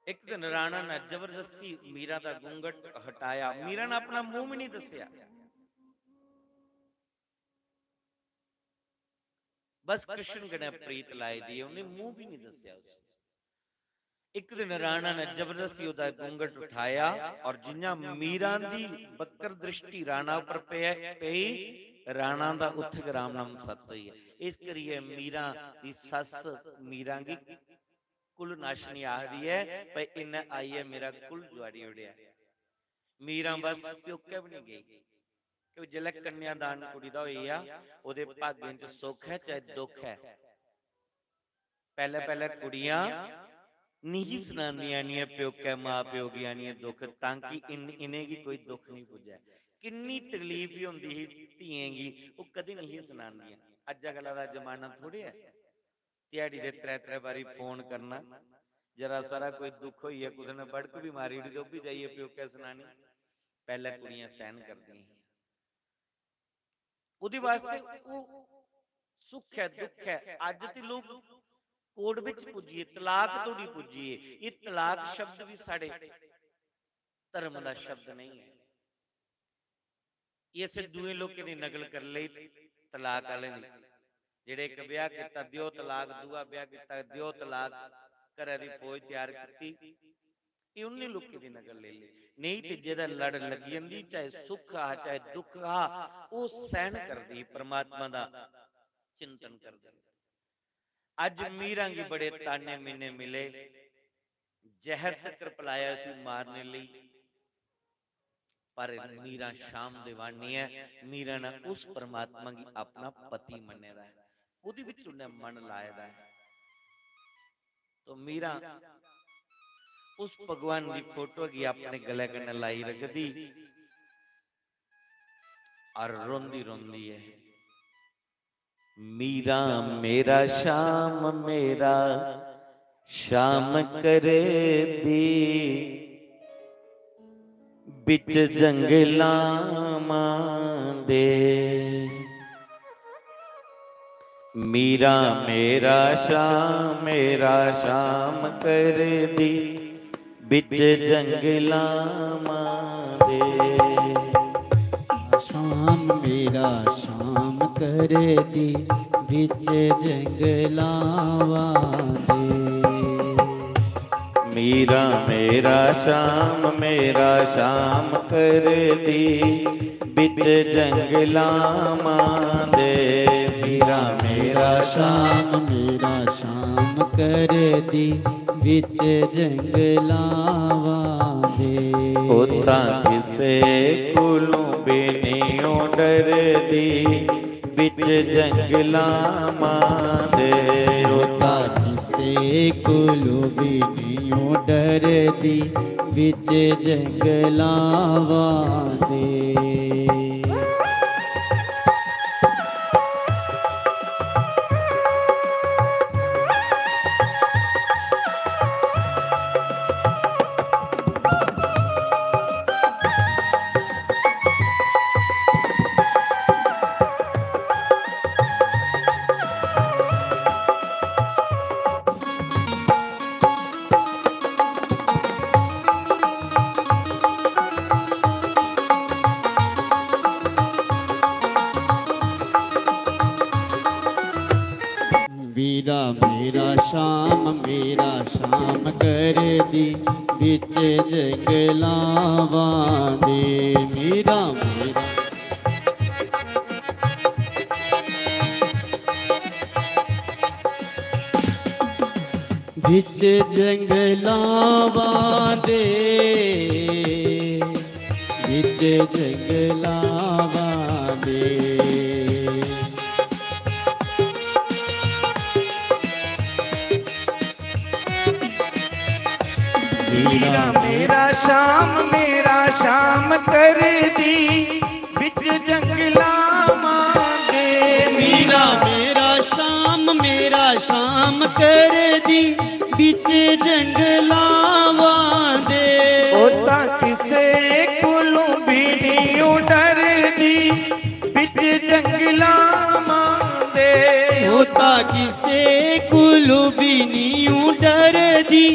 एक दिन राणा ने जबरदस्ती मीरा दा घूंघट हटाया, मीरा ने अपना मुंह भी नहीं दसिया, बस कृष्ण कने प्रीत लाई दी, उन्हें मुंह भी नहीं दसिया। एक दिन राणा ने जबरदस्ती उदा घूंघट उठाया, और जिन्ना मीरा दी बकर दृष्टि राणा पर पई, राणा दा उठक राम नाम सत हुई है। इस करिए मीरा दी सस मीरा की कुल नाशनी आखदी है, भाई इन्हें आई है मेरा कुल जुआड़ी उड़िया। मीरा बस प्योके भी नहीं गई, क्योंकि जिले कन्यादान कुड़ी दा होइया, ओदे भाग्य च सुख है चाहे दुख है। पहले पहले कुड़ियां नहीं सुनांदियां नहीं प्योके मां प्यो की आनी दुख, ताकि इन्हें की कोई दुख नहीं पुजे। किन्नी तकलीफ ही होंदी ही धीएं गी, वो कदी नहीं सुनांदियां। अजकल दा जमाना थोड़े है, दिहाड़ी दे 3-3 बारी फोन करना, जरा सारा कोई दुख होई है, कुछ ने बड़क भी मारी तो भी जाइए प्योके सुनानी। पहले कुड़ियां सहन करदी, उदी वास्ते वो सुख है दुख है। अज ते लोग कोड विच पुजिए, तलाक तोड़ी पुजिए। ये तलाक शब्द भी साडे धर्म दा शब्द नहीं है, ये सिर्फ दूए लोग ने नकल कर लई तलाक वाले दी। जेड़े एक ब्याह किता दियो तलाक, दूआ ब्याह किता दियो तलाक, घरे दी फौज तैयार की, ਇਹ ਉਹਨੇ ਲੋਕੀ ਦੀ ਨਕਲ ਲੈ ਲਈ। ਨਹੀਂ ਤੇ ਜਿਹਦਾ ਲੜ ਲੱਗੀ ਜਾਂਦੀ, ਚਾਹੇ ਸੁੱਖ ਆ ਚਾਹੇ ਦੁੱਖ ਆ, ਉਹ ਸਹਿਣ ਕਰਦੀ, परमात्मा ਦਾ ਚਿੰਤਨ ਕਰਦੀ। ਅੱਜ ਮੀਰਾਂ ਕੀ ਬੜੇ ਤਾਨੇ ਮੀਨੇ ਮਿਲੇ, ਜ਼ਹਿਰ ਤੱਕ ਪਲਾਇਆ ਸੀ ਮਾਰਨੇ ਲਈ, पर मीरा शाम दीवानी है। मीरा ने उस परमात्मा की अपना पति मने दा है, उहदे विच उन्हें मन लाया दा है। तो मीरा उस भगवान की फोटो की अपने गले कन्ने लाई रखदी और रोंदी रोंदी है, मीरा मेरा शाम करे दी, बिच जंगलां दे। मीरा मेरा शाम कर दी, बिच जंगलां दे। शाम मेरा शाम कर दी, बिच जंगलां दे। मीरा मेरा शाम कर दी, बिच जंगलां दे। मीरा मेरा शाम कर दी, बिच जंगलां दे। होता किसे कोलों भी नहीं डर दी, बिच जंगलां दे। होता किसे कोलों भी नहीं डर दी, बिच जंगलां दे। मेरा शाम कर दी, बिच जंगलां दे। मीरा मेरा बिच जंगलां दे, बिच जंगलां दे। मीरा मेरा शाम कर दी, बिच जंगलां दे। मीरा मेरा शाम कर दी, बिच जंगलां दे। होता किसे कोलों भी नहीं डर दी, बिच जंगलां दे। होता किसे कोलों भी नहीं डर दी,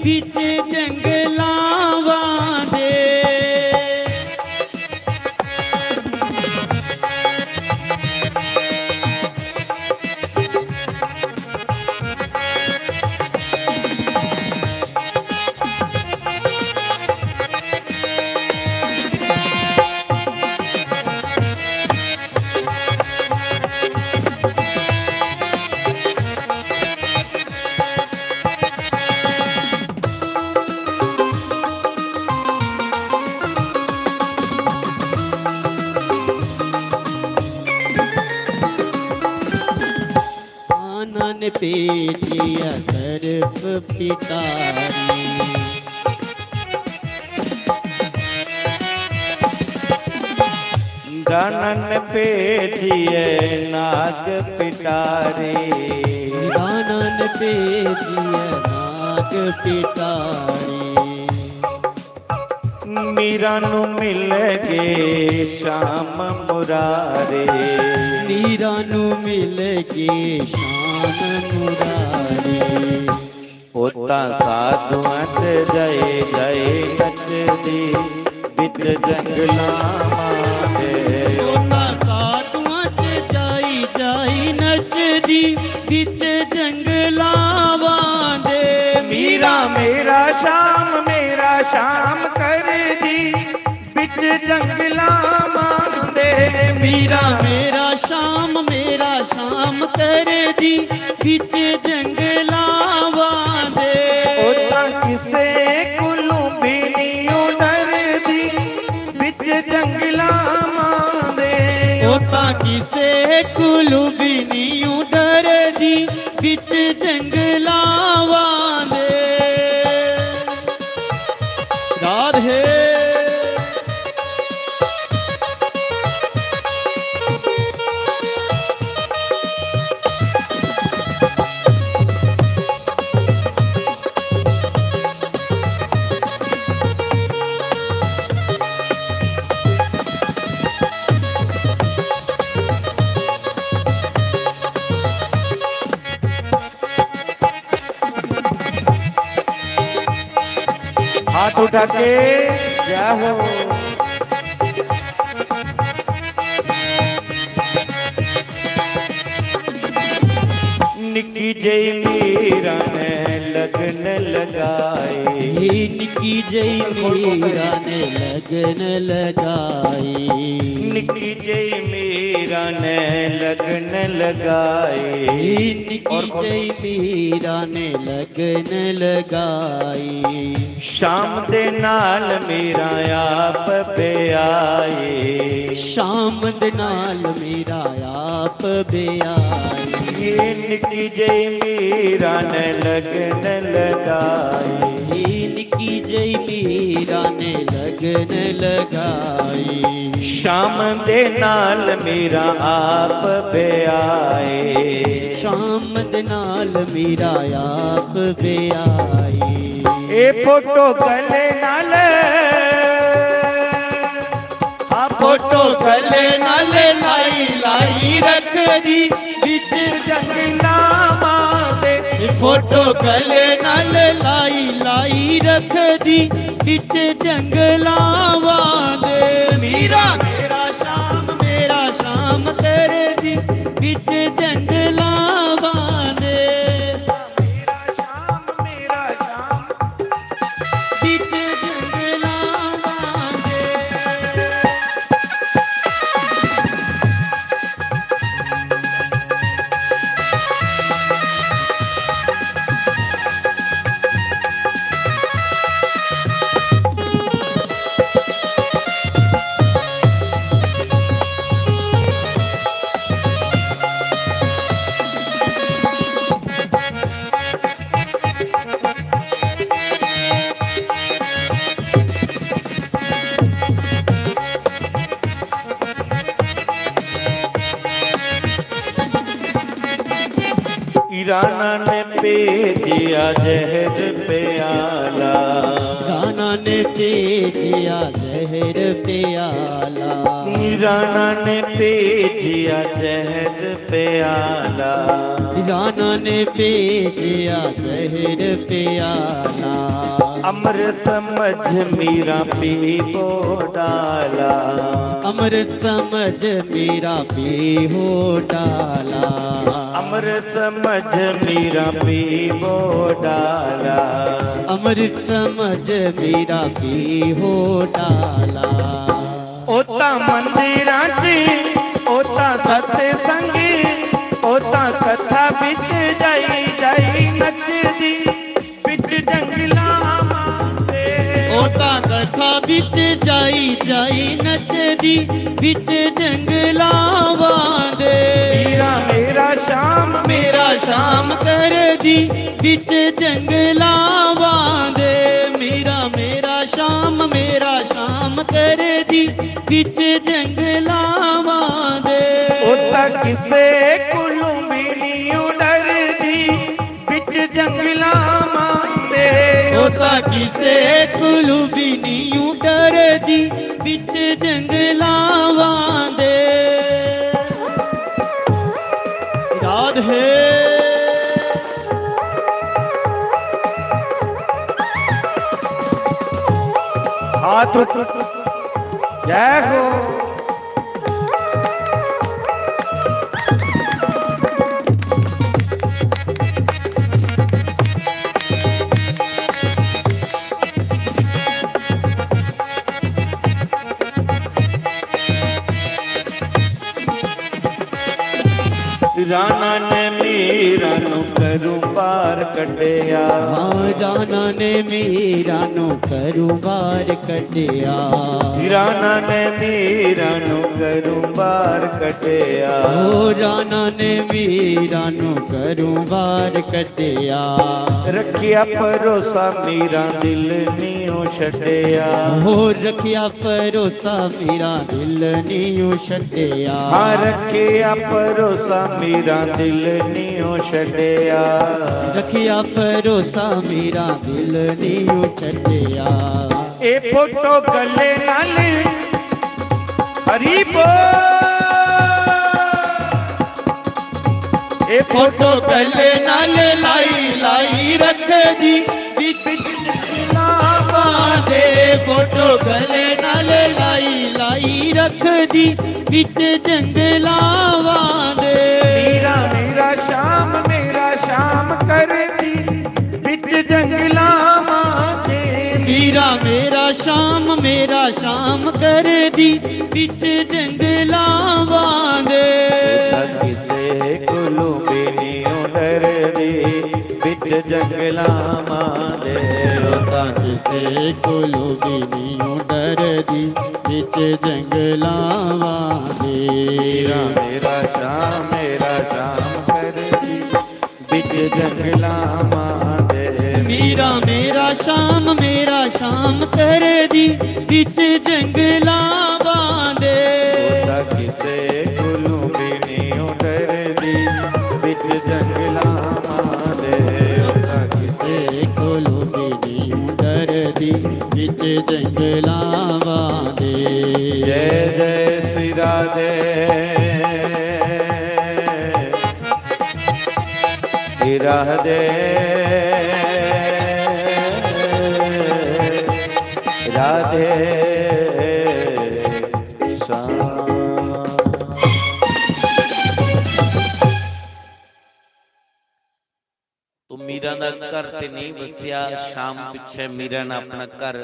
बिच जंगलां दे। पेटिया सर्फ पिटारी, दानन पेटिए नाग पिटारी। दानन पेटिया नाग पिटारी। मीरा नू मिल गए शाम मुरारे, मीरा नू मिल गए शाम मुरारे। होता साधुआं च जाए जाए नचदी, बिच जंगलां दे। होता साधुआं च जाई जाई नचदी, बिच जंगलां दे। मीरा मेरा शाम शाम कर दी बिच जंगला मांदे। मीरा मेरा शाम कर दी बिच जंगलावां दे। ओ तां किसे कोलों भी नहीं डरदी बिच जंगला मांदे। ओ तां किसे कोलों भी नहीं डरदी बिच जंगलावां दे। राधे हाथ उठा के जय हो। निकी जई मीरा ने लगन लगाए। निकी जई मीरा ने लगन लगाई। निकी जई मीरा ने लगन लगाए। निकी जई मीरा ने लगन लगाई। शाम दे नाल मीरा आप पे आए। शाम दे नाल मीरा आप पे आए। ये निकी जई मीरा ने लगन लगाई। निकी जई मीरा ने लगन लगाई। शाम दे नाल मीरा आप पे आए। शाम दे नाल मीरा आप पे आई। ए फोटो गले नाल फोटो गले नाल लाई लाई रख दी बिच जंगला मांदे। फोटो गले नाल लाई लाई रख दी बिच जंगलावां दे। मीरा मेरा शाम कर दी बिच जंगलावां दे। मेरा शाम बिच जंगलावां दे। राना ने भेजिया जहर प्याला। राना ने भेजिया जहर प्याला। राना ने भेजिया जहर प्याला। राना ने भेजिया जहर प्याला। अमृत समझ मीरा पी हो डाला। अमृत समझ मीरा पी हो डाला। अमृत समझ मीरा पी हो डाला। अमृत समझ मीरा पी हो डाला। ओता मंदिरां च ओता सत्संगी ओता कथा बिच जाई जाई नचदी बिच जंगला मांदे। ओता कथा बिच जाई जाई नचदी बिच जंगलावां दे। मेरा शाम कर दी बिच जंगलावां दे। मेरा शाम कर दी बिच जंगलावां दे। ओता किसे कोलों भी नहीं डरदी बिच जंगला मांदे। ओता किसे कोलों भी नहीं डरदी बिच जंगलावां दे। याद है हाथ जय हो। राणा ने मीरा नु करूं बार कटिया। राणा ने मीरा नु करूं बार कटिया। राणा ने मीरा नु करूं बार कटिया। ओ राणा ने मीरा नु करूं बार कटिया। रखिया भरोसा मीरा दिल नीओ छड़िया। हो रखिया भरोसा मेरा दिल नीओ छड़िया। हाँ रखिया भरोसा मेरा दिल नीओ छड़िया। रखिया भरोसा मेरा दिल नीओ छड़िया। ए फोटो गले नाल हरी बोल। ए फोटो गले नाल लाई लाई रख दी दे। फोटो गले नाल लाई लाई रख दी बिच जंगलां दे। मीरा मेरा शाम कर दी बिच जंगलां दे। मीरा मेरा शाम कर दी बिच जंगलां दे। किसे कोलों भी नहीं डर दी बिच जंगलां दे। किसे कोलों भी नहीं डर दी बिच जंगलां दे। मेरा शाम कर दी बिच जंगलां दे। मीरा मेरा शाम कर दी बिच जंगलां दे। किसे कोलों भी नहीं डर दी बिच जंगलां दे। किसे कोलों भी नहीं डर दी बिच जंगलां दे। जय जय श्री राधे राधे राधे तो मीरा दा घर ते नहीं बसिया। शाम पिछे मीरा ने अपना घर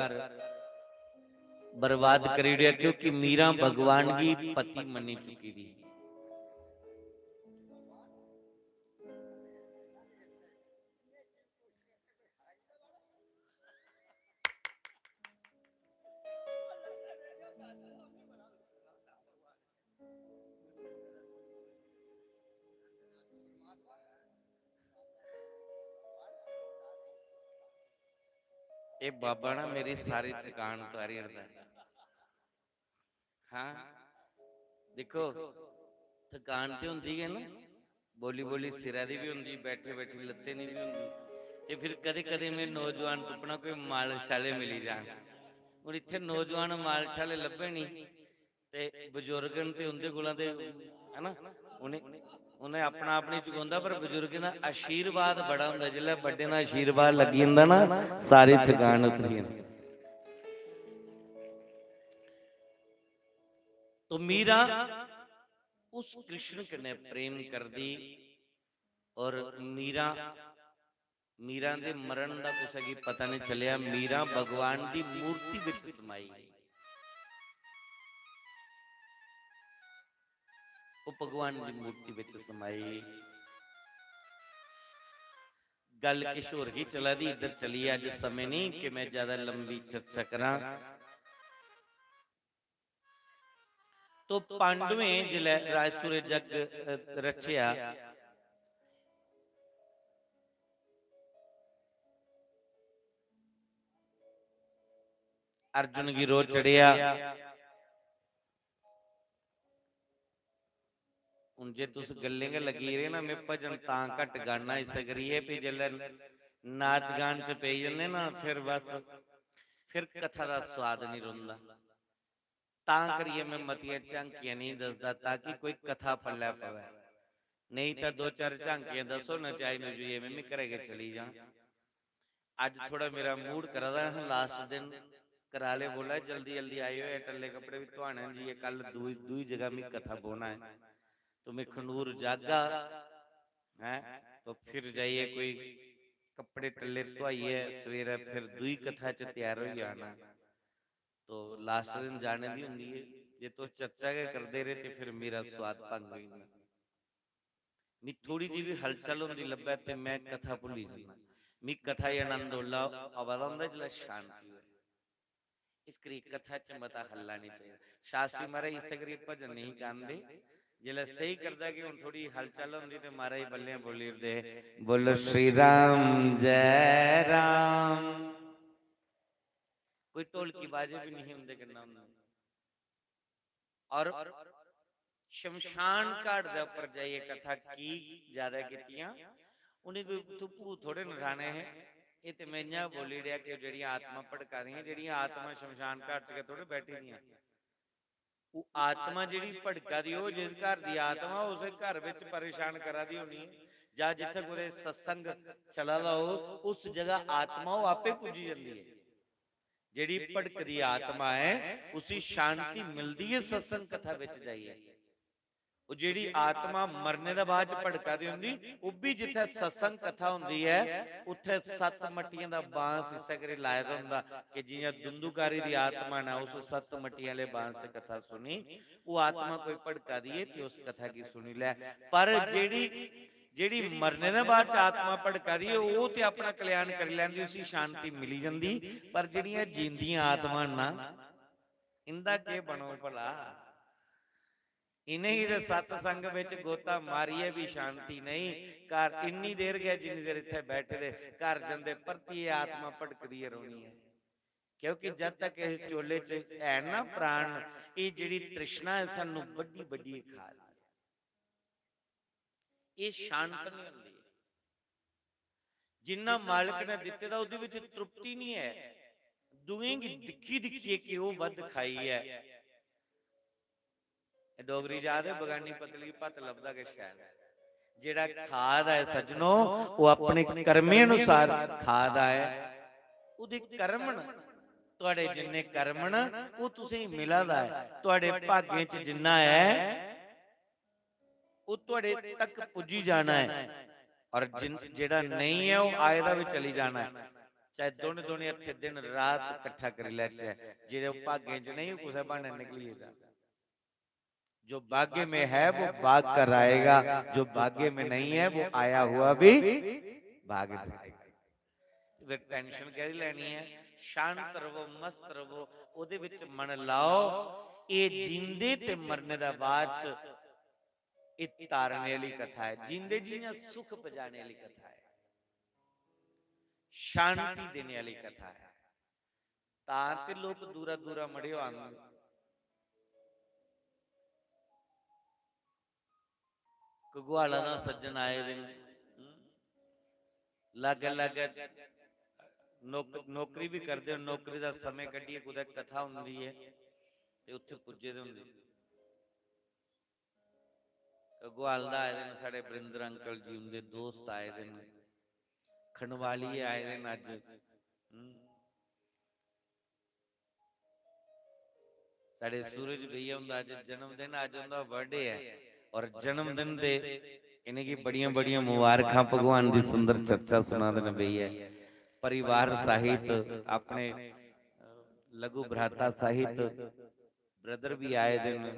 बर्बाद करी दिया, क्योंकि मीरा भगवान की पति मनी चुकी थी। ये बाबा ना मेरी सारी थकान उतारी रखता है। हाँ देखो थकान तो होंगी है ना, बोली बोली सिरा दी भी होंगी, बैठे बैठे लत्ते नहीं भी होंगी। ते फिर कदे कदे में नौजवान तुपना कोई मालशाले मिली जान। और इत्थे नौजवान मालशाले लभे नहीं ते बजुर्गन ते उनदे कोलां ते है ना, उन्हें अपना आप नहीं चुकांदा, पर बजुर्ग दा आशीर्वाद बड़ा हुंदा। जिल्लै बड्डे दा आशीर्वाद लगी जंदा ना, सारी थकान उतरी जांदी। तो मीरा उस कृष्ण कन्नै प्रेम करदी और मीरा दे मरण दा कुछ अगे पता नहीं चलिया। मीरा भगवान दी मूर्ति विच समाई, वो भगवान की मूर्ति विच समाई। गल किश होर ही चला दी, इधर चली अज समय नहीं कि मैं ज्यादा लंबी चर्चा करा। तो पांडवें जिले रायसुर जग रचिया, अर्जुन की रोज चढ़िया। हूं जे तुस गल्लें गै लगी रहे ना, मैं भजन तां घट गाना इस करिए भी जिल्लै नाच गान च पेई जन्ने ना, फिर बस फिर कथा दा स्वाद नहीं रौंदा। तां करिए मैं मतियां झांकियां नहीं दसदा, ताकि कोई कथा पल्ले पवे। नहीं तो दो चार झांकियां दसो नचाई नचुइए मैं भी घरे के चली जा। अज थोड़ा मेरा मूड करा दा, लास्ट दिन करा ले, बोला जल्दी जल्दी आइयो, टल्ले कपड़े भी धोने जी, कल दूई जगह में कथा बोना है। तो मैं खनूर जागा है, तो फिर जाइए कोई कपड़े टल्ले धोइए, सवेरे फिर दूई कथा च तैयार हो जाना। तो लास्ट दिन जाने दी हुंदी है, जे तो चर्चा के करते रहे तो फिर मेरा स्वाद भंग होई। मी थोड़ी जी भी हलचल होंदी लब्भे ते मैं कथा भुली जाना। मी कथा ही आनंद होला आवाज़ आंदा जिला शांति होए। इस करी कथा च मता हल्ला नहीं चाहिए। शास्त्री महाराज इस करी भजन नहीं गांदे जिला सही करदा कि हुण थोड़ी हलचल होंदी ते महाराज बल्ले बोली दे बोलो श्री राम जय राम। कोई ढोलकी बाजे भी नहीं होंदे किन्ना हुंदा। और शमशान घाट दे उपर जाइए कथा की ज्यादा कीतियां उन्हें कोई भूत थोड़े नठाने हैं। ये तो मैं इन्ना बोली रहा कि जड़ियां आत्मा भड़का रही जड़ियां आत्मा शमशान घाट च थोड़े बैठी दियां। वो आत्मा जिहड़ी भड़का दी हो जिस घर दी आत्मा उस घर विच परेशान करा दी होनी है जां जिथे कोई सत्संग चला दा हो उस जगह आत्मा वो आपे पुजी जाती है। जिहड़ी भड़कदी आत्मा है उसी शांति मिलती है सत्संग कथा विच जाइए। वो जिहड़ी आत्मा मरने दा बाद भड़का दी हुंदी वो भी जिथे सत्संग कथा हुंदी है उत्थे 7 मट्टियां दा बांस इसे करे लाया दा हुंदा कि जियां दुंदुकारी दी आत्मा ने उस 7 मट्टियां वाले बांस से कथा सुनी वो आत्मा कोई भड़का दी है कि उस कथा की सुनी लै। पर जिहड़ी मरने दे बाद आत्मा भड़का दी है वो ते अपना कल्याण कर लैंदी उसी शांति मिली जांदी। पर जिहड़ियां जींदियां आत्मा ना इंदा के बनो भला। इन्हें ही सत्संग विच गोता मारिए भी शांति नहीं। घर इन्नी देर गया जिन्नी देर इत्थे बैठे दे घर जंदे परती आत्मा भड़कदी रोनी है। क्योंकि जब तक इस चोले च है ना प्राण ये जिहड़ी तृष्णा है सानू बड़ी बड़ी खा दी है। ये शांत नहीं हुंदी। जिन्ना मालिक ने दिते दा उहदे विच तृप्ति नहीं है। दुएंगी दिखी दिखिए कि वो वध खाई है। डोगरी याद है बगानी पतली पत लभदा के शैल जेड़ा खाद है सजनो वो अपने कर्मे अनुसार खाद है। उहदे कर्मण तुहाडे जिन्ने कर्मण वो तुसें मिलदा है। तुहाडे भाग्य च जिन्ना है वो तुहाडे तक पुजी जाना है। और जेड़ा नहीं है वो आयदा भी चली जाना है। चाहे दोने दोने हथे दिन रात इकट्ठा कर लैचे जेड़े भाग्य च नहीं कुछ बहाने निकली जाए। जो भाग्य में है वो भाग कर आएगा जो भाग्य में नहीं है वो आया हुआ भी भाग जाएगा। फिर टेंशन क्या लेनी है। शांत रहो मस्त रहो ओदे विच मन लाओ। ये जींदे ते मरने दा बाद इत तारने वाली कथा है। जींदे जीने सुख बजाने वाली कथा है। शांति देने वाली कथा है। ताते लोग दूरा दूरा मड़े आंदे घगवाला ना सज्जन आए दिन लग लग नौकरी भी करते नौकरी का समय कढ़िए कुछ कथा होंगी है ते उत्थे पुजे दे हुंदे। घगवाल दा आए दिन साडे बरिंदर अंकल जी उनके दोस्त आए दिन खनवाली आए दिन अज साडे सूरज भैया उनका अज जन्मदिन अज उनका बर्थडे है। और जन्मदिन दे इन्हें की बड़ियां बड़ियां मुबारकां भगवान दी सुंदर चर्चा सुना देने भैया। परिवार साहित अपने लघु भ्राता साहित ब्रदर भी आए दिन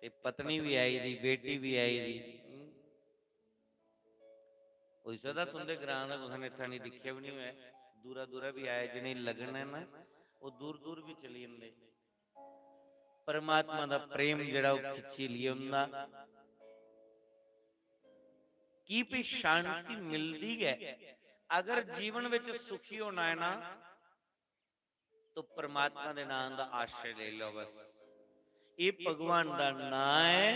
ते पत्नी भी आई दी बेटी भी आई दी। कोई सदा तुंदे ग्रां दा कुछ इत्थे नहीं दिखे भी नहीं हुआ। दूरा दूरा भी आए जिन्हें लगन है ना वो दूर दूर भी चली जांदे। परमात्मा दा प्रेम जड़ा खिंची लिए उन्ना की भी शांति मिलती है। अगर जीवन विच सुखी होना है ना तो परमात्मा दे नाम दा आश्रय ले लो। बस ये भगवान दा नाम है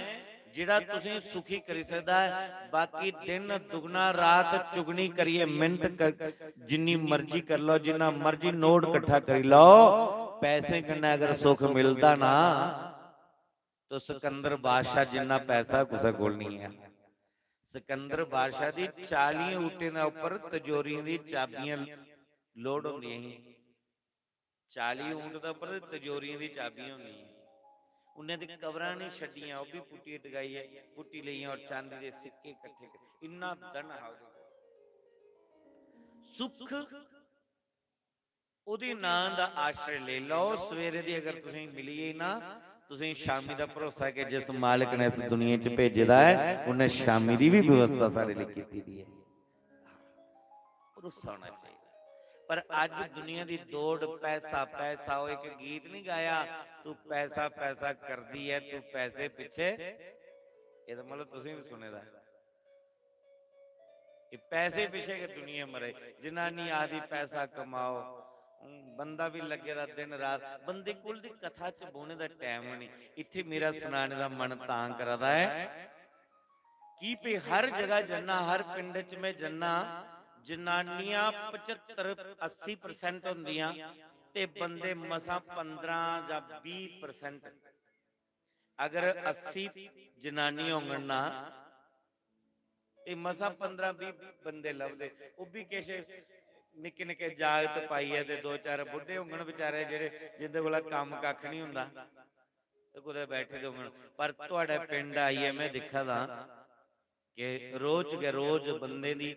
जिहड़ा तुसीं सुखी करी सकदा है। बाकी दिन दुगना रात चुगनी करिए मिनट कर जिन्नी मर्जी कर लो जिन्ना मर्जी नोट इकट्ठा कर लो पैसे कन्नै अगर सुख मिलता ना तो सिकंदर बादशाह जिन्ना पैसा कुछ कोल नहीं है। सिकंदर बादशाह दी 40 ऊंटे दे उपर तिजोरियां दी चाबियां लोड होंदियां ही। 40 ऊंट दे उपर तिजोरियां दी चाबियां होंदियां। उन्हें दी कबरां नहीं छड्डियां वो भी पुट्टी टगाई है पुट्टी लईयां और चांदी दे सिक्के इकट्ठे इन्ना धन है सुख ओदी नाम दा आश्रय ले लो। सवेरे दी अगर तुसीं मिलिए ना ਤੁਸੀਂ ਸ਼ਾਮੀ ਦਾ ਭਰੋਸਾ ਕਿ ਜਿਸ ਮਾਲਕ ਨੇ ਇਸ ਦੁਨੀਆ 'ਚ ਭੇਜਦਾ ਹੈ ਉਹਨੇ ਸ਼ਾਮੀ ਦੀ ਵੀ ਵਿਵਸਥਾ ਸਾਡੇ ਲਈ ਕੀਤੀ ਦੀ ਹੈ। ਭਰੋਸਾ ਹੋਣਾ ਚਾਹੀਦਾ। पर अज दुनिया की दौड़ पैसा पैसा, वो एक गीत नहीं गाया, तू पैसा पैसा कर दी है, तू पैसे पिछे, ये तो मतलब तुसीं भी सुने दा, ये पैसे पिछे के दुनिया मरे। जनानी आदि पैसा कमाओ, बंदा भी लगे दा दिन रात, बंदे कोल दी कथा च बोने दा टाइम नहीं। इत्थे मेरा सुनाने दा मन तां करदा है कि पे हर जगह जन्ना, हर पिंड च मैं जन्ना, जनानियां 75-80% होंदियां ते बंदे मसा 15 या 20%। अगर 80 जनानी होंगन ना ते मसा 15-20 बंदे लभदे, वो भी किश निक्के निक्के जागत पाइए ते 2-4 बुढ़े होंगन बेचारे जेड़े जिंदे कोल काम कख नहीं हुंदा ते कुदै बैठे दे होंगन। पर तुहाडे पिंड आइए मैं दिखा दा कि रोज के रोज बंदे दी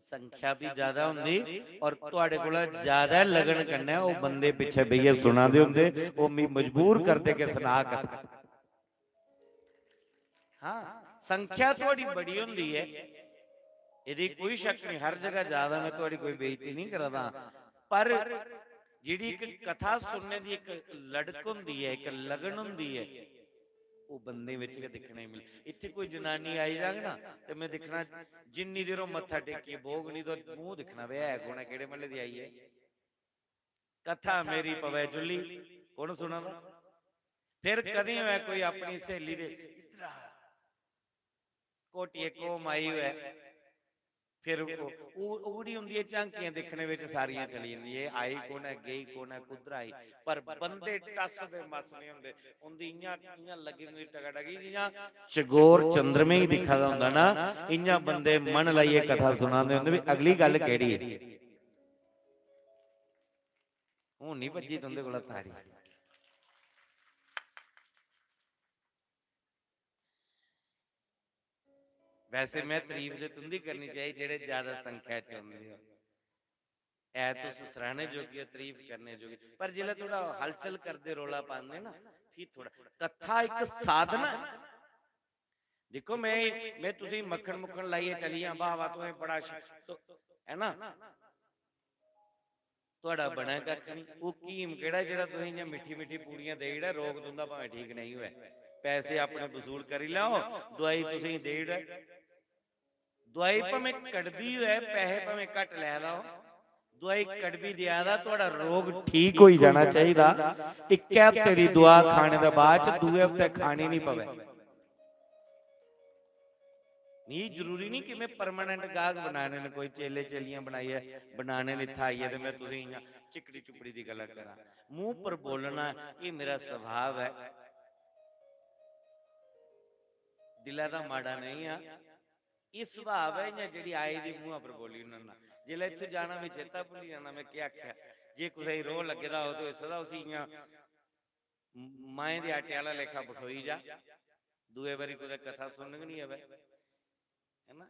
संख्या भी ज्यादा होंदी और तुहाडे कोल ज्यादा लगन करना, वो बंदे पिछे बेइये सुना दे हुंदे, वो मजबूर करते कि सुना कथा। हाँ, संख्या थोड़ी बड़ी होंदी है, यदि कोई शक नहीं, हर जगह ज्यादा, मैं थोड़ी कोई बेइज्जती नहीं करदा, पर जिहड़ी एक कथा सुनने दी एक लड़क होंदी है, एक लगन होंदी है, वो बंदे विच के दिखने मिले। इत्थे कोई जनानी आई जाए ना तो मैं दिखना, जिन्नी देरों मत्था टेकी भोग नहीं तो मुंह दिखना वे है कौन है, केड़े महल्ले दी आई है। कथा मेरी पवे चुली, कौन सुना दा? फिर कदी होया कोई अपनी सहेली दे कोटिए कोम आई हुए, फिर उगड़ी हुंदी है, झांकियां दिखने विच सारियां चली जांदी है, आई कौन है, गई कौन है, कुदर आई, पर बंदे टस दे मस नहीं हुंदे। उंदी इयां इयां लगी हुंदी टगाटगी, जियां चगोर चंद्रमे ही दिखा दा हुंदा ना, इयां बंदे मन लाइए कथा सुनांदे हुंदे भी अगली गल केड़ी है। हुण नहीं भज्जी तुंदे कोल तारी। वैसे मैं तारीफ तो तुंदी करनी चाहिए जेड़े ज्यादा संख्या च होंदे हो, ऐ तुस सराहने जोगी तारीफ करने जोगी, पर जिल्लै थोड़ा हलचल करदे रौला पांदे ना, फिर थोड़ा कथा एक साधना। देखो मैं तुसी मक्खन मुक्खन लाइए चलिए वाह वाह तुम्हें बड़ा तो है ना, तुहाडा बना कख नहीं। वो कीम केड़ा जेड़ा तुसीं इयां मिठी मिठी पूड़ियां दे जेड़ा रोग तुंदा भावें ठीक नहीं होए, पैसे अपने वसूल करी लाओ, दवाई तुसीं दे जेड़ा, दवाई भावें कड़वी है, पैसे भावें घट लै लाओ, दवाई कड़वी दिया दा तुहाडा रोग ठीक हो जाना चाहिए। एक हफ्ते दी दुआ खाने दे बाद दूए हफ्ते खानी नहीं पवे। नहीं जरूरी नहीं कि मैं परमानेंट गाहक बनाने ने, कोई चेले चेलियां बनाई है बनाने ने था आइए तो मैं तुसीं इयां चिकड़ी चुपड़ी दी गल करा, मुंह पर बोलना ये मेरा स्वभाव है, दिला दा माड़ा नहीं आ, ये स्वभाव है। इयां जिहड़ी आई दी मुंह पर बोली उन्होंने, जिल्लै इत्थों जाना मैं चेता भुल्ली जाना मैं क्या आख्या, जे कुसै रोह लगे दा हो तो सदा उसी इयां माए दे आटे वाला लेखा बठोई जा, दूए बारी कुदै कथा सुननी नहीं आवे, है ना।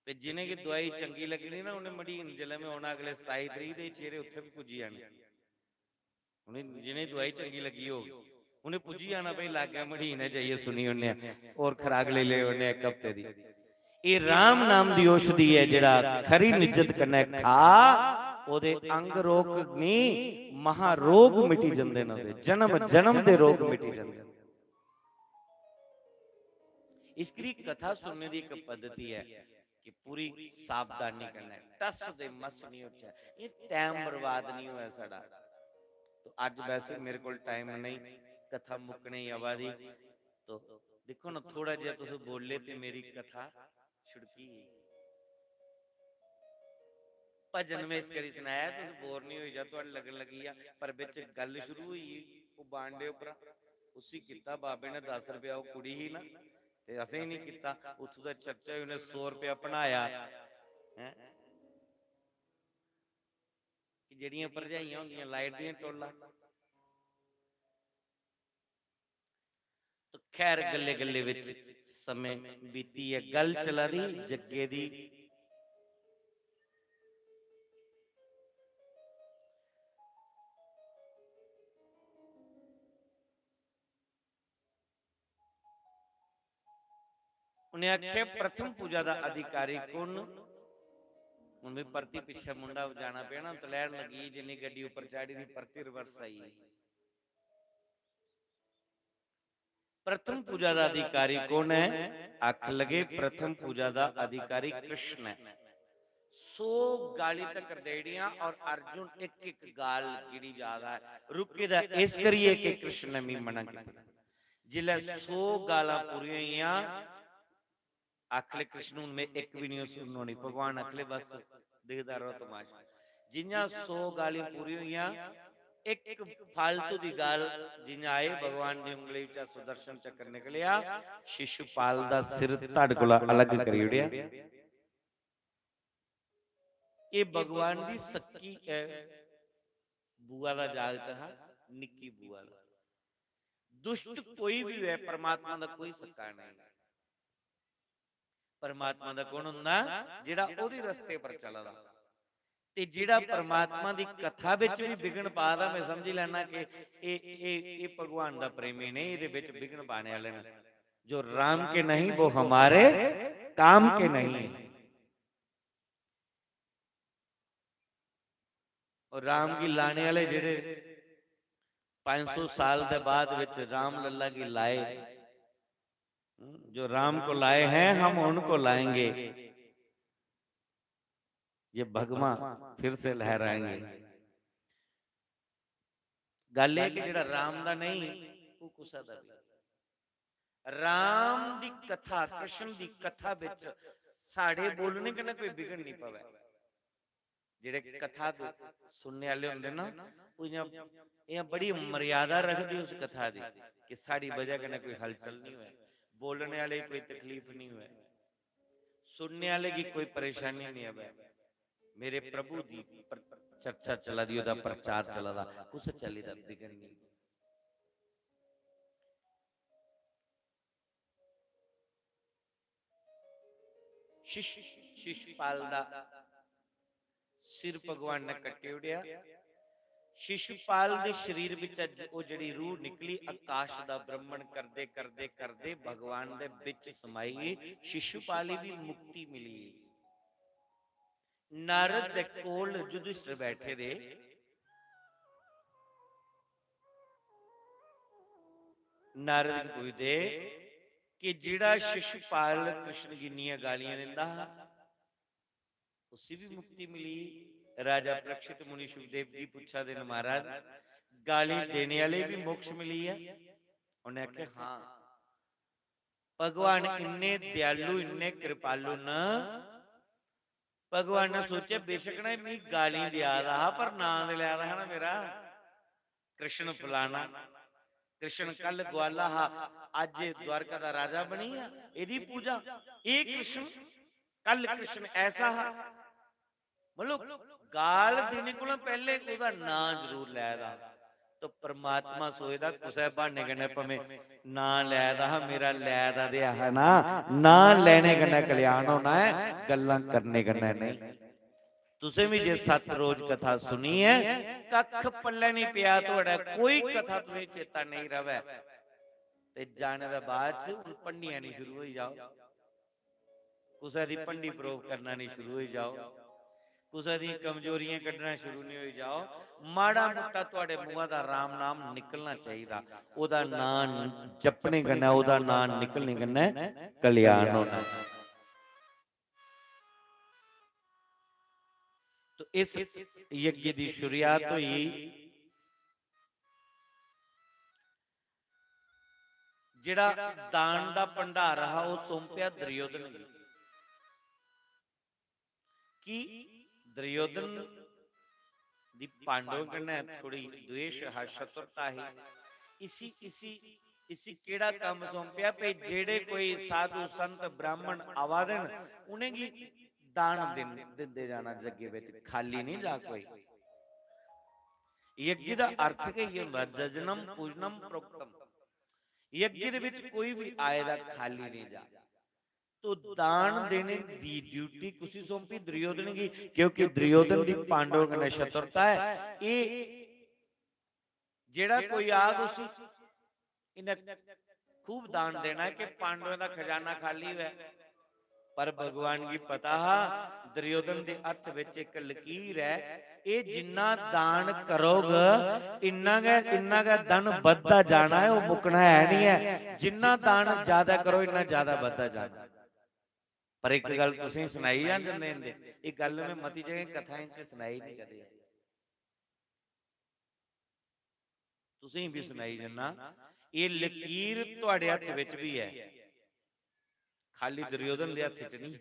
ते जिन्हें की दवाई चंगी लगनी ना, उन्हें मड़ीन जिल्लै मैं होना अगले 27 तरीक दे चेहरे उत्थे भी पुजी जाने, उन्हें जिन्हें दवाई चंगी लगी हो उन्हें पुजी जाना भाई लाग गया मड़ीने जाइए सुनी उन्हें और खुराक ले ले उन्हें एक हफ्ते दी। ये राम नाम दी औषधि है, जेड़ा खरी निजत कन्नै खा ओदे अंग रोग नहीं महारोग मिटी जांदे ने, जन्म जन्म दे रोग मिटी जांदे। इसकी कथा सुनने की एक पद्धति है कि पूरी सावधानी करना है, टस दे मस नहीं हो चाहिए, ये टाइम बर्बाद नहीं हुआ साडा। तो आज वैसे मेरे को टाइम नहीं, कथा मुकने ही आवादी, तो देखो ना थोड़ा जिहा तुस बोले ते मेरी कथा छुड़की। भजन में इस करी सुनाया तुस बोर नहीं होई जा, तुहाडे लगन लगी आ, पर विच गल शुरू हुई वो बांडे उपर उसी किता बाबे ने 10 रुपया, वो कुड़ी ही ना ते असें ही नहीं किता, उत्थों दा चर्चा उन्हें 100 रुपया बनाया है कि जेड़ियां भरजाइयां होंदियां लाइट दियां टोला। तो खैर गल्ले गल्ले विच समय बीती है, गल चला रही जग्गे दी। उन्हें आख्या प्रथम पूजा का अधिकारी कौन? हुण भी परती पिछे मुंडा जाना पे ना, तो लैन लगी जिन्नी गड्डी ऊपर चाड़ी थी परती रिवर्स आई। प्रथम पूजा का अधिकारी कौन है? आख लगे प्रथम पूजा का अधिकारी कृष्ण है। 100 गाली तक देड़ियां और अर्जुन एक एक गाल गिड़ी जादा है। रुके दा इस करिए कि कृष्ण ने भी मना किया। जिले 100 गाला पूरी आखले कृष्ण में एक भी नहीं सुननो नहीं, भगवान अखले बस देखदा रहो तमाशा। जिन्या 100 गाली पूरी हुई, एक फालतू दी गाल जिन्या आए, भगवान दी उंगली विच सुदर्शन चक्र निकलिया, शिशुपाल दा सिर धड़ कोला अलग करी उड़िया। ये भगवान दी सक्की बुआ दा जागत है, निक्की बुआ दा। दुष्ट कोई भी है, परमात्मा दा कोई सक्का नहीं। परमात्मा दा कौन हुंदा? जिहड़ा ओदी रस्ते पर चलदा। ते जिहड़ा परमात्मा दी कथा विच भी विघन पादा, मैं समझी लेना कि ए भगवान दा प्रेमी नहीं, इहदे विच विघन पाने वाले ने। जो राम के नहीं वो हमारे काम के नहीं। और राम की लाने वाले जेड़े 500 साल के बाद विच राम लल्ला की लाए, जो राम को लाए हैं हम उनको लाएंगे, ये भगवा फिर से लहराएंगे। गल है कि जेड़ा राम दा नहीं वो कुसा दा भी। राम दी कथा, कृष्ण दी कथा विच साढ़े बोलने कन्नै कोई बिगड़ नहीं पवे। जेड़े कथा सुनने वाले होंदे ना, वो बड़ी मर्यादा रखदी उस कथा दी कि साड़ी वजह कन्नै कोई हलचल नहीं होए, बोलने वाले की कोई तकलीफ नहीं हुए, सुनने वाले की कोई परेशानी नहीं है। मेरे प्रभु दी चर्चा चला दी, ओदा प्रचार चला दा, कुछ चली दा बिगड़ नहीं। शिशुपाल दा सिर भगवान ने कटे उड़िया। शिशुपाल दे शरीर विच ओ जड़ी रूह निकली, आकाश दा भ्रमण करदे करदे करदे भगवान दे विच समाई। शिशुपाल भी मुक्ति मिली। नारद दे कोल युधिष्ठिर बैठे दे, नारद पूछदे कि जिहड़ा शिशुपाल कृष्ण गिनिया गालियां दिंदा उसी भी मुक्ति मिली। राजा परीक्षित मुनि सुखदेव जी पूछा देन महाराज गाली देने वाले भी मोक्ष मिली है? उन्हें आख्या हाँ, भगवान इन्ने दयालु इन्ने कृपालु न, भगवान ने सोचे बेशक ना मी गाली दिया रहा पर नाम लिया रहा ना मेरा कृष्ण फलाना, कृष्ण कल ग्वाला हा आज द्वारका दा राजा बनी है, एदी पूजा ये कृष्ण कल कृष्ण ऐसा हा। मतलब गाल देने को पहले ओदा नाम जरूर लैदा। तो परमात्मा सोचदा कुसै बहाने कन्नै भावें ना लैदा, मेरा लैदा दिया है ना लेने कन्नै कल्याण होना है, गल्लां करने कन्नै नहीं। तुसें भी जे 7 रोज कथा सुनी है, कख पल्ले नहीं पिया तुहाडा, कोई कथा तुसें चेता नहीं रवे ते जाने दा बाद च पंडियां नहीं शुरू होई जाओ, कुसै दी पंडी प्रूव करना नहीं शुरू होई जाओ, कुसै दी कमजोरियां कढना शुरू नहीं होई जाओ। माड़ा मोटा तुहाडे मुंहां दा राम नाम निकलना चाहिदा, ओदा नाम जपने कन्नै ओदा नाम निकलने कन्नै कल्याण होना। तो इस यज्ञ की शुरुआत हुई जिहड़ा दान दा भंडार रहा वो सौंपिया दुर्योधन ने। कि दुर्योधन दी पांडवों कन्नै थोड़ी द्वेष है, शत्रुता है। इसी केड़ा काम सौंपिया पे जेड़े कोई साधु संत ब्राह्मण आवा देन उन्हें की दान दिंदे जाना, जग्गे विच खाली नहीं जा कोई। यज्ञ दा अर्थ के ये हुंदा जजनम पूजनम प्रोक्तम, यज्ञ दे विच कोई भी आए दा खाली नहीं जा। तो दान देने दी ड्यूटी कुसी सौंपी दुर्योधन की, क्योंकि दुर्योधन दी पांडवों कन्नै शत्रुता है। ये जेड़ा कोई आग उसी खूब दान देना है कि पांडवों का खजाना खाली हुआ। पर भगवान की पता दुर्योधन के हथ विच एक लकीर है, ये जिन्ना दान करोगे इन्ना का धन बढ़ता जाना है, वो मुकना है नहीं है। जिन्ना दान ज्यादा करो इन्ना ज्यादा बढ़ता जाना। पर एक गल तुसीं सुनाई जांदे ने, एक गल मैं मती जगह कथाएं च सुनाई नहीं कदे, तुसीं भी सुनाई जन्ना। ये लकीर तुहाडे हथ विच भी है, खाली दुर्योधन दे हथ च नहीं।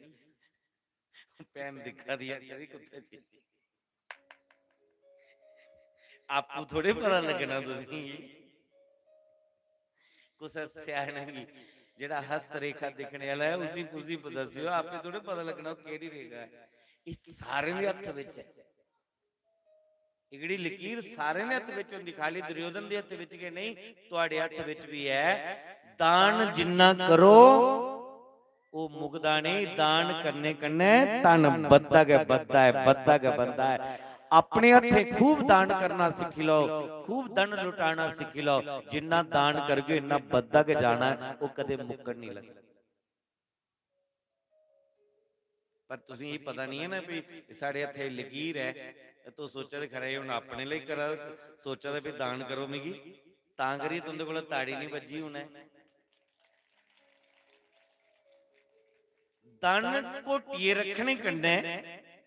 पैन दिखा दिया कदी कुत्ते च, आपू थोड़े पता लगना। तुसीं कुछ स्याणे की जेड़ा हस्त रेखा दिखने वाला है उसी उसी दस्सियो, आपे थोड़े पता लगना केड़ी रेखा है। इस सारे दे हथ विच है, इगड़ी लकीर सारे दे हथ विच हुंदी, खाली दुर्योधन दे हथ विच के नहीं, तुहाडे हथ विच भी है। दान जिन्ना करो वो मुकदा नहीं, दान करने कन्ने तन बद्दा के बद्दा है, बद्दा के बंदा है। अपने हथे खूब दान करना सीख लो, खूब धन लुटाना सीख लो। जिन्ना दान करके इन्ना बद्दा के जाना है, वो कदे मुक्कड़ नहीं लगता। पर तुसीं ये पता नहीं है ना भी साढ़े हथे लकीर है, तो सोचा खरा हुण अपने लिए करा, सोचा भी दान करो मिगी, तां करिए तुंदे कोल ताड़ी नहीं बजी होना। तन घोटिए रखने कन्ने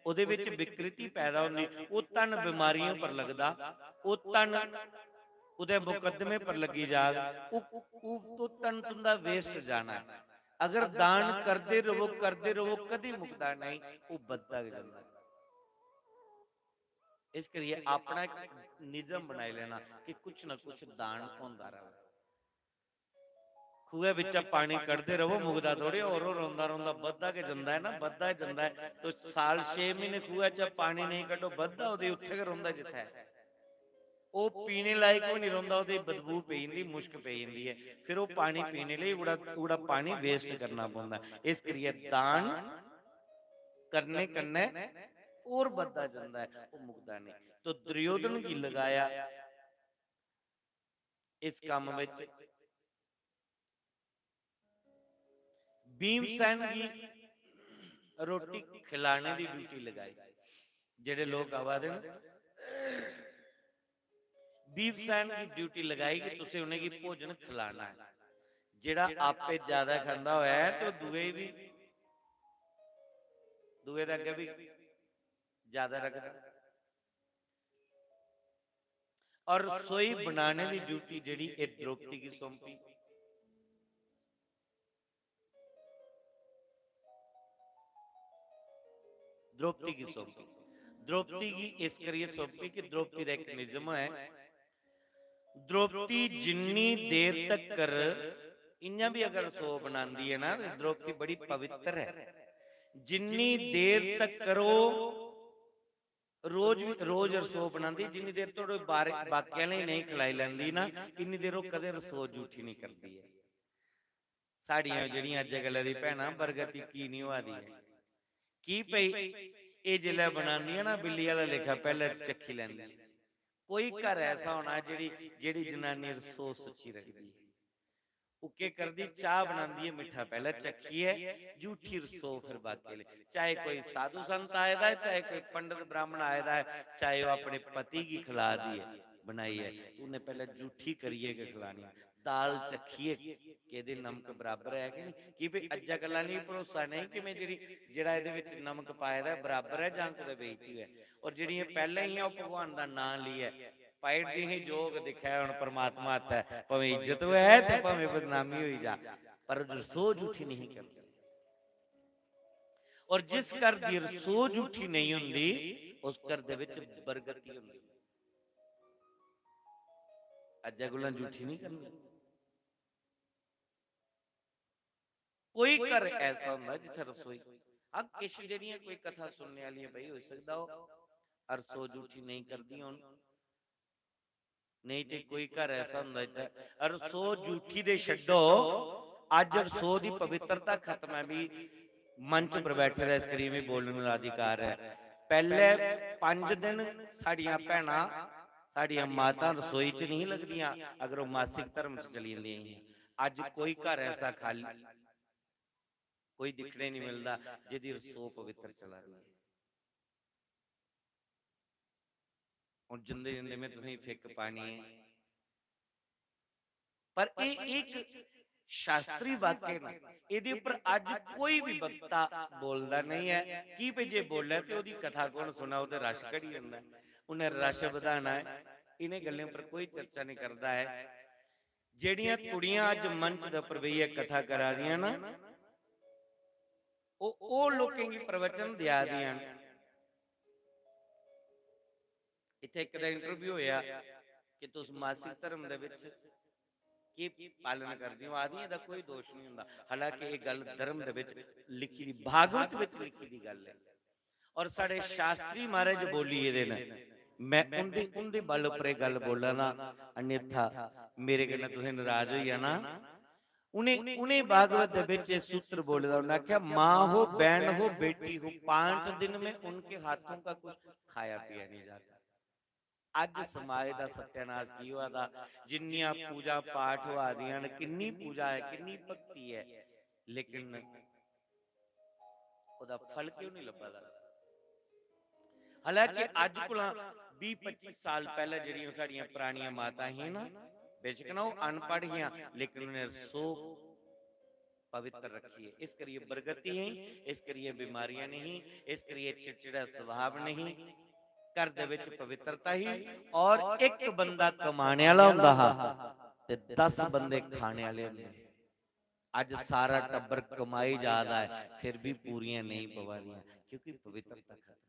उहदे विच विकृति पैदा होंदी, वो तन बीमारियों पर लगदा, वो तन उहदे मुकदमे पर लगी जाग, वो तन तुंदा वेस्ट जाना है। अगर दान करते रहो कदी मुकदा नहीं, वो बददा जांदा। इस करिए अपना एक नियम बनाई लेना कि कुछ ना कुछ दान होंदा रहे। खूहे बिच पानी कढ़ते रहो, मुकदा थोड़े, और रोंदा रोंदा बद्दा के जंदा है ना, बद्दा जंदा है। तो साल 6 महीने खूहे च पानी नहीं कढ़ो, बद्दा उहदे उत्थे के रोंदा जिथे है, वो पीने लायक भी नहीं रोंदा, उहदी बदबू पई जंदी, मुश्क पई जंदी है। फिर वो पानी पीने लिए उड़ा पानी वेस्ट करना पौंदा। इस करिए दान करने कन्ने और बद्दा जंदा है, वो मुकदा नहीं। तो दुर्योधन की लगाया इस काम विच, भीमसेन की रोटी खिलाने की ड्यूटी लगाई। जेडे लोग आवादे भीमसेन की ड्यूटी लगाई कि तुसे उन्हें की भोजन खिलाना है। जेड़ा आपे ज्यादा खांदा होया है तो दुए भी दुए दे अगे भी ज्यादा रखदा। और रसोई बनाने की ड्यूटी जेड़ी ए द्रौपदी की सौंपी। द्रौपदी की सौंपी, द्रौपदी की इस करिए सौंपी कि द्रौपदी का एक नियम है, द्रौपदी जिन्नी देर तक कर इन्या भी अगर रसो बनाती है ना, द्रौपदी बड़ी पवित्र है। जिन्नी देर तक करो रोज रोज रसो बनाती, जिन्नी देर तो बाकियां नहीं खिलाई लैंदी ना, इन्नी देर वो कदे रसो झूठी नहीं करती है। साड़ियां जड़ियां अजकल दी भैणां बरगति की नहीं हुआ दी है की पई, ये जिले बनांदी है ना बिल्ली वाला लेखा पहले चखी लैंदी। कोई घर ऐसा होना जेड़ी जेड़ी जनानी रसो सच्ची रखदी है, उके करदी चाह बनांदी है, मिठा पहले चखी है, झूठी रसो फिर बाकी ले। चाहे कोई साधु संत आएदा है, चाहे कोई पंडित ब्राह्मण आएदा है, चाहे वो अपने पति की खिला दी है बनाई है, उन्हें पहले झूठी करिए के खिलानी। दाल चखिए कि नमक बराबर है कि नहीं, कि भाई अज्जा गल्लां नहीं भरोसा नहीं कि मैं जेड़ी जेड़ा इहदे विच नमक पाया दा बराबर है जां कुदै बेइज्जती है। और जेड़ियां पहले ही भगवान दा नाम लिया पाइट दी ही जोग दिखा हुण परमात्मा हत्थ है, भावें इज्जत है ते भावें बदनामी होई जा, पर रसो झूठी नहीं करती। और जिस घर दी रसो झूठी नहीं हुंदी उस घर दे विच बरगति हुंदी। अज्जा गुलां झूठी नहीं करनी। कोई घर ऐसा हुंदा जिथे रसोई अब किश जेड़ियां कोई कथा सुनने वाली भाई हो सकदा हो रसो झूठी नहीं करदी होण, नहीं तो कोई घर ऐसा हुंदा जिथे रसो झूठी दे छड्डो, अज रसो दी पवित्रता खत्म है। भी मंच पर बैठे दा इस करिए में बोलने का अधिकार है। पहले 5 दिन साड़ियां भैणां साड़ियां मातां रसोई च नहीं लगदियां, अगर वो मासिक धर्म च चली जांदियां। अज कोई घर ऐसा खाली कोई दिखने नहीं मिलता जिहदी रसोई पवित्र चला रही है। हुण जिंदे जिंदे में तुसीं फिक पानी है, पर एक शास्त्री वाक्य ना इहदे उपर अज कोई भी वक्ता बोलदा नहीं है कि भई जे बोले ते ओहदी कथा कौन सुना, ओह ते रश घड़ी जांदा है, उन्हें रश वधाना है। इन्हें गल्लों पर कोई चर्चा नहीं करता है। जेड़ियां कुड़ियां अज मंच दे उपर बई कथा करा दियां ना, ओ लोकें गी प्रवचन दिया दियां। इत्थे एक दा इंटरव्यू होया कि तुस मासिक धर्म दे विच की पालन करदी हो, आदि दा कोई दोष नहीं हुंदा। हालांकि ये गल धर्म दे विच लिखी दी, भागवत विच लिखी दी गल है, और साडे शास्त्री महाराज बोली इहदे ने। मैं उनदी उनदी बल उपर ये गल बोला ना, अन्यथा मेरे कन्नै तुसीं नाराज होई जाना। उन्हें उन्हें भागवत दे विच ये सूत्र बोले दा, उन्हें आख्या माँ हो, बहन हो, बेटी हो, 5 दिन में उनके हाथों का कुछ खाया पिया नहीं जाता। अज समाज दा सत्यानाश की हुआ था। जिन्नियां पूजा पाठ हुआ दियां ने, किन्नी पूजा है, किन्नी भक्ति है, लेकिन ओदा फल क्यों नहीं लभदा? हालांकि अज कोला 20-25 साल पहले जिहड़ियां साडियां पुरानियां माता ही ना, बेशक ना वो अनपढ़ हियां, लेकिन उन्हें रसो पवित्र रखी है। इस करिए बरगति है, इस करिए बीमारियां नहीं, इस करिए चिड़चिड़ा स्वभाव नहीं, घर दे विच पवित्रता ही। और एक बंदा कमाने वाला हुंदा हा ते 10 बंदे खाने वाले हुंदे। अज सारा टब्बर कमाई जादा है, फिर भी पूरियां नहीं पवादियां, क्योंकि पवित्रता खत्म।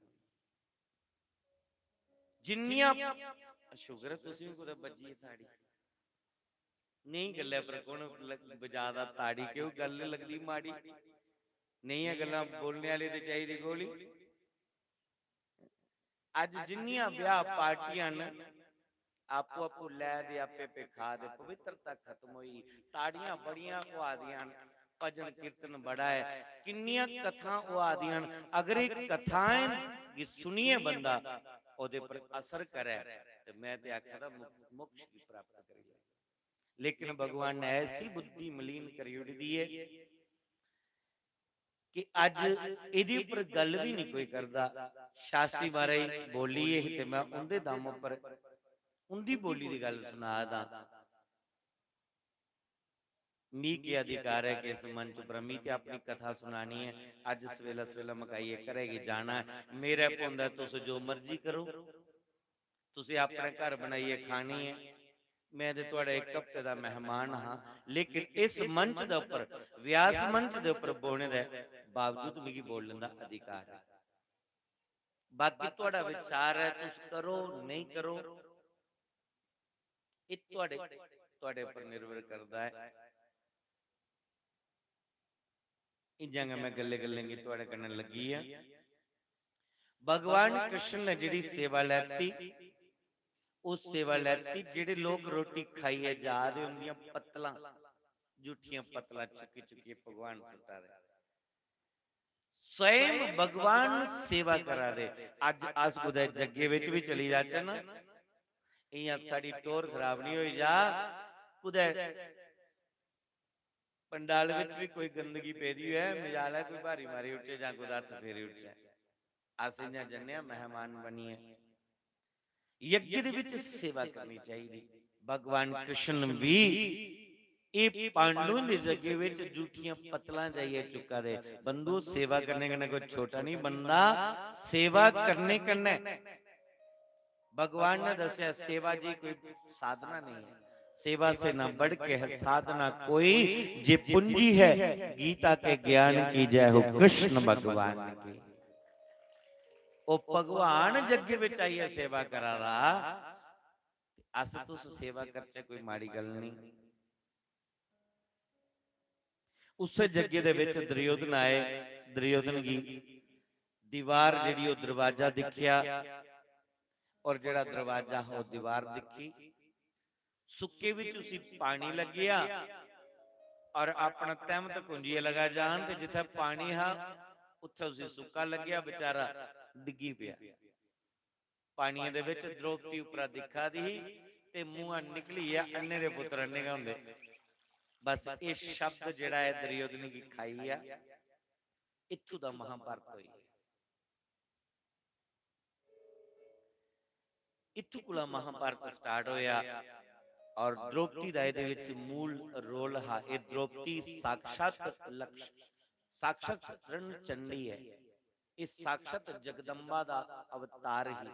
जिन्नियां शुगर तुसीं भी कुदै बज्जी है ताड़ी नहीं गल्ले पर कौन बजादा ताड़ी, क्यों गल लगदी माड़ी नहीं है, गल्लां बोलने वाले ते चाहिदी गोली। अज जिन्नियां ब्याह पार्टियां न, आपो आपो लै दे आपे पे खा दे, पवित्रता खत्म हुई। ताड़ियां बड़ियां हुआ दियां, भजन कीर्तन बड़ा है, किन्नियां कथा हुआ दियां। अगर एक कथाएं सुनिए बंदा ओदे पर असर करे तो मैं ते आख्या दा मोक्ष की प्राप्त करिए। लेकिन भगवान ने ऐसी बुद्धि मलीन करी उड़ी है कि अज इहदे उपर गल भी नहीं कोई करदा। शास्त्री महाराज बोली है ते मैं उनदे दम उपर उनदी बोली दी गल सुना दा। मी के अधिकार है कि इस मंच पर मी ते अपनी कथा सुनानी है। अज सवेला सवेला मकाइए करेगी जाना है, मेरे पोंदा तुस जो मर्जी करो, तुसी अपने घर बनाइए खानी है, मैं ते तुहाडे एक हफ्ते दा मेहमान हाँ। लेकिन इस मंच दे उपर, व्यास मंच दे उपर बोलने दे बावजूद मिगी बोलने दा अधिकार है। बाकी तुहाडा विचार है, तुस करो नहीं करो, ये तुहाडे उपर निर्भर करदा है। इंजां मैं गल्ले गल्ले की तुहाडे कन्ने लगी है। भगवान कृष्ण ने जिहड़ी सेवा लैती, उस सेवा लैती जेडे लोग रोटी खाइए जा रहे उनदियां पत्तलां, झूठियां पत्तलां चुकी चुकी भगवान सुता रहे। स्वयं भगवान सेवा करा दे। अज अस कुदै जग्गे विच भी चली जाचे ना, इयां साडी टोर खराब नहीं होई जा, कुदै पंडाल विच भी कोई गंदगी पेदी है, मजाल है कोई भारी मारी उठे जां कोई हत्थ फेरी उठे, अस इयां जन्ने मेहमान बनिए। यज्ञ दे विच सेवा करनी चाहिए। भगवान कृष्ण भी ये पांडु दे जगे विच झूठियां पत्तलां जाइए चुका दे। बंधु सेवा करने कन्ने कोई छोटा नहीं बनता, सेवा करने कन्ने भगवान ने दस्या सेवा जी कोई साधना नहीं है, सेवा से ना बढ़ के है साधना कोई, जे पूंजी है गीता के ज्ञान की जय हो कृष्ण भगवान की। ओ भगवान जग्गे विच आइए सेवा करा रहा, अस तुस सेवा करचे कोई माड़ी गल नहीं। उस जग्गे दे विच दुर्योधन आए, दुर्योधन की दीवार जिहड़ी ओ दरवाजा दिखिया, और जिहड़ा दरवाजा हो दीवार दिखी, सुक्के विच उसी पानी लगिया और अपना तहमत कुंजिए लगा जान, ते जिथे पानी हा उत्थे उसी सुक्का लग्या, बेचारा डिगी पिया पानी दे विच। द्रौपदी उपरा दिखा दी ते मुंह निकली है अन्ने दे पुत्र अन्ने का हुंदे, बस ये शब्द जिहड़ा है दुर्योधन की खाई आ, इत्थों दा महाभारत होई, इत्थों कोला महाभारत स्टार्ट होया। और द्रौपदी दा इहदे विच मूल रोल हा। ये द्रौपदी साक्षात लक्ष्य, साक्षात रणचंडी है, इस साक्षात जगदम्बा दा अवतार ही।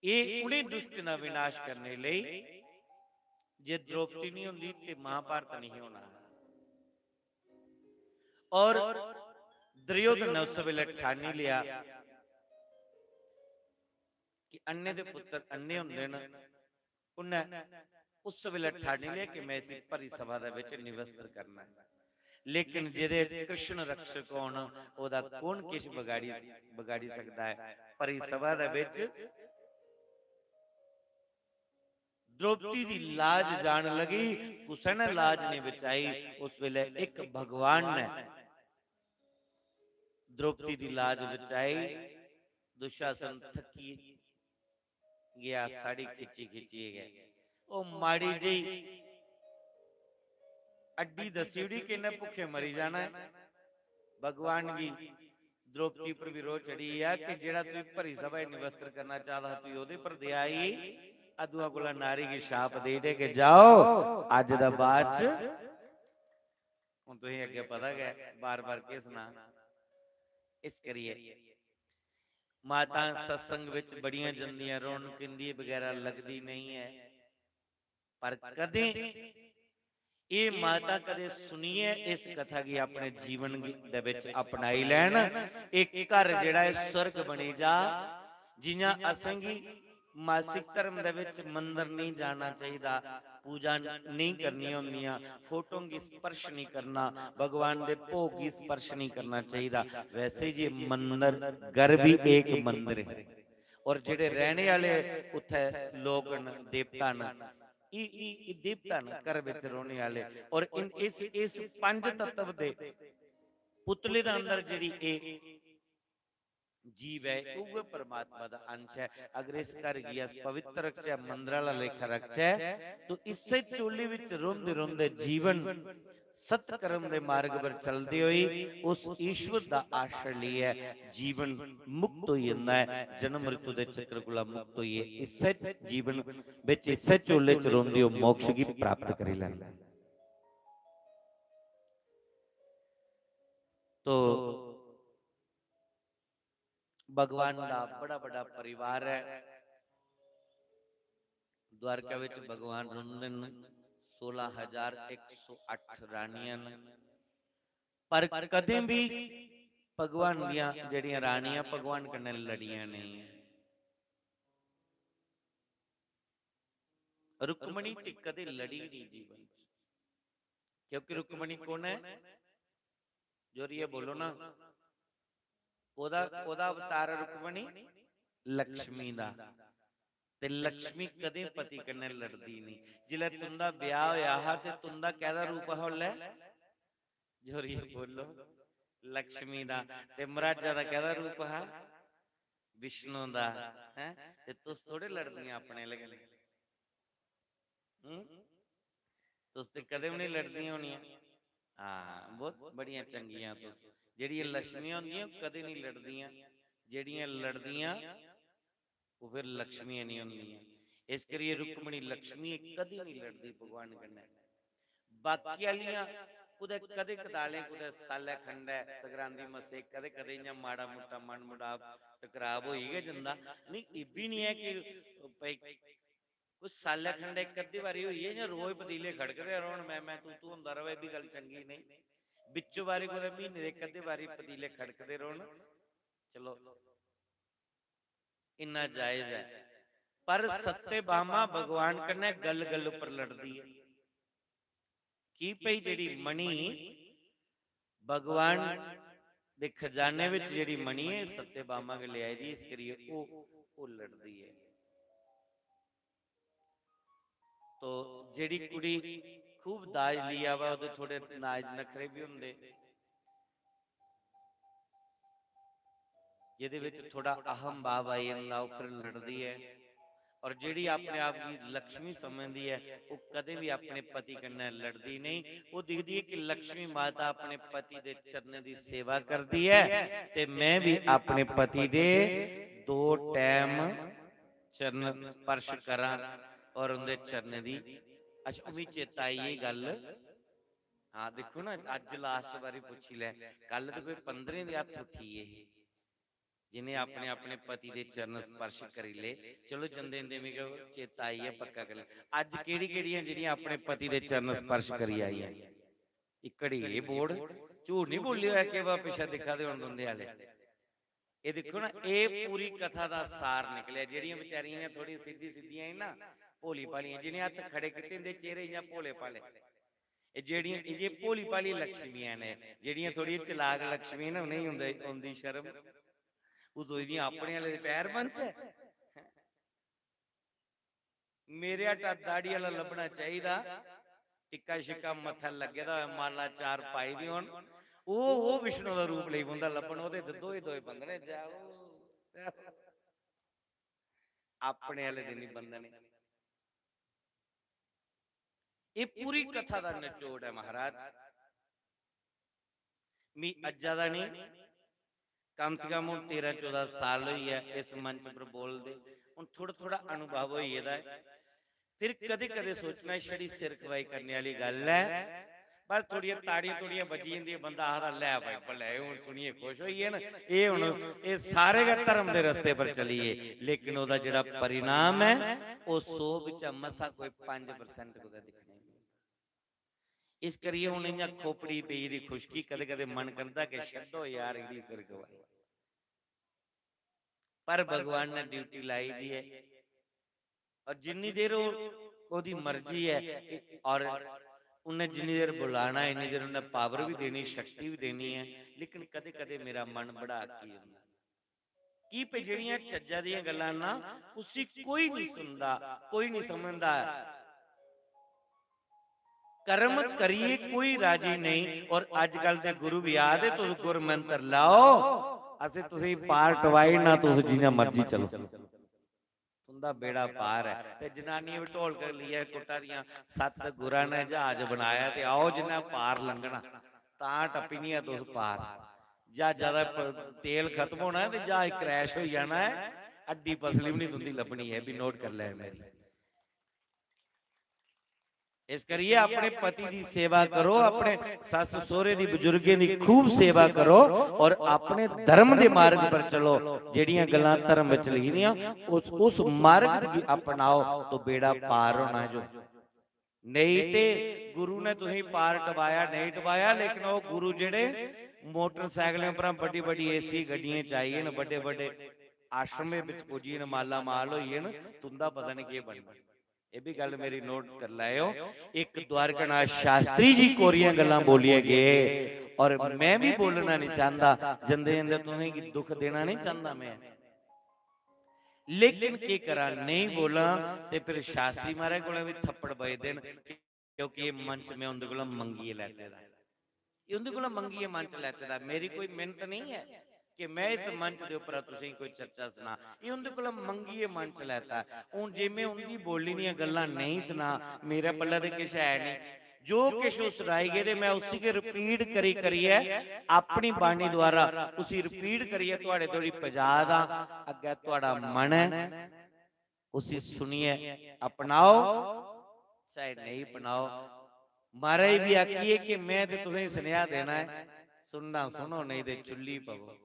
ये उन्हें दुष्ट ना विनाश करने लई, जे द्रौपदी नहीं होंदी ते महाभारत नहीं होना। और दुर्योधन ने उस वेले ठानी लिया कि अन्य दे पुत्र अन्य होंदे न, उन्हें उस वेले ठानी लिया कि मैं इसी भरी सभा दे विच निवस्त्र करना है। लेकिन जिहदे कृष्ण रक्षक होण ओदा कौन किश बिगाड़ी सकदा है। भरी सभा दे विच द्रौपदी दी लाज जान लगी, कुसै ने लाज नहीं बचाई। उस वेले एक भगवान ने द्रौपदी दी लाज बचाई। दुशासन थकी गया, साड़ी खिंची गया, ओ माड़ी जी अड्डी दसीड़ी कि ने भुखे मरी जाना है। भगवान की द्रौपदी पर भी रो चढ़ी है कि जेड़ा तू भरी सभा निवस्त्र करना चाहता तू ओदे पर दे आई, अदुआ कोला नारी की शाप दे दे के जाओ अज दा बाद च। हुण तुसीं अगे पता गया बार बार के सुना। इस करिए माता सत्संग विच बड़ियां जंदियां, रोन किंदी वगैरह लगदी नहीं है, पर कदे ये माता कदे सुनिए इस कथा की अपने जीवन दे विच अपनाई लैन। एक घर जिहड़ा है स्वर्ग बनी जा। जियां असंगी मासिक धर्म दे विच मंदिर नहीं जाना चाहिए, पूजा नहीं करनी होंदियां, फोटो की स्पर्श नहीं करना, भगवान दे भोग की स्पर्श नहीं करना चाहिए, वैसे जी मंदिर घर भी एक मंदिर है। और जिहड़े रहने वाले उत्थे लोग देवता न, देवता न घर विच रोने वाले। और इस पंज तत्व दे पुतले दे अंदर जिहड़ी जीव है वो परमात्मा का अंश है। अगर इस घर की पवित्र रक्षा मंदिर वाला लेखा रक्षा तो इससे चोली विच रोंदे रोंदे जीवन सत्कर्म दे मार्ग पर चलते हुए उस ईश्वर का आश्रय लिया जीवन मुक्त हो जाता है, जन्म मृत्यु के चक्र कोला मुक्त होइए। इससे जीवन विच इससे चोले च रोंदे हो मोक्ष की प्राप्त कर लैंदा। तो भगवान का बड़ा बड़ा परिवार है। द्वारका विच भगवान रहिंदे ने 16,108 रानियां ने, पर कदे भी भगवान दियां जड़ियां रानियां भगवान कन्ने लड़ियां नहीं है। रुक्मणी ते कदे लड़ी नहीं जीवन, क्योंकि रुक्मणी कौन है? जोरिए बोलो ना। ओदा अवतार रुक्मणी लक्ष्मी दा, ते लक्ष्मी कदे पति कन्ने लड़दी नहीं। जिले तुंदा ब्याह होया हा ते तुंदा कैदा रूप होले? जोरिए बोलो लक्ष्मी दा। ते मराजा दा कैदा रूप हा? विष्णु दा। हैं ते तुस थोड़े लड़दियां अपने लगे। तुस ते कदे भी नहीं लड़दियां होनियां। हाँ बहुत बड़ियां चंगियां तुस। जेड़ियां लक्ष्मियां होंदियां कदे नहीं लड़दियां, जेड़ियां लड़दियां वो फिर लक्ष्मी नहीं होंदियां। इस करिए रुक्मणी लक्ष्मी कदी नहीं लड़दी भगवान कन्ने। बाकी आलियां कुदे कदे कदाले कुदे साले खंडे सगरांदी मसे कदे कदे इयां माड़ा मोटा मन मुटाव टकराव हो ही गए जंदा। नहीं इबी नहीं है कि कुछ साले खंडे एक अद्धी बारी हुई है या रोज पतीले खड़कदे रहोण मैं तू हुंदा रहे, भी गल चंगी नहीं। बिच्चो बारी कुदे महीने दे एक अद्धी बारी पतीले खड़कदे रहोण, चलो इन्ना जायज है। पर सत्यभामा भगवान कन्ने गल गल पर लड़दी है की पई जेड़ी मणि भगवान दे खजाने विच जेड़ी मणि है सत्यभामा के ले आई दी, इस करिए ओ लड़दी है। तो जेड़ी कुड़ी खूब दाज लिया वा ओदे थोड़े नाज नखरे भी हुंदे, जिहदे विच थोड़ा अहम भाव आई जंदा, फिर लड़दी है। और जिहड़ी अपने आप की लक्ष्मी समझदी है वो कदे भी अपने पति कन्नै लड़दी नहीं। वो दिखदी है कि लक्ष्मी माता अपने पति दे चरने दी सेवा करदी है ते मैं भी अपने पति दे 2 टाइम चरण स्पर्श करा और उनके चरने दी। अच्छा भी चेता आई ये गल। हाँ देखो ना अज लास्ट बारी पूछी लै, कल तो कोई 15 दे हथ उठी है जिन्हें अपने अपने पति दे चरण स्पर्श करी ले। चलो जंदे जंदे चेता आई है पक्का कर ले। अज केड़ी केड़ियां जिहड़ियां अपने पति दे चरण स्पर्श करी आई है? इकड़ी ये बोर्ड झूठ नहीं बोलियो है कि वह पिछा दिखा दे हुण दुंदे वाले। ये देखो ना ये पूरी कथा का सार निकलिया। जिहड़ियां बेचारियां थोड़ी सीधी सीधियां ना भोली भालियां जिन्हें हथ खड़े किते हुंदे चेहरे इयां भोले भाले, जेड़ियां ये भोली भाली लक्ष्मियां ने, जेड़ियां थोड़ी चलाक लक्ष्मी ना नहीं हुंदे हुंदी शर्म वो सोचदियां अपने वाले पैर पंच है। मेरे आटा दाड़ी वाला लभना चाहिए, टिक्का शिक्का मत्था लगे दा माला 4 पाई दी होण, वो विष्णु का रूप नहीं बंदा लभण। ओदे दो ही बंदने जाओ अपने वाले दिन ही बंदने। ये पूरी कथा का निचोड़ है महाराज। मी अज्जा दा नहीं, कम से कम 13-14 साल हुई है इस मंच पर बोलते, हुण थोड़ा थोड़ा अनुभव होई दा है। फिर कदे कदे सोचना छड़ी सिर खवाई करने वाली गल है, बस थोड़ियां ताड़ियां थोड़ियां बजी जांदियां, बंदा आखदा लै भाई भले हुण सुनिए खुश होइए ना। ये हुण ये सारे का धर्म के रस्ते पर चलिए, लेकिन ओदा जिहड़ा परिणाम है वो 100 विच मसा कोई 5% को दिखना। इस करिए हुण इयां खोपड़ी पई दी खुशकी कदे कदे मन करदा कि छड्डो यार इहदी सिर खवाई, पर भगवान ने ड्यूटी लाई दी है और जिन्नी देर ओदी मर्जी है और उन्हें जिन्नी देर बुलाना है इन्नी देर उन्हें पावर भी देनी, शक्ति भी देनी है। लेकिन कदे कदे मेरा मन बड़ा आकी की पे जिहड़ियां चज्जा दियां गल्लां ना उसी कोई नहीं सुनदा, कोई नहीं समझदा। कर्म करिए कोई राजी नहीं। और अजकल दे गुरु भी आदे तुस गुर मंत्र लाओ, असे तुसी पार टवाई ना तुस जिन्ना मर्जी चलो, तुंदा बेड़ा पार है। ते जनानियां भी ढोल कर लिया कुटा दियां 7 गुरां ने जहाज बनाया ते आओ जिन्ना पार लंघना तां टप्पी तुस पार। जा ज्यादा तेल खत्म होना है ते जहाज क्रैश हो जाना है, अड्डी पसली भी नहीं तुंदी लभनी है। भी नोट कर ले मेरी। इस करिए अपने पति की सेवा करो, अपने सस सोहरे दी बुजुर्गे दी खूब सेवा करो और अपने धर्म के मार्ग पर चलो। जेड़ियां गल्लां धर्म विच लिखियां उस मार्ग की अपनाओ तो बेड़ा पार होना है। जो नहीं ते गुरु ने तुसीं पार टवाया नहीं टवाया, लेकिन वो गुरु जेड़े मोटरसाइकिलों पर बड़ी बड़ी एसी गड्डियां चाहिए न, बड़े बड़े आश्रम विच पुजी न, माला माल होइए न, तुंदा पता नहीं के बनना। ये भी गल मेरी नोट कर लाओ। एक द्वारकानाथ शास्त्री जी कोरियां गल्लां बोलिए गए और मैं भी बोलना नहीं चाहता, जंदे जंदे तुम्हें दुख देना नहीं चाहता मैं, लेकिन की करा नहीं बोला ते फिर शास्त्री महाराज को भी थप्पड़ बजदे न, क्योंकि ये मंच में उनके को मंगी लैते दा, ये उनके को मंगी मंच लैते दा। मेरी कोई मिन्नत नहीं है कि मैं इस मंच के उपर तुसीं कोई चर्चा सुना, ये उनके को मंगी मंच लैता। हुण जे मैं उनकी बोली दी गल्लां नहीं सुना, मेरा पल्ला ते किश है नहीं। जो किश उस सुनाई गए मैं उसी के रिपीट करी करिए अपनी बाणी द्वारा उसी रिपीट करिए तुहाडे तोड़ी पहुंचा दा। अगे तुहाडा मन है उसी सुनिए अपनाओ, चाहे नहीं अपनाओ। महाराज भी आखिए कि मैं ते तुसें सुनेहा देना है, सुनना सुनो नहीं ते चुल्ली पवो।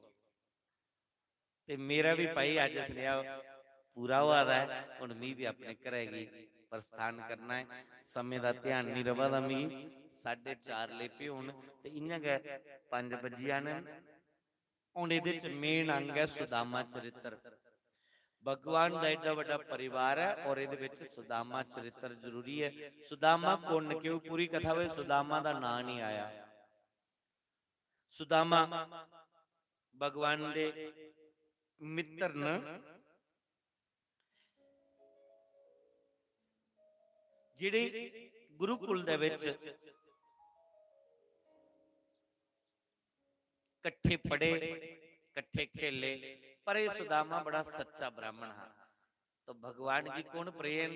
ते मेरा भी भाई अज सुनेहा पूरा हुआ है, हुण मी भी अपने घरे गी प्रस्थान करना है। समय का ध्यान नहीं रवा दा, मी 4:30 लेपे हुण ते इयां गै 5 बजिया ने। हुण इहदे च मेन अंग है सुदामा चरित्र। भगवान का एडा बड़ा परिवार है और इहदे विच सुदामा चरित्र जरूरी है। सुदामा कौन क्यों पूरी कथा में सुदामा का नाम नहीं आया। सुदामा भगवान दे मित्र न, जिहड़े गुरुकुल दे विच कट्ठे पढ़े कट्ठे खेले, पर यह सुदामा बड़ा सच्चा ब्राह्मण है। तो भगवान की कौन प्रिय हैं?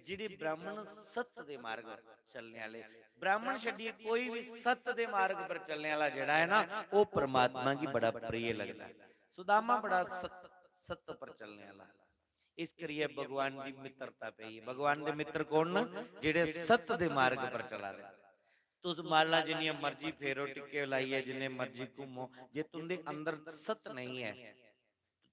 जेड़े ब्राह्मण सत्य दे मार्ग चलने वाले, ब्राह्मण छड्डिए कोई भी सत्य दे मार्ग पर चलने वाला जेड़ा है ना, वो परमात्मा की बड़ा प्रिय लगता है। सुदामा बड़ा सत्य पर चलने वाला, इस करिए भगवान की मित्रता पे ही। भगवान के मित्र कौन ना? जेड़े सत्य दे मार्ग पर चला रहे। तुस माला जिन्नियां मर्जी फेरो टिक्के लाइए, जिन्ने मर्जी घूमो, जे तुंदे अंदर सत्य नहीं है,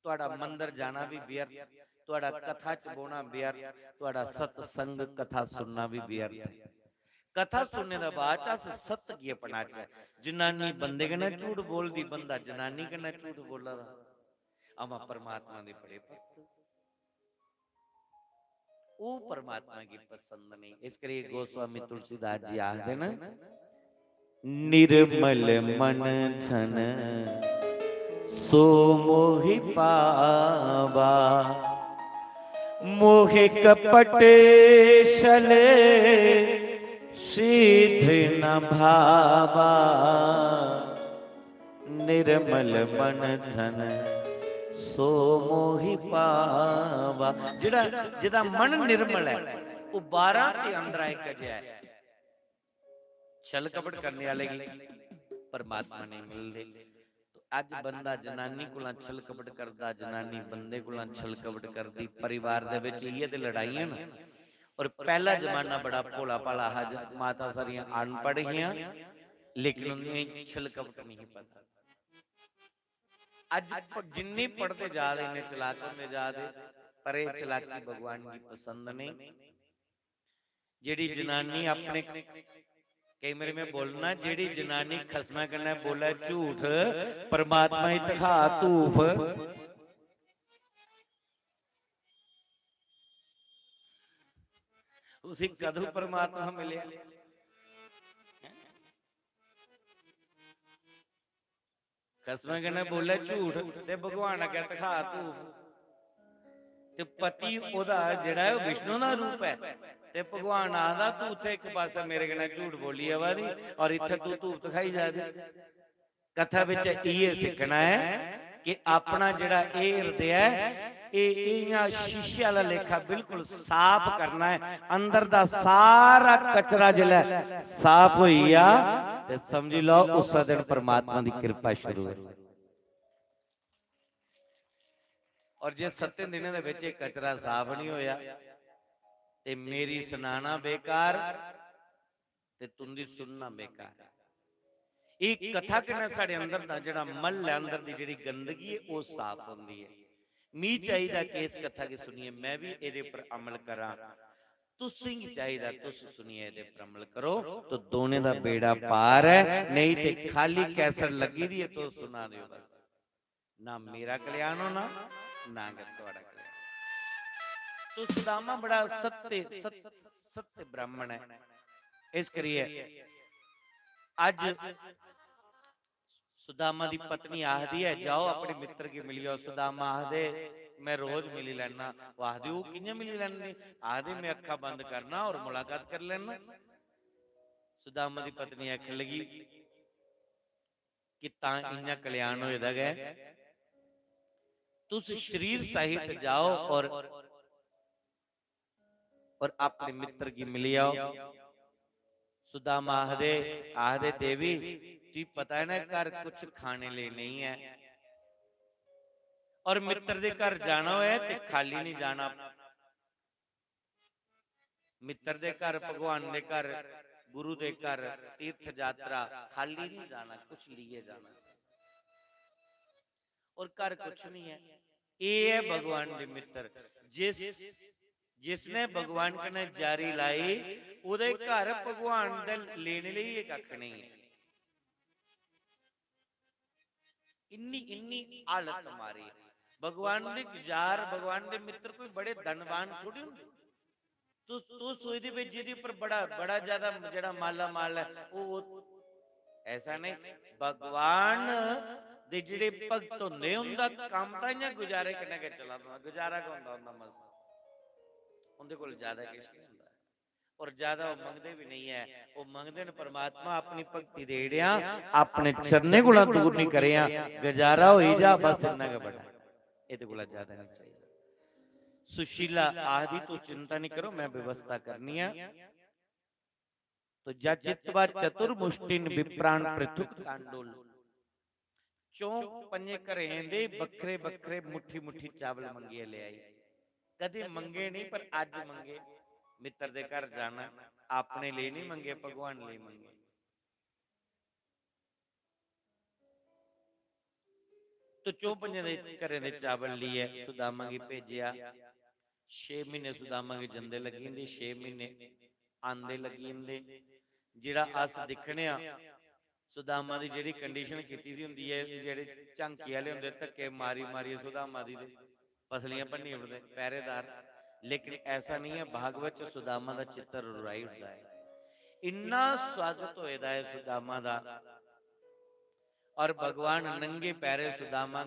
तुहाड़ा मंदिर जाना भी व्यर्थ, तुहाड़ा कथा च बोना व्यर्थ, तुहाड़ा सत्संग कथा सुनना भी व्यर्थ है। कथा सुनने दा बाद च सत्य की अपना च जनानी बंदे कन्नै झूठ बोलदी, बंदा जनानी कन्नै झूठ बोला दा। अमा परमात्मा दे बड़े भक्त, वो परमात्मा की पसंद नहीं। इस करिए गोस्वामी तुलसीदास जी आखदे न, निर्मल मन धन सो मोहि पावा, मोहे कपट छले शीघ्र न भावा। निर्मल मन धन सो मोहि पावा। जिहदा मन निर्मल है वो 12 के अंदर एक है। छल कपट करने वाले परमात्मा नहीं मिलते। तो अज बंदा जनानी कोला छल कपट करदा, जनानी बंदे कोला छल कपट करदी, परिवार दे विच इह ते लड़ाइयां ना। और पहला जमाना बड़ा भोला भाला हा, माता सारियां अनपढ़ हियां लेकिन उन्हें छल कपट नहीं पता। अज जिन्नी पढ़ते जा रहे इन्हें चलाक होंदे जा रहे, पर ये चलाकी भगवान की पसंद नहीं। जेड़ी जनानी अपने कई मेरे में बोलना, जेड़ी जनानी खसमा कन्नै बोले झूठ, परमात्मा ही दिखा धूफ, उसी कदू परमात्मा मिले। खसमा कन्नै बोले झूठ ते भगवान अगे दिखा धूफ। ते पति ओदा जेड़ा है विष्णु दा रूप है, ते भगवान आखदा तू उत्थे एक पासे मेरे कन्नै झूठ बोली आवा दी और इत्थे तू धूप दिखाई जा दी। कथा विच इह सीखना है कि अपना जेड़ा ए हृदय है इयां शीशे वाला लेखा बिल्कुल साफ करना है। अंदर दा सारा कचरा जिला साफ होइया ते समझ लो उस दिन परमात्मा दी कृपा शुरू है। और जे 7 दिनों दे विच कचरा साफ नहीं होया ते मेरी सुनाना बेकार ते तुंदी सुनना बेकार। एक कथा कन्नै साडे अंदर दा जेड़ा मल है, अंदर दी जेड़ी गंदगी है वो साफ होंदी है। मी चाहिदा कि इस कथा की सुनिए, मैं भी इहदे पर अमल करा, तुसीं चाहिदा तुस सुनिए इहदे पर अमल करो तो दोने दा बेड़ा पार है। नहीं ते खाली कैसट लगी दी है तो सुना दियो बस, ना मेरा कल्याण होना ना तुहाडा कल्याण। तो सुदामा बड़ा सत्य ब्राह्मण है। इस करिए आज सुदामा दी पत्नी आखदी है जाओ अपने मित्र की मिलियो। सुदामा आखदे मैं रोज मिली लेना। वो आखदी वो कियां मिली लैनी? आखदे मैं अखा बंद करना और मुलाकात कर लेना। सुदामा दी पत्नी आखन लगी कि तां इयां कल्याण होएदा गै, तुस शरीर सहित जाओ और अपने मित्र की मिली आओ। सुदामा आखदे देवी तुझे पता है ना घर कुछ खाने लिए नहीं है, और मित्र दे घर जाना है तो खाली नहीं जाना। मित्र दे घर, भगवान दे घर, गुरु दे घर तीर्थ यात्रा खाली नहीं जाना, कुछ लिए जाना। और घर कुछ नहीं है। ये है भगवान दे मित्र। जिसने भगवान कने जारी लाई उदे घर भगवान दे लेने लिए कख नहीं है। इन्नी हालत हमारी भगवान दे जार, भगवान दे मित्र कोई बड़े धनवान थोड़ी होंदे। तू सोचदी पे जिहदे ऊपर बड़ा ज्यादा जेड़ा माला माल है वो ऐसा नहीं। भगवान दे जिहड़े भगत होंदे उनदा काम तां इयां गुजारे कने के चला दा। गुजारा का हुंदा मस उनके कोल ज्यादा किश नहीं हुंदा और ज्यादा वो मंगदे भी नहीं है। वो मंगदे ने परमात्मा अपनी भक्ति देड़िया अपने चरने कोला दूर नहीं करिया, गुजारा होई जा बस इन्ना के बड़ा, इहदे कोला ज्यादा नहीं चाहिए। सुशीला आदि तो चिंता नहीं करो, मैं व्यवस्था करनी है। तो जित्वा चतुर्मुष्टिन विप्राण पृथुक तांडुल, चौंक पंजे करेंदे बखरे बखरे मुट्ठी मुट्ठी चावल मंगे ले आई। कदे मंगे नहीं पर आज मंगे, मित्र दे घर जाना, अपने लिए नहीं मंगे, भगवान लिए मंगे। तो चौपंजे दे घरे दे चावल लिए सुदामा गी भेजिया। 6 महीने सुदामा गी जंदे लगी जंदे, 6 महीने आंदे लगी जंदे। जिहड़ा अस दिखने सुदामा दी जिहड़ी कंडीशन कीती दी हुंदी है, जिहड़े झांकी वाले हुंदे धक्के मारी मारी सुदामा दी पसलियां भन्नी उड़दे पहरेदार, लेकिन ऐसा नहीं है। भागवत च सुदामा दा चित्र रुराई उठदा है। इन्ना स्वागत होएदा है सुदामा दा, और भगवान नंगे पैरे सुदामा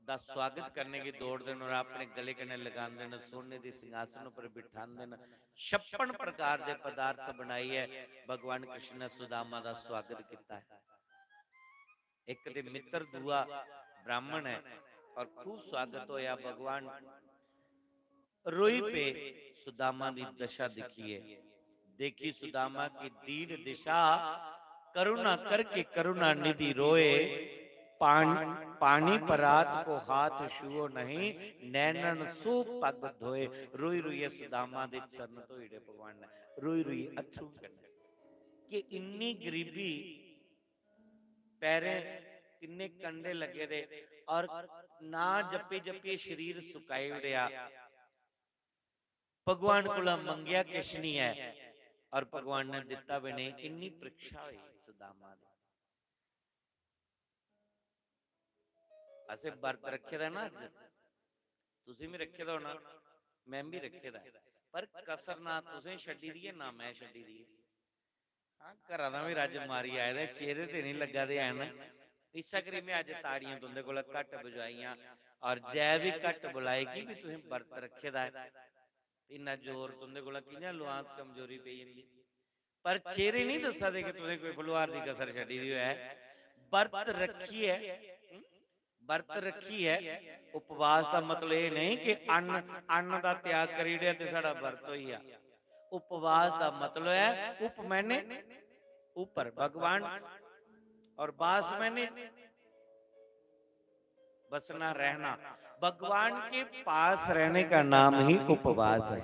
दा स्वागत करने की दौड़ देन और अपने गले कने लगांदे न, सोने दे सिंहासन पर बिठांदे न। 56 प्रकार दे पदार्थ बनाई है भगवान कृष्ण ने सुदामा दा स्वागत किया है। एक दे मित्र दुआ ब्राह्मण है और खूब स्वागत होया। भगवान रोई पे सुदामा दी दशा दिखी है। देखी सुदामा की दीन दिशा, करुणा करके करुणा निधि रोए। पानी परात को हाथ छुओ नहीं, नैनन सो पग धोए। रोई रोई सुदामा दे चरण धोइड़े भगवान ने, रोई रोई अथरू कन्ने कि इन्नी गरीबी, पैरे किन्ने कंडे लगे दे और ना जपे जपे शरीर सुकाई उड़िया। भगवान कोला मंगया किश नहीं है और भगवान ने दिता भी नहीं। इन्नी परीक्षा हुई सुदामा दी। असे व्रत रखे दा ना, अज तुसीं भी रखे दा होना, मैं भी रखे दा, पर कसर ना तुसीं छड्डी दी है ना मैं छड्डी दी है। हाँ, घरां दा भी रज मारी आए दे, चेहरे ते नहीं लगा दे हैन। इसा करी मैं अज ताड़ियां तुंदे कोल घट बजाइयां और जै भी घट बुलाएगी भी तुसीं व्रत रखे दा है। इन्ना जोर तुंदे कोल कियां लुआंत कमजोरी पई जंदी, पर चेहरे नहीं दसा दे कि तुसीं कोई फलवार दी कसर छड्डी दी है। व्रत रखी है, व्रत रखी है। उपवास का मतलब ये नहीं कि अन्न का त्याग करी दे ते साडा व्रत होइया। उपवास का मतलब है उप मैंने ऊपर भगवान और बास मैंने बसना रहना। भगवान के पास रहने का नाम ही उपवास है।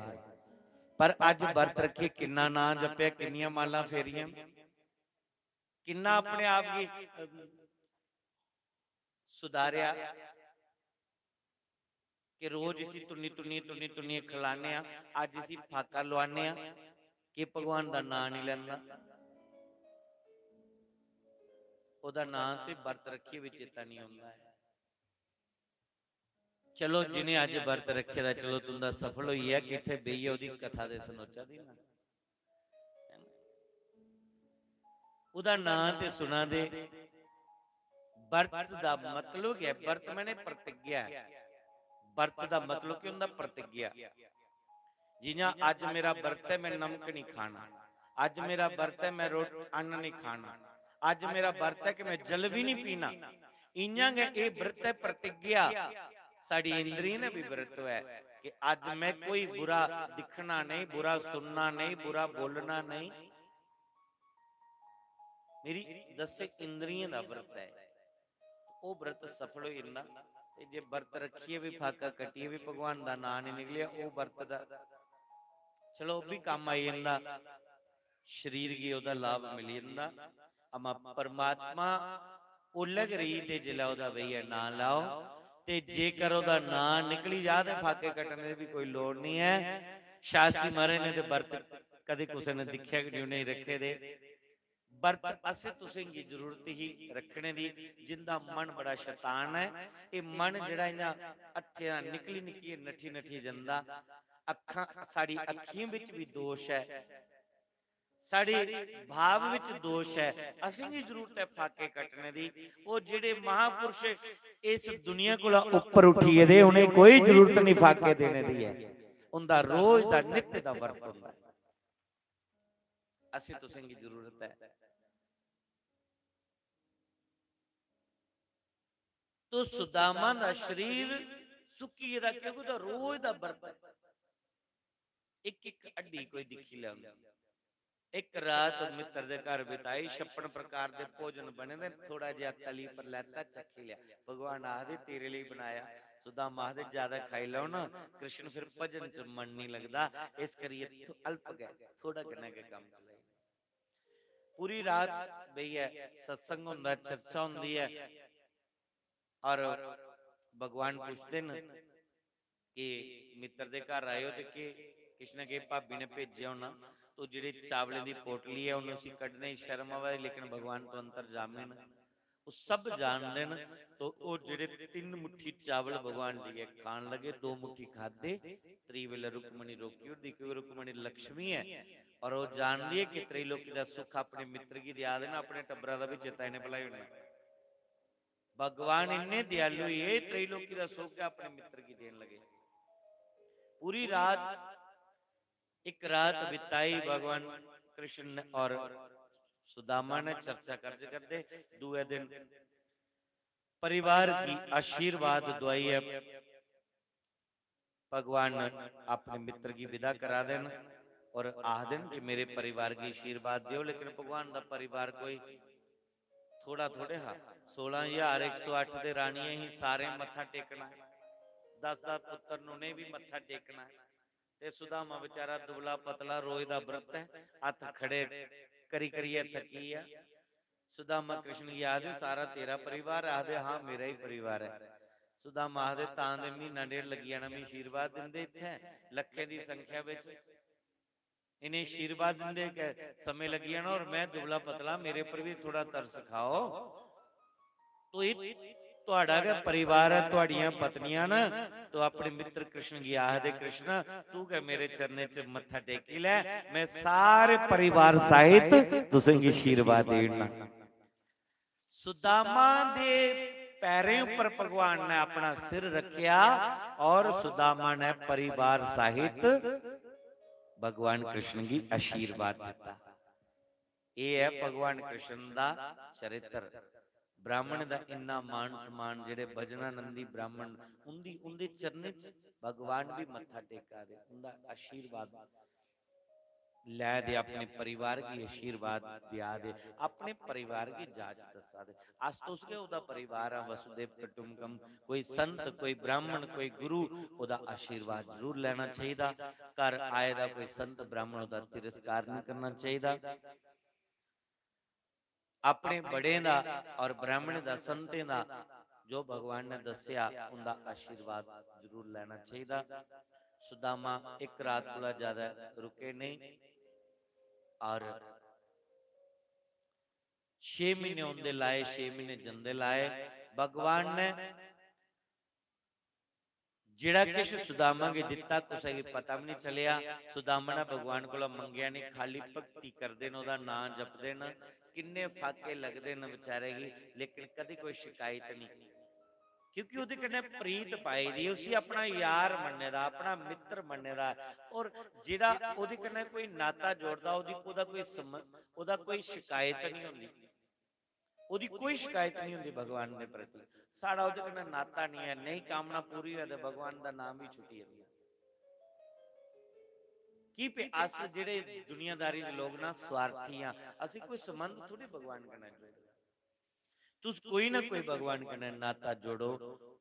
पर आज व्रत रखिए, किन्ना ना जपया, किन्नियां माला फेरियां, किन्ना अपने आप की सुधारिया कि रोज इसी तुन्नी तुन्नी तुन्नी तुन्नी खिलाने, अज इसी फाका लवाने कि भगवान का नाम नहीं लेंदा। ओदा नाम ते व्रत रखिए भी चेता नहीं होंदा है। चलो जिन्हें अज व्रत रखे दा, चलो तुंदा सफल होई है कि इत्थे बेहिए ओदी कथा दे सनोचा दी ना, ओदा नाम ते सुना दे। व्रत दा मतलब क्या है? व्रत मैंने प्रतिज्ञा है। व्रत दा मतलब क्या हुंदा? प्रतिज्ञा। जियां अज मेरा व्रत है मैं नमक नहीं खाना, अज मेरा व्रत है मैं अन्न नहीं खाना, अज मेरा व्रत है कि मैं जल भी नहीं पीना। इयां गै ये व्रत है प्रतिज्ञा। साड़ी इंद्रिय ने भी व्रत है कि अज मैं कोई बुरा दिखना नहीं, बुरा सुनना नहीं, बुरा बोलना नहीं। मेरी 10 इंद्रिय का व्रत है। वो व्रत सफल हो जाता। जे व्रत रखिए भी फाका कटिए भी भगवान का नाम नहीं निकलिया, वो व्रत दा चलो भी काम आई जाता, शरीर की ओदा लाभ मिल जाता। अमा परमात्मा उलग रही ते जिला ओदा भैया ना लाओ, ते जेकर ओदा नाम निकली जा ते फाके कटने की भी कोई लोड़ नहीं है। शास्त्री महाराज ने ते व्रत कदे किसी ने दिखा कि नहीं रखे दे। व्रत असे तुसें की जरूरत ही रखने दी। जिंदा मन बड़ा शैतान है, ये मन जड़ा इन्हां अठियां निकली निकली नठी नठी जंदा। अखां साड़ी अखियों विच भी दोष है, साड़ी भाव विच दोष है। असें की जरूरत है फाके कटने दी। वो जेड़े महापुरुष इस दुनिया कोला ऊपर उठिए दे, उन्हें कोई जरूरत नहीं फाके देने दी है। उनका रोज दा नित्य दा व्रत हुंदा है। असें तुसें की जरूरत है। तो सुदामा दा शरीर सुक्की दा क्योंकि तो रोज दा व्रत है। एक एक अड्डी कोई दिखी लिया। एक रात मित्र दे घर बिताई, 56 प्रकार दे भोजन बने दे, थोड़ा जिहा तली पर लैता चखी लिया। भगवान आखदे तेरे लिए बनाया। सुदामा आखदे ज्यादा खाई लो ना कृष्ण फिर भजन च मन नहीं लगदा, इस करिए तो अल्प गए थोड़ा कने के काम चले। पूरी रात बई है सत्संग हुंदा, चर्चा हुंदी है और भगवान पूछते न कि मित्र दे घर आए हो ते कि कृष्ण के भाभी ने भेजे होना तो जिहड़ी चावले दी पोटली है उन्होंने असीं कढने ही शर्म आवे, लेकिन भगवान तो अंतरजामी ने वो सब जानते न। तो वो जिहड़े 3 मुट्ठी चावल भगवान दिए खान लगे, 2 मुट्ठी खाधे, त्री वेले रुक्मणी रोकी और देखिए रुक्मणी लक्ष्मी है और वो जान दी है कि त्रैलोकी दा सुख अपने मित्र की दिया देना, अपने टब्बरा दा भी चेता इन्हें भलाई होना। भगवान इन्ने दयालु ये त्रैलोकी दा सुख अपने मित्र की देन लगे। पूरी रात एक रात बिताई भगवान कृष्ण और सुदामा ने चर्चा करते करते। दूसरे दिन परिवार की आशीर्वाद दुआई है, भगवान अपने मित्र की विदा करा देन और आख देन कि मेरे परिवार की आशीर्वाद दियो। लेकिन भगवान का परिवार कोई थोड़ा थोड़े हा 16,108 दे रानियां ही सारे मत्था टेकना है, 10-10 पुत्र ने भी मत्था टेकना है। ते सुदामा बेचारा दुबला पतला रोज दा व्रत है, हथ खड़े करी करिए थकी है। सुदामा कृष्ण की याद सारा तेरा परिवार, आखदे हाँ मेरा ही परिवार है। सुदामा आखदे तां दे महीना डेढ़ लगी जाना, मैं आशीर्वाद दिंदे इत्थे लखे दी संख्या विच इन्हें आशीर्वाद दिंदे समय लगी जाना और मैं दुबला पतला, मेरे पर भी थोड़ा तरस खाओ। तो तुहाड़ा परिवार है, तुहाड़ियां पत्नियां ना, तो अपने मित्र कृष्ण की आखदे कृष्ण तू क्या मेरे चरने च मत्था टेकी लै, मैं सारे परिवार सहित तुसें आशीर्वाद देना। सुदामा दे पैरों पर भगवान ने अपना सिर रखिया और सुदामा ने परिवार सहित भगवान कृष्ण की आशीर्वाद दिता। ये है भगवान कृष्ण दा चरित्र। ब्राह्मण दा इन्ना मान सम्मान, जेड़े भजनानंदी ब्राह्मण उनके चरने च भगवान भी मत्था टेका दे, उनका आशीर्वाद लै दे, अपने परिवार की आशीर्वाद दिया दे, अपने परिवार की जांच दसा दे। अस तो उसके उदा परिवार है वसुदेव कुटुंबकम, कोई संत कोई ब्राह्मण कोई गुरु उदा आशीर्वाद जरूर लेना चाहिए। घर आए दा कोई संत ब्राह्मण उदा तिरस्कार नहीं करना चाहिए। अपने बड़े दा और ब्राह्मण दा संतें दा जो भगवान ने दसिया उनका आशीर्वाद जरूर लेना चाहिए। सुदामा एक रात को ज्यादा रुके नहीं और 6 महीने उनके लाए, 6 महीने जंदे लाए। भगवान ने जिहड़ा किश सुदामा के दिता कुछ पता भी नहीं चलिया। सुदामा ने भगवान को मंगिया नहीं, खाली भक्ति करते न, नाम जपते न, किन्ने फाके लगते न बेचारे की, लेकिन कभी कोई शिकायत नहीं, क्योंकि उहदे कन्ने प्रीत पाई दी, उसी अपना यार मन्ने दा, अपना मित्र मन्ने दा। और जिहड़ा उहदे कन्ने कोई नाता जोड़दा उहदा कोई शिकायत नहीं होंदी, उहदी कोई शिकायत नहीं होंदी भगवान के प्रति। साड़ा उहदे कन्ने नाता नहीं है, नहीं कामना पूरी है तो भगवान दा नाम ही छुटी जांदा। की पे अस जिहड़े दुनियादारी दे लोग ना स्वार्थी हां, असीं कोई संबंध थोड़ी भगवान कन्ने जोड़दे। तुस कोई ना कोई भगवान कन्ने नाता जोड़ो,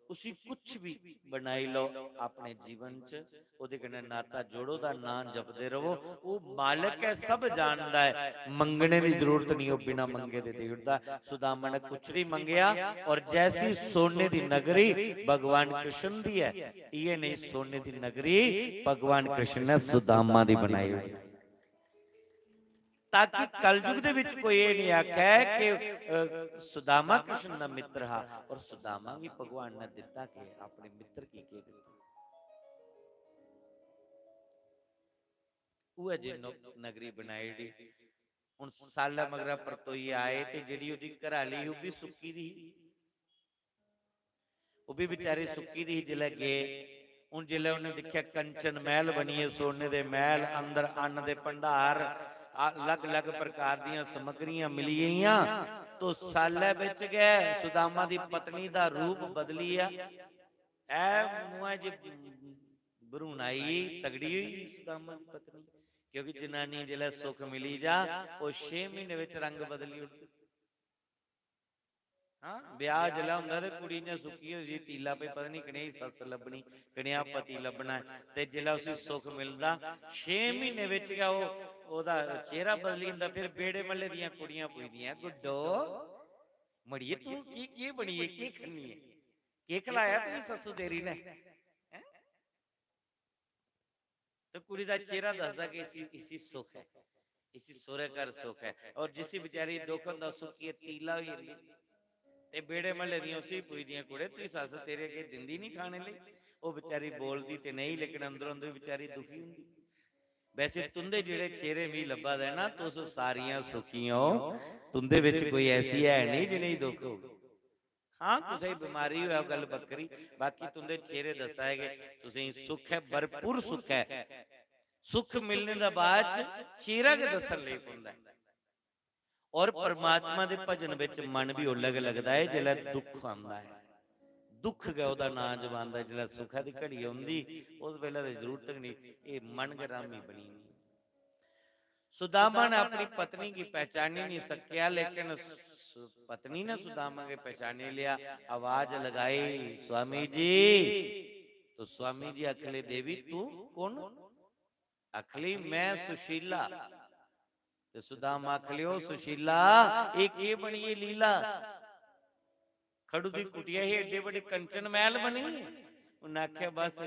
उसी कुछ भी बनाई लो अपने जीवन च, उहदे कन्ने नाता जोड़ो, दा नाम जपदे रहो। वो मालिक है, सब जानदा है, मंगने की जरूरत नहीं, वो बिना मंगे दे देता। सुदामा ने कुछ नहीं मंगया और जैसी सोने की नगरी भगवान कृष्ण दी है, ये नहीं सोने की नगरी भगवान कृष्ण ने सुदामा दी बनाई हुई, ताकि कलयुग दे विच कोई ये नहीं आखे कि सुदामा कृष्ण दा मित्र हा। और सुदामा भी भगवान ने दिता कि अपने मित्र की के दिता, वो जे नगरी बनाई दी। हुन साल मगरा परतोई आए ते जेड़ी ओदी घराली वो भी सुक्की दी, वो भी बेचारे सुक्की दी जिले गए। हुन जिले उन्हें देखिया कंचन महल बनिए, सोने दे महल, अंदर अन्न दे भंडार, अलग अलग प्रकार दी सामग्रियां मिली गईयां। तो साले बिच गए, सुदामा दी पत्नी दा रूप बदलिया, ऐ मुआ जी भरूणाई तगड़ी हुई सुदामा दी पत्नी, क्योंकि जनानी जिले सुख मिली जा वो 6 महीने विच रंग बदली उठदी। हाँ ब्याह जिला हुंदा ते कुड़ी ने सुखी होई तीला पे पता नहीं कनेही सस लभनी कनेहा पति लभना ते जिला उसी सुख मिलदा 6 महीने विच क्या वो ओदा चेहरा बदली जंदा। फिर बेड़े मल्ले दियां कुड़ियां पुछदियां गुड्डो मड़िए तू की बनी है की खन्नी है की खिलाया तेरी ससु तेरी ने। तो कुड़ी दा चेहरा दसदा कि इसी सुख है, इसी सोरे घर सुख है। और जिसी बेचारी दुख हुंदा सुखी तीला होई जंदी ते बेड़े महल्ले दियां उसी पुछदियां कुड़े तू सस तेरे अगे दिंदी नहीं खाने लई। वो बेचारी बोलदी ते नहीं लेकिन अंदरों अंदर बेचारी दुखी हुंदी। वैसे तुंदे जेड़े चेहरे भी लब्भा दे ना तुस सारियां सुखी हो, तुंदे विच कोई ऐसी है नहीं जिन्हें दुख हो। हाँ तुसें बीमारी होया गल बकरी, बाकी तुंदे चेहरे दसदा है कि तुसें सुख है, भरपूर सुख है। सुख मिलने दा बाद चेहरा के दसन लई पैंदा है। और परमात्मा दे भजन विच मन भी उलग लगदा है जिल्लै दुख आंदा है। दुख गया ओदा नाम जवान दा जिल्लै सुखा दी घड़ी आउंदी उस वेले दी जरूरत नहीं, ये मन गरामी बनी। सुदामा ने अपनी पत्नी की पहचान ही नहीं सकिया, लेकिन पत्नी ने सुदामा के पहचाने लिया। आवाज लगाई स्वामी जी। तो स्वामी जी अखले देवी तू कौन? अखली मैं सुशीला। ते सुदामा आखलियो सुशीला ये के बनी ये लीला? खड़ू दी कुटिया ही एडे बड़े कंचन महल बनी। उन्हें आख्या बस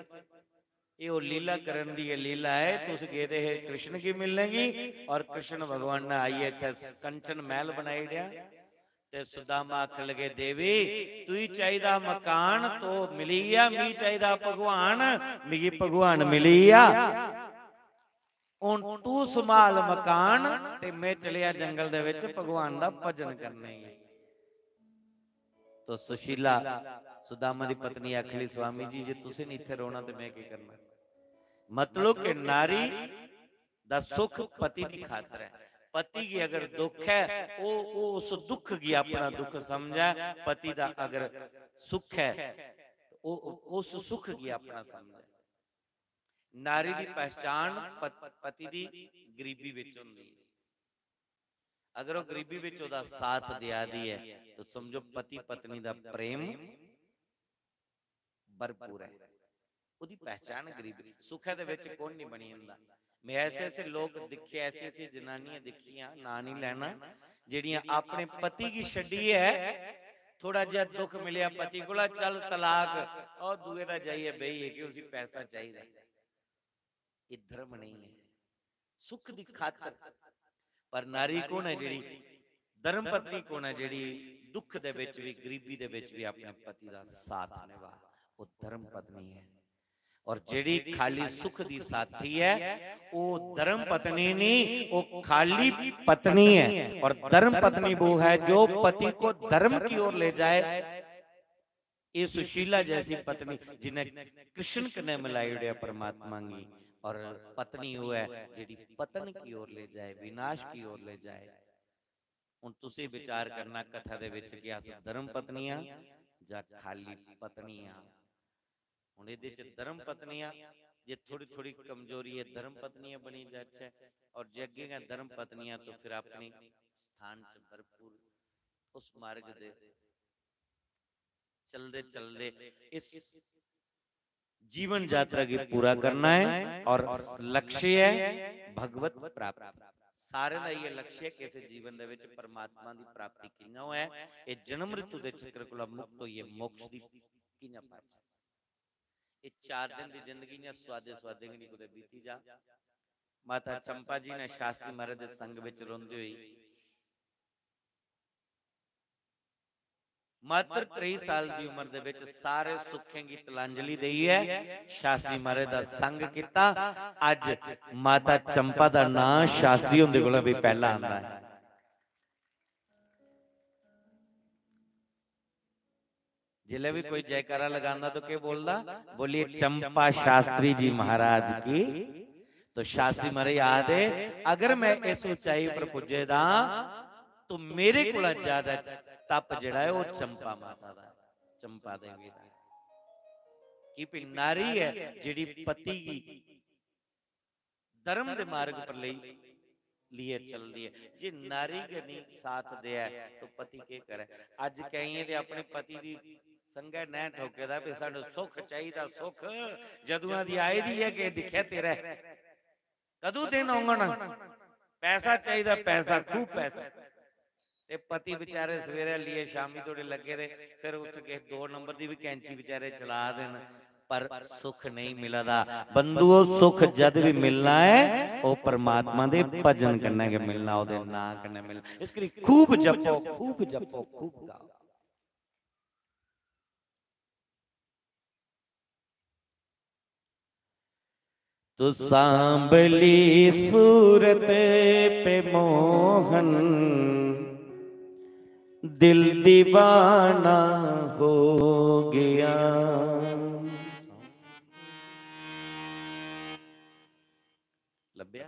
ये वो लीला करन दी लीला है। तुस गए है कृष्ण की मिलेगी और कृष्ण भगवान ने आइए कंचन महल बनाई दिया। ते सुदामा आख लगे देवी तू ही चाहिदा मकान तो मिली आ, मी चाहिदा भगवान मिगी भगवान मिली आ। हुण तू संभाल मकान ते मैं चलिया जंगल दे विच भगवान दा भजन करने। तो सुशीला सुदामा दी पत्नी आखली स्वामी जी जे तुसीं नहीं इत्थे रोना ते मैं की करना। मतलब कि नारी दा सुख पति दी खातर है। पति की अगर दुख है वो उस दुख की अपना दुख समझा, पति दा अगर सुख है वो उस सुख की अपना समझा। नारी दी पहचान पति दी गरीबी विच हुंदी है। अगर वो गरीबी विच ओदा साथ दिया दी है तो समझो पति पत्नी दा प्रेम भरपूर है। ओदी पहचान गरीबी सुखा दे विच कौन नहीं बनी हुंदा। मैं ऐसे ऐसे लोग दिखे, ऐसी ऐसी जनानियां दिखियां ना नहीं लेना जेड़ियां अपने पति की छड्डी है। थोड़ा जिहा दुख मिलिया पति कोला चल तलाक और दूए दा जाइए बही है कि उसी पैसा चाहिए। ये धर्म नहीं है सुख दी खातर। पर नारी कौन है जेड़ी धर्म पत्नी कौन है जेड़ी दुख दे विच भी गरीबी दे विच भी अपने पति दा साथ निभा, वो धर्म पत्नी है। और जेड़ी खाली सुख दी साथी है वो धर्म पत्नी नहीं, वो खाली पत्नी है। और धर्म पत्नी वो है जो पति को धर्म की ओर ले जाए। ये सुशीला जैसी पत्नी जिन्हें कृष्ण कने मिलाई उड़िया परमात्मा की, और पत्नी वो है जेड़ी पतन की ओर ले जाए, विनाश की ओर ले जाए। हुण तुसीं विचार करना कथा दे विच कि अस धर्म पत्नियां जां खाली पत्नियां। हुण इहदे च धर्म पत्नियां जे थोड़ी थोड़ी कमजोरी है धर्म पत्नियां बनी जाए, और जे अगे गए धर्म पत्नियां तो फिर अपने स्थान च भरपूर उस मार्ग दे चलदे चलदे इस जीवन यात्रा की पूरा करना है। और लक्ष्य है भगवत प्राप्ति। सारे का ये लक्ष्य है कि इस जीवन दे विच परमात्मा की प्राप्ति किना है। ये जन्म मृत्यु के चक्कर कोला मुक्त होइए मोक्ष दी किना पाछे। ये 4 दिन की जिंदगी ने स्वादे स्वादे नहीं कुते बीती जा। माता चंपा जी ने शास्त्री महाराज दे संग विच रोंदे हुई मात्र 23 साल की उम्र दे विच सारे सुखें की तिलांजलि दी है। शास्त्री महाराज दा संग किता। अज माता चंपा दा नाम शास्त्री हुंदे कोल भी पहला आंदा है। जिले भी कोई जयकारा लगांदा तो क्या बोलदा? बोलिए चंपा शास्त्री जी महाराज की। तो शास्त्री महाराज आदे अगर मैं इस ऊंचाई पर पुजे दा तो मेरे को ज्यादा तप जड़ा है वो चंपा माता दा, चंपा देवी दा। कि भी नारी है जिहड़ी पति की धर्म के मार्ग पर लिए चलती है। जे नारी के नहीं साथ दिया तो पति के करे। अज कई ते अपने पति की संगे न ठोकेदा भी सानू सुख चाहिए, सुख जदुआं दी आई दी है कि दिखे तेरा कदू दिन आउणा, पैसा चाहिए, पैसा खूब पैसा। ते पति बेचारे सवेरे लिए शामी थोड़े लगे रहे, फिर उठ के 2 नंबर की भी कैंची बेचारे चला देन, पर सुख नहीं मिलदा। बंधुओं सुख जद भी मिलना है वो परमात्मा दे भजन करने के मिलना, ओदे नाम करने मिलना। इसके लिए खूब जपो, खूब जपो, खूब गाओ। तो सांभली सूरत पे मोहन दिल दीवाना हो गया। लभ्या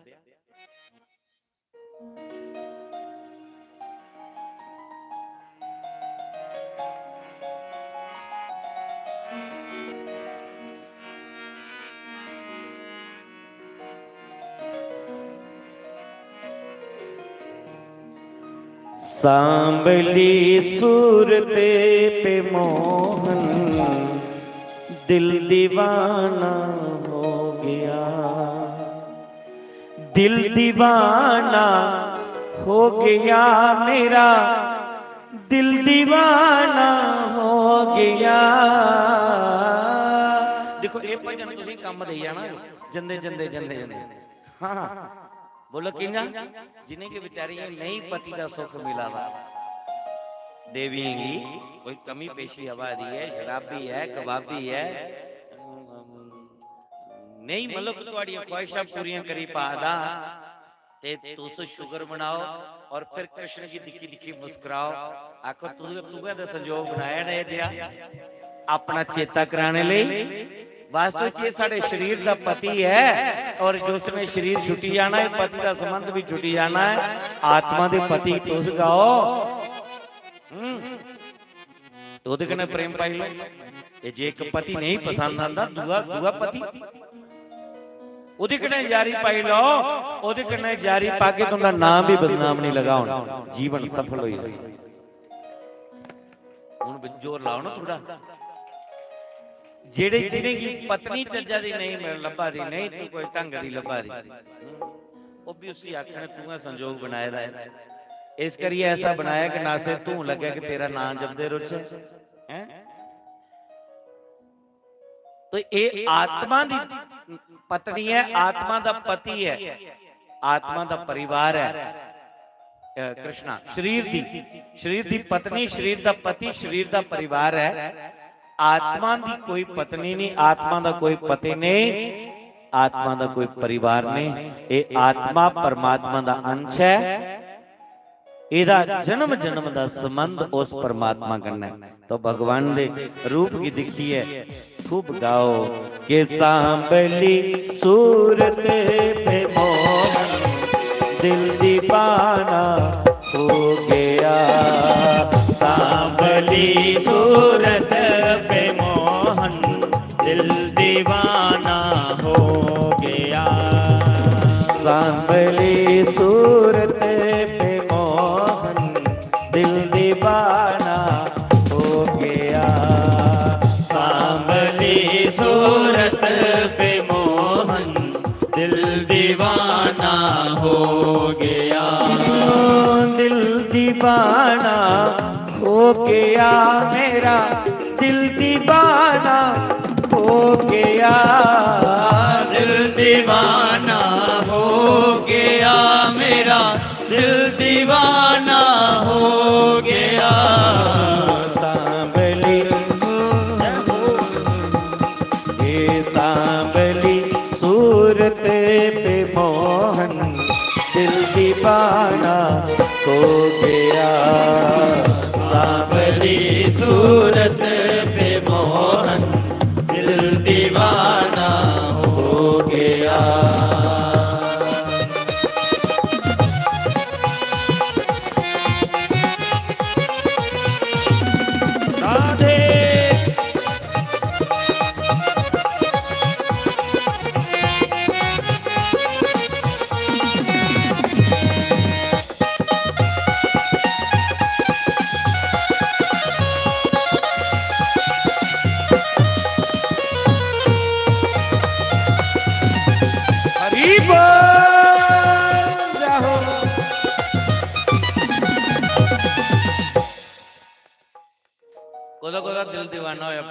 सांभली सूरत पे मोहन दिल दीवाना हो गया, दिल दीवाना हो गया मेरा, दिल दीवाना हो गया। देखो ये भजन तुसीं काम दे जाना जंदे जंदे जंदे जंदे। हाँ बोलो किंजा जिन्हें के बेचारी नहीं पति का सुख मिला वा देवींगी कोई कमी पेशी आबादी है, शराबी है, कबाबी है, नहीं मतलब तुम्हारी ख्वाहिशा पूरी करी पादा ते तुस शुगर बनाओ और फिर कृष्ण की दिखी दिखी मुस्कुराओ। आखो तुगे दा संजोग बनाया ने जिया अपना चेता कराने लिए। वास्तव में साडे शरीर का पति है और जो उसने शरीर छुट्टी जाना है, पति का संबंध भी छुट्टी जाना है। आत्मा दे पति तुस गाओ तो ओदे कन्ने प्रेम पाई लो। ये जे एक पति नहीं पसंद आंदा दूआ दूआ पति ओदे कन्ने जारी पाई लो, ओदे कन्ने जारी पाके तुहाडा नाम भी बदनाम नहीं लगा होना, जीवन सफल होई जाए। हुण जोर लाओ ना थोड़ा। जेड़े जिन्हें की पत्नी चज्जा दी नहीं मिल लभा दी नहीं तू कोई ढंग दी लभा दी वो भी उसी आखने तू संजोग बनाए दा है। इस करिए ऐसा बनाया कि ना से तू लगे कि तेरा नाम जपदे रुचे हैं। तो ये आत्मा दी पत्नी है, आत्मा दा पति है, आत्मा दा परिवार है। कृष्णा शरीर दी पत्नी, शरीर दा पति, शरीर दा परिवार है। आत्मा दी कोई पत्नी नहीं, आत्मा दा कोई पति नहीं, आत्मा दा कोई परिवार नहीं। ये आत्मा परमात्मा दा अंश है। इहदा जन्म जन्म दा संबंध उस परमात्मा कन्नै। तो भगवान दे रूप की दिखी है खूब गाओ के सांभली सूरत पे मोहन दिल दीवाना हो गया। सांभली सूरत पे मोहन दिल दीवाना हो गया। सांभली सूरत पे मोहन दिल दीवाना हो गया। सांभली सूरत पे मोहन दिल दीवाना हो गया। दिल दीवाना हो गया मेरा, दिल दीवाना हो गया। दिल दीवाना हो गया मेरा, दिल दीवाना हो गया। सांभली ये सांभली सूरत पे मोहन दिल दीवाना हो गया। सांभली सूरत पे मोहन दिल दीवाना हो गया। दीवाना होया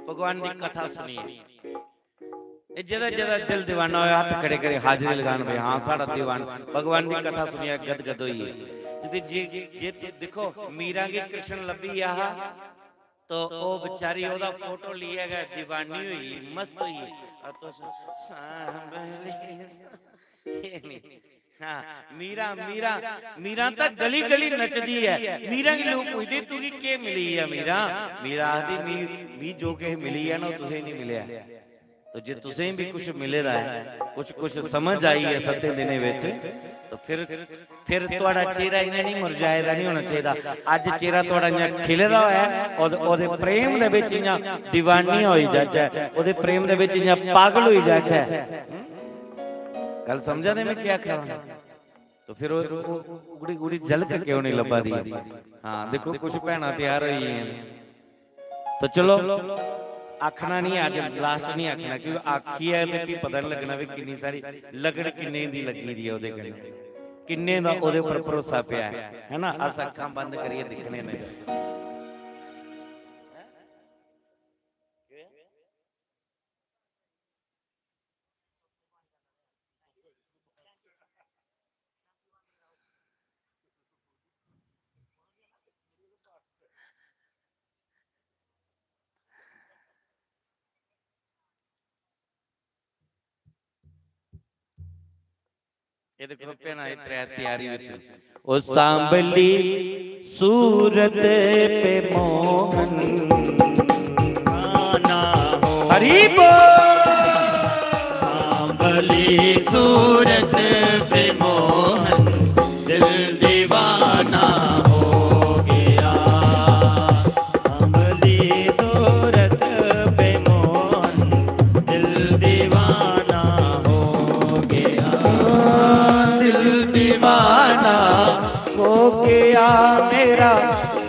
भगवान दी कथा सुनिए जदा जदा दिल दीवाना होया हाथ खड़े करे हाजिरी लगान भाई हाँ साड़ा दीवान भगवान दी कथा सुनिया गदगद होई है जे देखो मीरा की कृष्ण लभी आहा तो ओ बेचारी ओदा फोटो लिया गया दीवानी हुई मस्त हुई और तो हाँ मीरा मीरा मीरा तक गली गली नचदी है मीरा के लोग पूछते तू की के मिली है मीरा मीरा आदि मी जो के मिली है ना तुझे नहीं मिले तो जे तुझे भी कुछ मिले रहा है कुछ समझ आई है सत्य दिने विच तो फिर तोड़ा चेहरा इन्हें नहीं मुरझाएदा नहीं होना चाहिए आज चेहरा तोड़ा इन्हें खिलदा होया और ओदे प्रेम दे विच इन्हें दीवानी होई जाचा ओदे प्रेम दे विच इन्हें पागल होई जाचा कल समझा दे मैं क्या कहा तो फिर उड़ी उड़ी झलक क्यों नहीं लबा दी हाँ देखो कुछ भैना तैयार हुई हैं तो चलो आखना नहीं आज लास्ट नहीं आखना क्योंकि आखी है तो भी पता नहीं लगना भी कितनी सारी लगड़ किन्ने दी लगी दी ओदे कन्ने किन्ने दा ओदे पर भरोसा पिया है ना अस अखां बंद करिए दिखने ने ये देखो पेना इतरे तैयारी विच ओ सांभली सूरत पे मोहन गाना हरि बोल सांभली सूरत पे मोहन दिल दीवाना हो गया सांभली सूरत पे मोहन दिल दीवाना हो गया दीवाना हो गया मेरा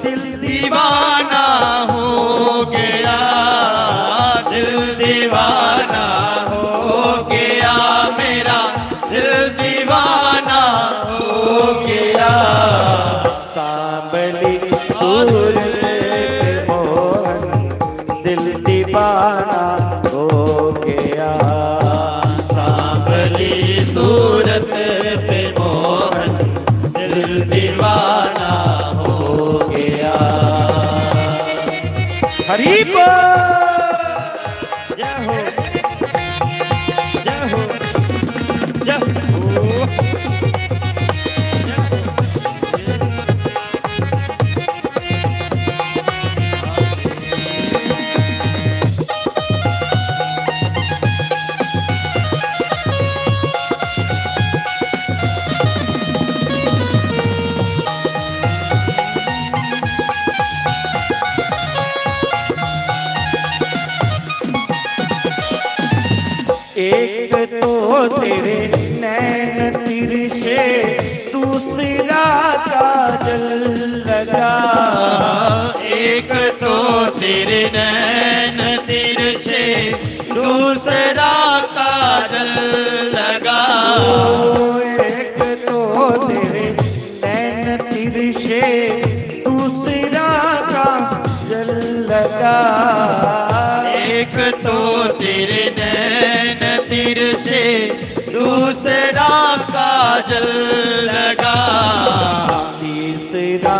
दिल दीवाना हो गया दिल दीवाना हो गया मेरा दिल दीवाना हो गया सांभली सूरत मोहन दिल दीवाना हो गया सांभली सूरत पे मोहन दिल दीवाना हो गया हरि बोल जय हो जय हो जय हो एक तो तेरे नैन तिरछे दूसरा काजल लगा एक तो तेरे नैन तिरछे दूसरा काजल लगा एक तो तेरे नैन तिरछे दूसरा काजल लगा एक तो तेरे नैन तिरछे दूसरा काजल लगा तीसरा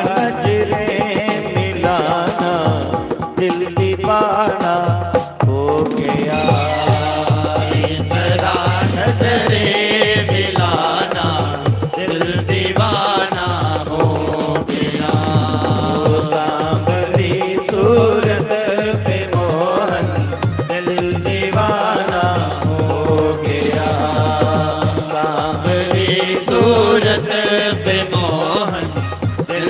नजरे मिलाना दिल दीवाना हो गया तीसरा नजरे मिलाना दिल दीवाना हो गया सांभली सूरत पे मोहन दिल दीवाना हो गया सांभली सूरत पे मोहन दिल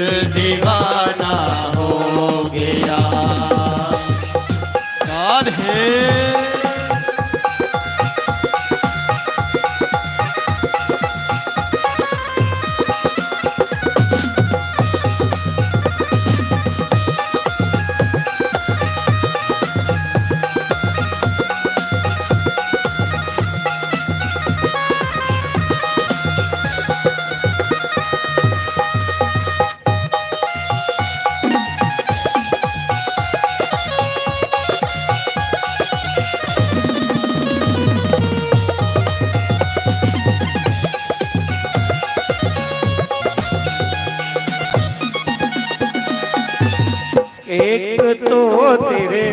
एक तो तेरे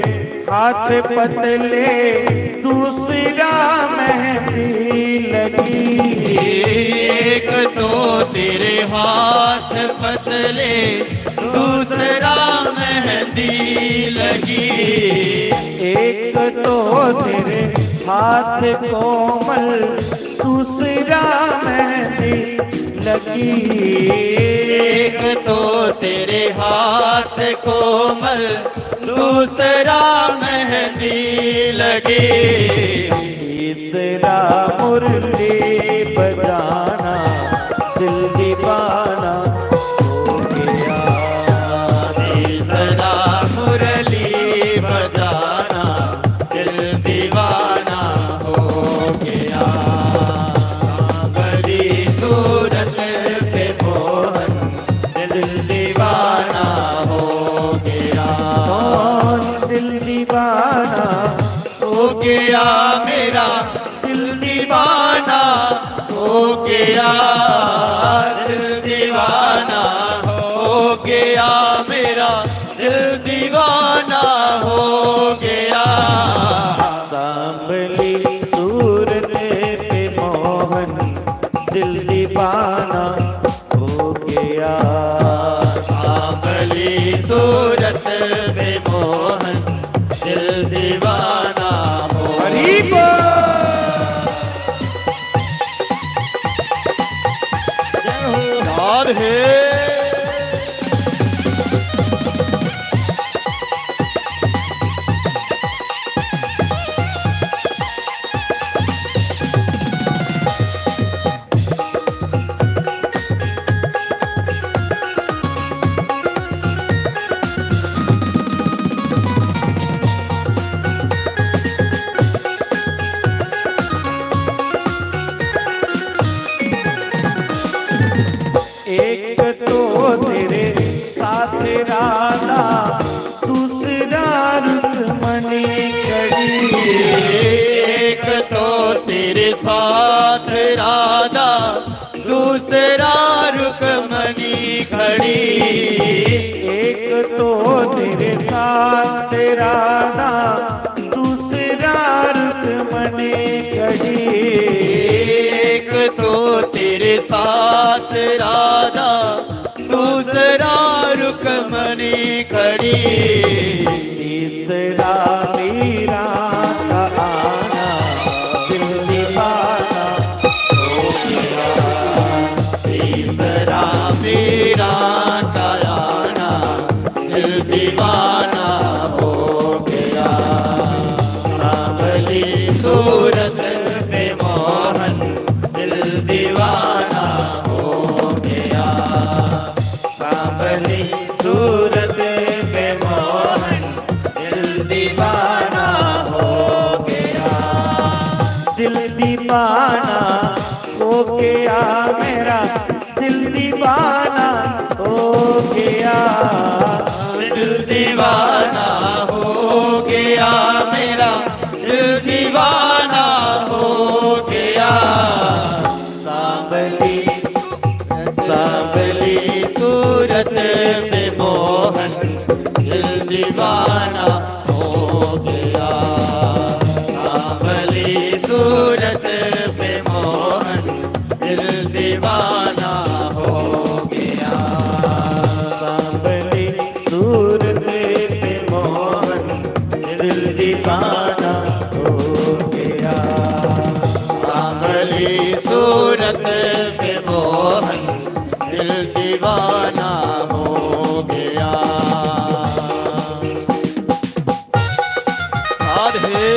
हाथ पतले, दूसरा मेहंदी लगी। एक तो तेरे हाथ पतले, दूसरा मेहंदी लगी। एक तो तेरे हाथ कोमल, दूसरा मेहंदी लगी। एक तो तेरे हाथ कोमल, दूसरा मेहंदी लगी। तीसरा मुरली बजाना, दिल दीवाना हो गया। तीसरा मुरली बजाना, दिल दीवाना हो गया। सांवली सूरत पे मोहन, दिल दीवाना हो गया। दिल दीवाना हो गया मेरा, दिल दीवाना हो गया। दिल दीवाना हो गया मेरा, दिल दीवाना हो गया। सांवली सूरत पे मोहन, दिल दीवाना हो गया। सांवली सूरत पे मोहन, दिल दीवाना हो गया। राधे एक तो तेरे साथ राधा, दूसरा रुक्मणी खड़ी। एक तो तेरे साथ राधा, दूसरा रुक्मणी खड़ी। एक तो तेरे साथ राधा, दूसरा रुक्मणी खड़ी। एक तो तेरे साथ राधा, दूसरा रुक्मणी खड़ी। तीसरा मीरा का आना, दिल दीवाना हो गया। तीसरा मेरा का आना, दिल दीवाना हो गया। सांवली सूरत पे मोहन, दिल दीवाना हो गया। सांवली सूरत पे मोहन, दिल दीवाना हो गया। दिल दीवाना हो गया मेरा, दिल दीवाना हो गया। दिल दीवाना हो गया मेरा, दिल दीवाना हो गया। सांवली सांवली सूरत पे मोहन, दिल दीवाना हो गया। सांवली सूरत पे मोहन, दिल दीवाना हो गया। सांवली सूरत पे मोहन, दिल दीवाना हो गया। सांवली सूरत पे मोहन, दिल दीवाना हो गया। राधे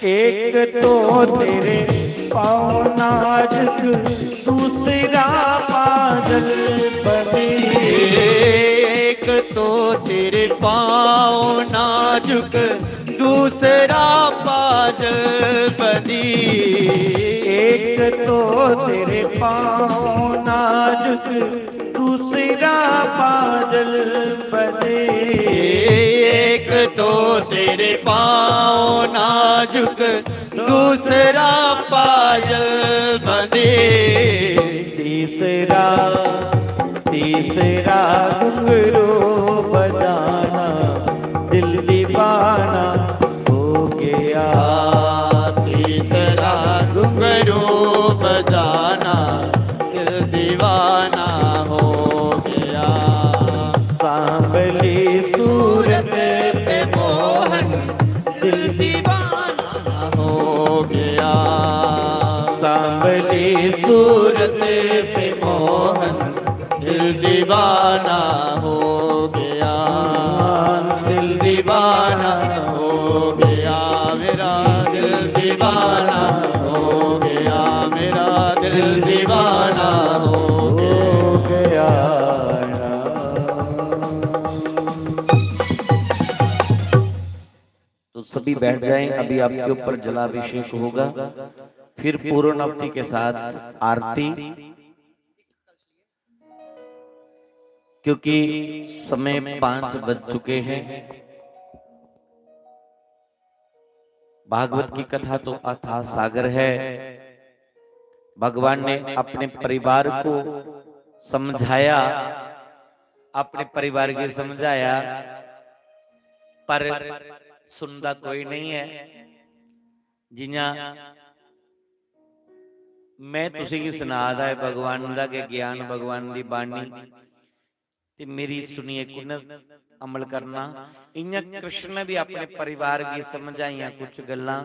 एक तो तेरे पाँव नाजुक दूसरा पागल बने। एक तो तेरे पाँव नाजुक दूसरा पाजल बनी। एक तो तेरे पाँव नाजुक दूसरा पाजल बने। एक तो तेरे पाँव नाजुक दूसरा पाजल बने। तीसरा तीसरा घुंघरू बजाना दिल दीवाना हो गया। तीसरा घुंघरू बजाना दिल दीवाना हो गया। सांवली सूरत पे मोहन दिल दीवाना हो गया। सांवली सूरत पे मोहन दिल दीवाना हो गया। दिल दीवाना हो गया मेरा, दिल दीवाना हो गया मेरा, दिल दीवाना हो गया। तो सभी बैठ जाएं। अभी आपके ऊपर जलाभिषेक होगा, फिर पूर्णाहुति के साथ आरती। क्योंकि समय 5 बज चुके हैं। भागवत की कथा तो अथाह सागर है। भगवान ने अपने परिवार को समझाया, अपने परिवार के समझाया, पर सुनता कोई नहीं है। जिन्ना मैं तुसी की सुनादा है भगवान दा के ज्ञान भगवान दी बाणी ते मेरी सुनिए कुन अमल करना। इन्या कृष्ण ने भी अपने परिवार की समझाइया कुछ गल्लां,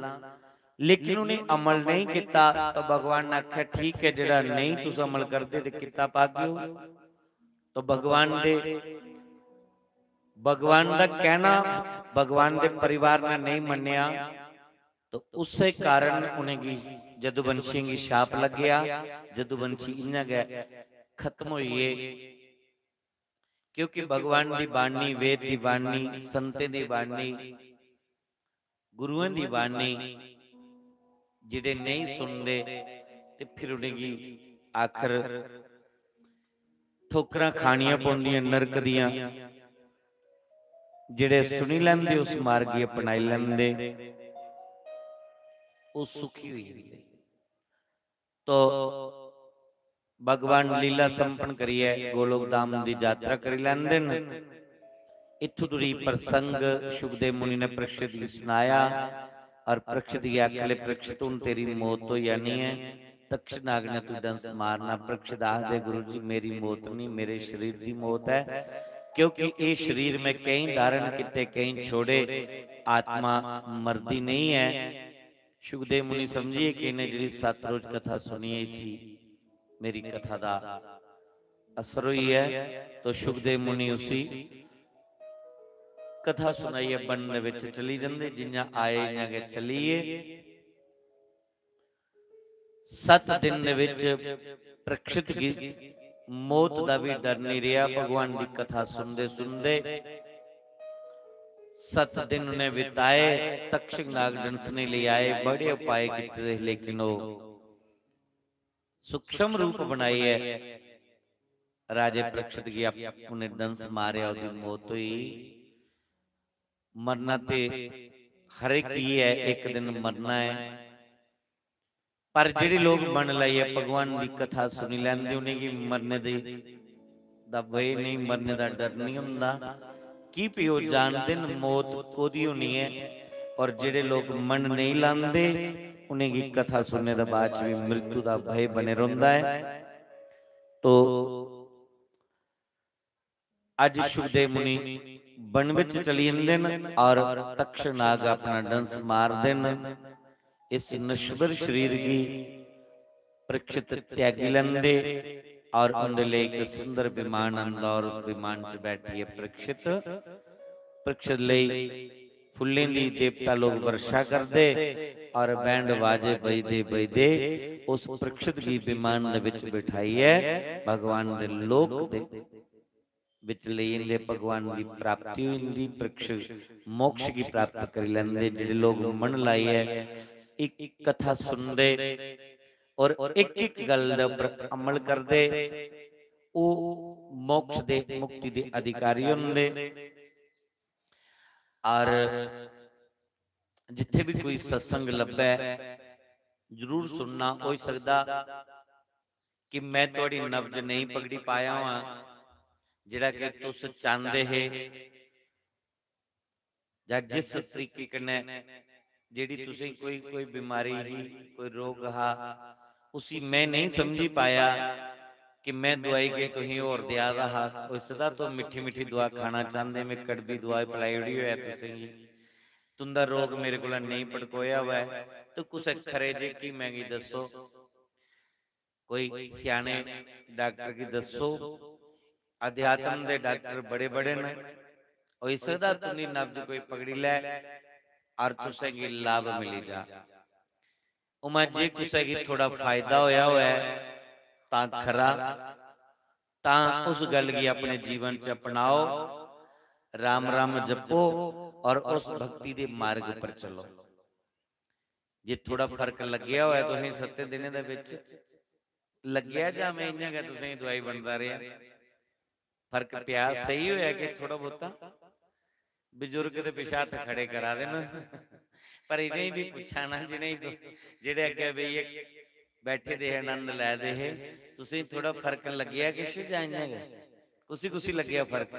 लेकिन उन्हें अमल नहीं किया। तो भगवान ने आख्या ठीक है, जेड़ा नहीं तुस अमल करते ते किता पाग्यो। तो भगवान दा कहना भगवान दे परिवार ने नहीं मन्निया, तो उससे कारण उन्हें जदुवंशी की शाप लग गया। जदुवंशी इन्ना गया खत्म हुई। क्योंकि भगवान की बाणी, वेद की बाणी, संतें की बाणी, गुरुओं की बाणी जिहड़े नहीं सुनते ते फिर उन्हें आखिर ठोकरां खानियां पौंदियां नरक दियां। जिहड़े सुनी लैंदे उस मार्ग की अपनाई लैंदे वो सुखी हुई। तो भगवान लीला संपन्न करिए गोलोक धाम की यात्रा करी लैंदे न। इत्थों दूरी प्रसंग शुकदेव मुनि ने परीक्षित की सुनाया और परीक्षित की आखिले परीक्षित हुण तेरी मौत तो यानी है। तक्ष नाग ने तू डंस मारना। परीक्षित आखदे गुरु जी मेरी मौत नहीं, मेरे शरीर की मौत है। क्योंकि ये शरीर में कई धारण किते कई छोड़े, आत्मा मरदी नहीं है। शुकदेव मुनि समझिए कि इन्हें जी 7 रोज कथा सुनी सी मेरी कथा दा असर हुई है। तो शुकदेव मुनि उसी कथा सुनाई है बन विच चली जांदे। जिन्ना आए इन्ना के चलीए। 7 दिन दे विच परीक्षित की मौत का भी डर नहीं रहा। भगवान की कथा सुनते सुनते 7 दिन उन्हें बिताए। तक्षक नाग डंसने ले आए, बड़े उपाय किए, लेकिन वो सूक्ष्म रूप बनाई है। राजे परीक्षित की उन्हें डंस मारे, उसकी मौत हुई। मरना ते हर एक ही है, एक दिन मरना है। पर जिहड़े लोग मन लाइए भगवान की कथा सुनी लैंदे, उन्हें की मरने दा भय नहीं, मरने दा डर नहीं हुंदा। की पिओ जानते न मौत कोदी होनी है। और जिहड़े लोग मन नहीं लांदे, उन्हें की कथा सुनने दा बाद भी मृत्यु दा भय बने रहिंदा है। तो अज शुकदेव मुनि बन विच चली जांदे न और तक्ष नाग अपना डंस मार देन। इस नश्वर शरीर की परीक्षित त्यागी लैंदे और उनके लिए एक सुंदर विमान आंदा और उस विमान च बैठी है परीक्षित। परीक्षित लिए फुल्लें दी देवता लोग वर्षा करते और बैंड बाजे बजदे बजदे उस प्रक्षित की विमान दे विच बिठाइए भगवान दे लोक दे विच ले इंदे भगवान दी प्राप्ति हुंदी प्रक्षित मोक्ष की प्राप्त कर लेंदे जिहड़े लोग मन लाइए एक कथा सुनदे और एक एक गल दे उपर अमल करदे ओ मोक्ष दे मुक्ति दे अधिकारी हुंदे। और जिथे भी कोई सत्संग लभे जरूर सुनना। हो सकदा कि मैं थोड़ी नब्ज नहीं पकड़ी पाया हुआ जिहड़ा कि तुस चाहते है या जिस तरीके कने जिहड़ी तुसीं कोई कोई बीमारी ही कोई रोग हा उसी मैं नहीं समझी पाया कि मैं दवाई के तुसीं होर दिया रहा उसदा तो मिठी मिठी दवा खाना चाहते मैं कड़वी दवाई पिलाई उड़ी होया तुसीं तुंदा रोग मेरे को नहीं पड़कोया हुआ है तो कुछ खरे जे की मैंगी दसो कोई सियाने डॉक्टर की दसो। अध्यात्म दे डॉक्टर बड़े बड़े ने हो सकदा तुनी नब्ज कोई पकड़ी लै और तुसें की लाभ मिली जा उमा जे कुसे की थोड़ा फायदा होया हुआ है ता खरा ता उस गल की अपने जीवन च अपनाओ राम राम जपो और उस भक्ति के मार्ग पर चलो। जे थोड़ा फर्क लग्या हुआ तुसीं 7 दिनों दे विच लग्या जा मैं इन्हां का तुसीं दवाई बनदा रहा फर्क पिया सही होया कि थोड़ा बहुता बजुर्ग दे पिछे हथ खड़े करा देना पर इन्हें भी पूछा ना जिन्हें जेड़े अगे बई बैठे दे आनंद लै दे है तुसीं थोड़ा फर्क लग्या किश जां इन्हां का कुसी कुसी लग्या फर्क।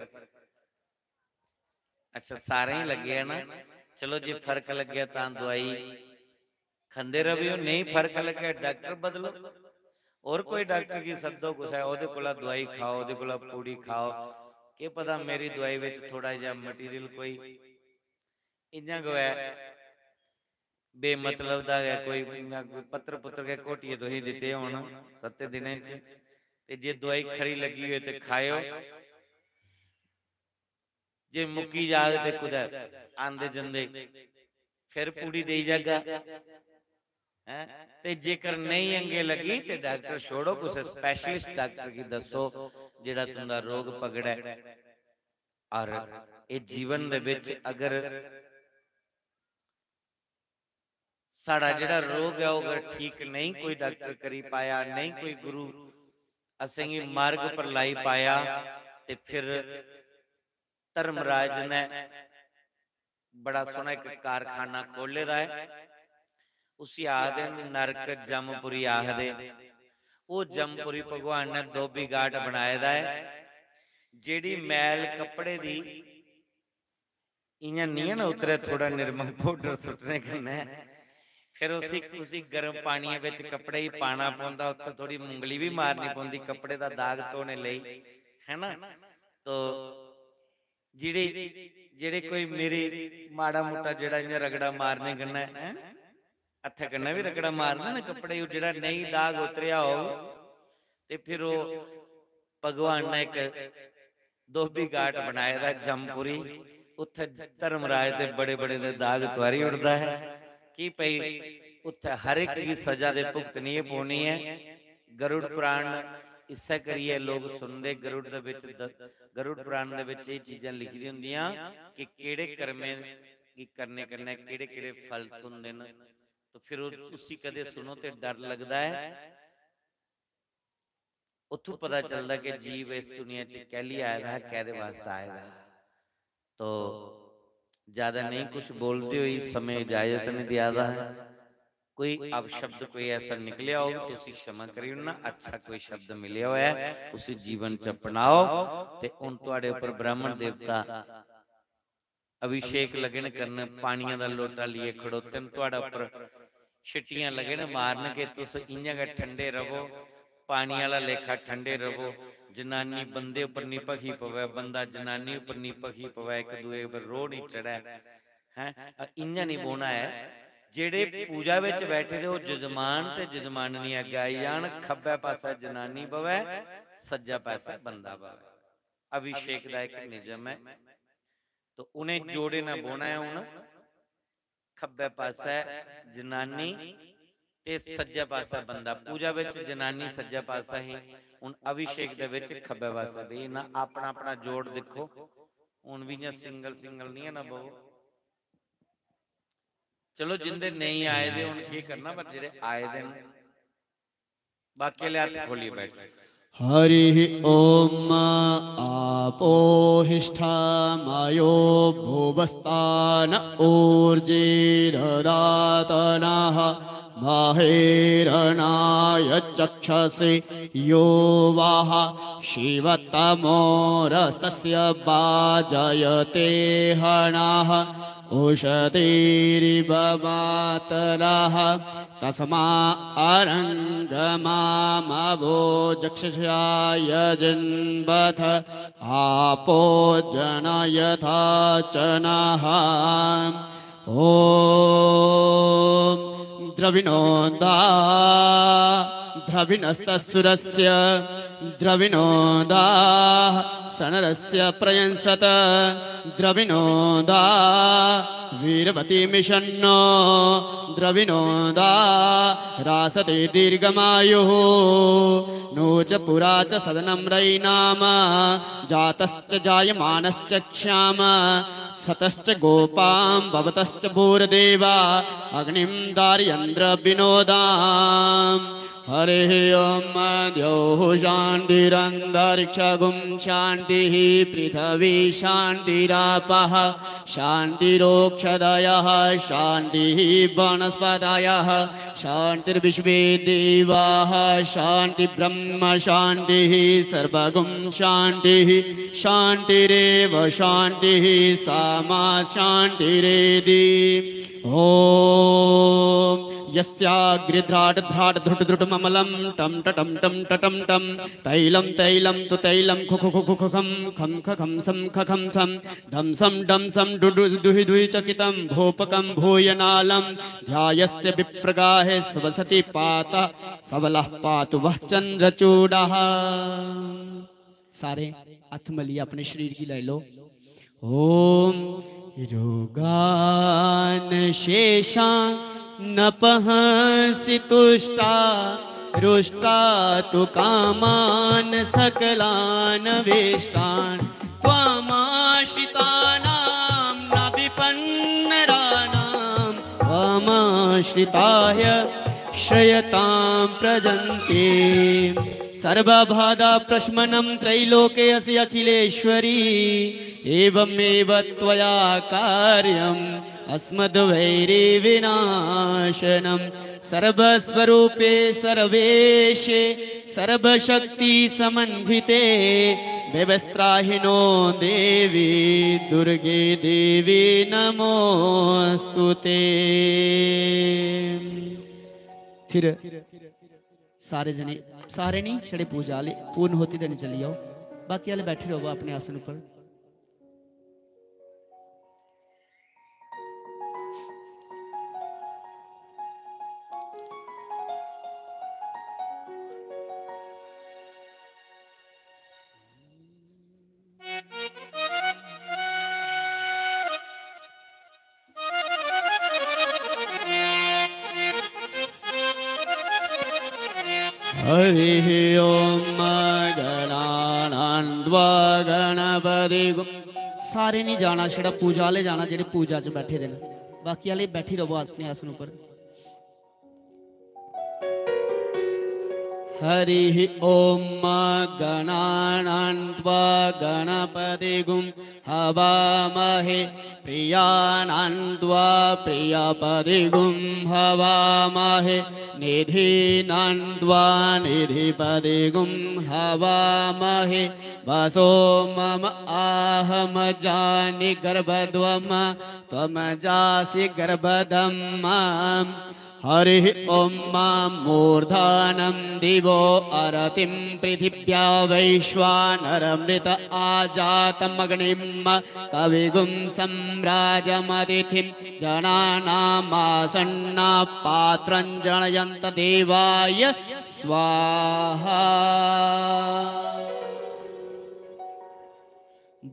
अच्छा सारे ही लगे ना चलो जे फर्क लग गया तो दवाई खांदे रहो नहीं फर्क लगे डॉक्टर बदलो और कोई डॉक्टर की सदो कुछ है ओदे कोला दवाई खाओ ओदे कोला पूड़ी खाओ के पता मेरी दवाई विच थोड़ा जा मटीरियल कोई इन्ना को है बेमतलब दा है कोई पत्र पुत्र के कोटिए तो ही दिते होण 7 दिनां च ते जे दवाई खरी लगी हुई ते खाओ जे मुक्की जाग ते कुदै आंदे जंदे फिर पूरी दे जागा है ते जेकर नहीं अंगे लगी ते डॉक्टर छोड़ो कुछ स्पेशलिस्ट डॉक्टर की दसो जेड़ा तुंदा रोग पकड़े। और ये जीवन दे विच अगर साड़ा जेड़ा रोग है अगर ठीक नहीं कोई डॉक्टर करी पाया नहीं कोई गुरु असेंगी मार्ग पर लाई पाया ते फिर धर्मराज ने बड़ा सोहना एक कारखाना खोले दा है उसी आखदे नरक जमपुरी आखदे वो जमपुरी भगवान ने धोबी घाट बनाए दा है जेड़ी मैल कपड़े दी इयां नहीं है ना उतरे थोड़ा निर्मल पाउडर सुटने कन्ने फिर उसी गर्म पानी विच कपड़े ही पाना पौंदा उत्थे थोड़ी मुंगली भी मारनी पौंदी कपड़े दा दाग धोने लई है ना। तो जिहड़े जिहड़े कोई मेरी माड़ा मोटा जेड़ा इयां रगड़ा मारने कन्ने हत्थे कन्ने भी रगड़ा मारना ना कपड़े जेड़ा नहीं दाग उतरिया हो ते फिर वो भगवान ने एक धोबी घाट बनाया दा जमपुरी उत्थे धर्मराज दे बड़े बड़े दे दाग त्वारी उड़दा है कि भई उत्थे हर एक की सजा दे भुगतनी पौनी है। गरुड़ पुराण इसे करिए लोग सुनते गरुड़ दे विच गरुड़ पुराण दे विच ये चीज़ां लिखी हुंदियां कि केड़े कर्मे की करने कन्ने केड़े केड़े फल हुंदे न तो फिर उसी कदे सुनो ते डर लगदा है उत्थों पता चलता कि जीव इस दुनिया च कैली आया है कैदे वास्ते आया है। तो ज्यादा नहीं कुछ बोलते हुए समय इजाजत नहीं दिया है कोई अब शब्द कोई ऐसा निकलिया हो तो उसी क्षमा करियो ना अच्छा कोई शब्द मिलिया हुआ है उसी जीवन च अपनाओ ते उन तुहाडे ऊपर ब्राह्मण देवता अभिषेक लगन करने पानिया दा लोटा लिए खड़ोते तुहाडे ऊपर छिट्टियां लगन मारन के तुस इयां गै ठंडे रहो पानी वाला लेखा ठंडे रहो जनानी बंदे उपर नहीं भखी पवे बंदा जनानी उपर नहीं भखी पवे एक दूए पर रोह नहीं चढ़े है इयां नहीं बोना है। जेड़े पूजा विच बैठे दे जजमान ते जजमाननी अगे आई जान खब्बे पासा जनानी पवे सज्जा पासा बंदा पवे अभिषेक दा एक नियम है। तो उन्हें जोड़े ना बोना है उन खब्बे पासे जनानी ते सज्जे पासे बंदा। पूजा विच जनानी सज्जा पासा ही, हुण अभिषेक दे विच खब्बे पासे भी ना। अपना अपना जोड़ देखो हुण भी ना सिंगल सिंगल नहीं है ना बहु। चलो जिंदे नहीं आए दे हुण की करना, पर जेड़े आए दे बाकी वाले हाथ खोलिए बैठ। हरि ओम आपोहिष्ठामयो भुवस्तान ऊर्जिरदातनः महेरणाय चक्षसे यो वाह शिवतमोरस्तस्य वाजयते हनः उषतीरिव मातरः तस्मा अरङ्गमामवोजक्षाय जन्मथ आपो जनयथा चनः ॐ द्रविणोदा द्रविणस्तसुरस्य द्रविणोदा सनरस्य प्रयंसत द्रविणोदा वीरवती मिषन्नो द्रविणोदा रासते दीर्घमायुः नो च पुरा च सदनं रयिनाम जातश्च जायमानश्च क्षाम सतश्च गोपां भवतश्च भूरदेवा अग्निं दारयन्द्र विनोदाम् हरिः ओम द्यौः शान्तिरन्तरिक्षगुं शान्तिः पृथिवी शान्तिरापः शान्तिरोक्षदयः शान्तिः वनस्पतयः शान्तिर्विश्वे देवाः शान्तिर्ब्रह्म शान्तिः सर्वगुं शान्तिः शान्तिरेव शान्तिः सामा शान्तिरेधि ॐ यस्याग्रिध्राट् ध्राट् धृट् धृट् ममलं टं टटं टं टटं टं तैलं तैलं तु तैलं खुखु खुखु खुखं खं खखं सं खखं सं धं सं डं सं डुडु दुहि दुहि चकितं भूपकं भूयनालं ध्यायस्य विप्रगाहे स्वसति पात सबलः पातु वः चंद्रचूडः। सारे हथ मलिए अपने शरीर की ले लो। ओम रोगान शेषा नपहसि तुष्टा रुष्टा तु कामान सकलान वेष्टान त्वमाश्रितानां न विपन्नराणां त्वमाश्रिताय श्रयतां प्रजन्ते सर्वबाधा प्रशमनं त्रैलोके असि अखिलेश्वरी एवमेव त्वया कार्यम् अस्मद्वैरी विनाशनं सर्वस्वरूपे सर्वेशे सर्वशक्ति समन्विते व्यवस्त्राहिनो देवी दुर्गे देवी नमोस्तुते। फिर सारे जने, सारे नहीं छड़े पूजा वाले पूर्ण होती देने चली आओ, बाकी वाले बैठे रहो अपने आसन पर। हरिः ओम गणानान्त्वा गणपतिगुं। सारे नहीं जाना, छड़ा पूजा वाले जाना जेडे पूजा च बैठे देन, बाकी वाले बैठी रहो अपने आसन पर। हरिः ओम गणानान्त्वा गणपतिगुं हवामहे प्रियानान्त्वा प्रियपतिगुं हवामहे निधीनान्त्वा निधिपतिगुं हवामहे वसो मम आहमजानि गर्भध्वम त्वम जासि गर्भधम्। हरिः ओम मूर्धानं दिवो अरतिं पृथिव्या वैश्वानरमृत आजातमग्निं कविगुं सम्राजमतिथिं जनानामासन्ना पात्रं जनयन्त देवाय स्वाहा।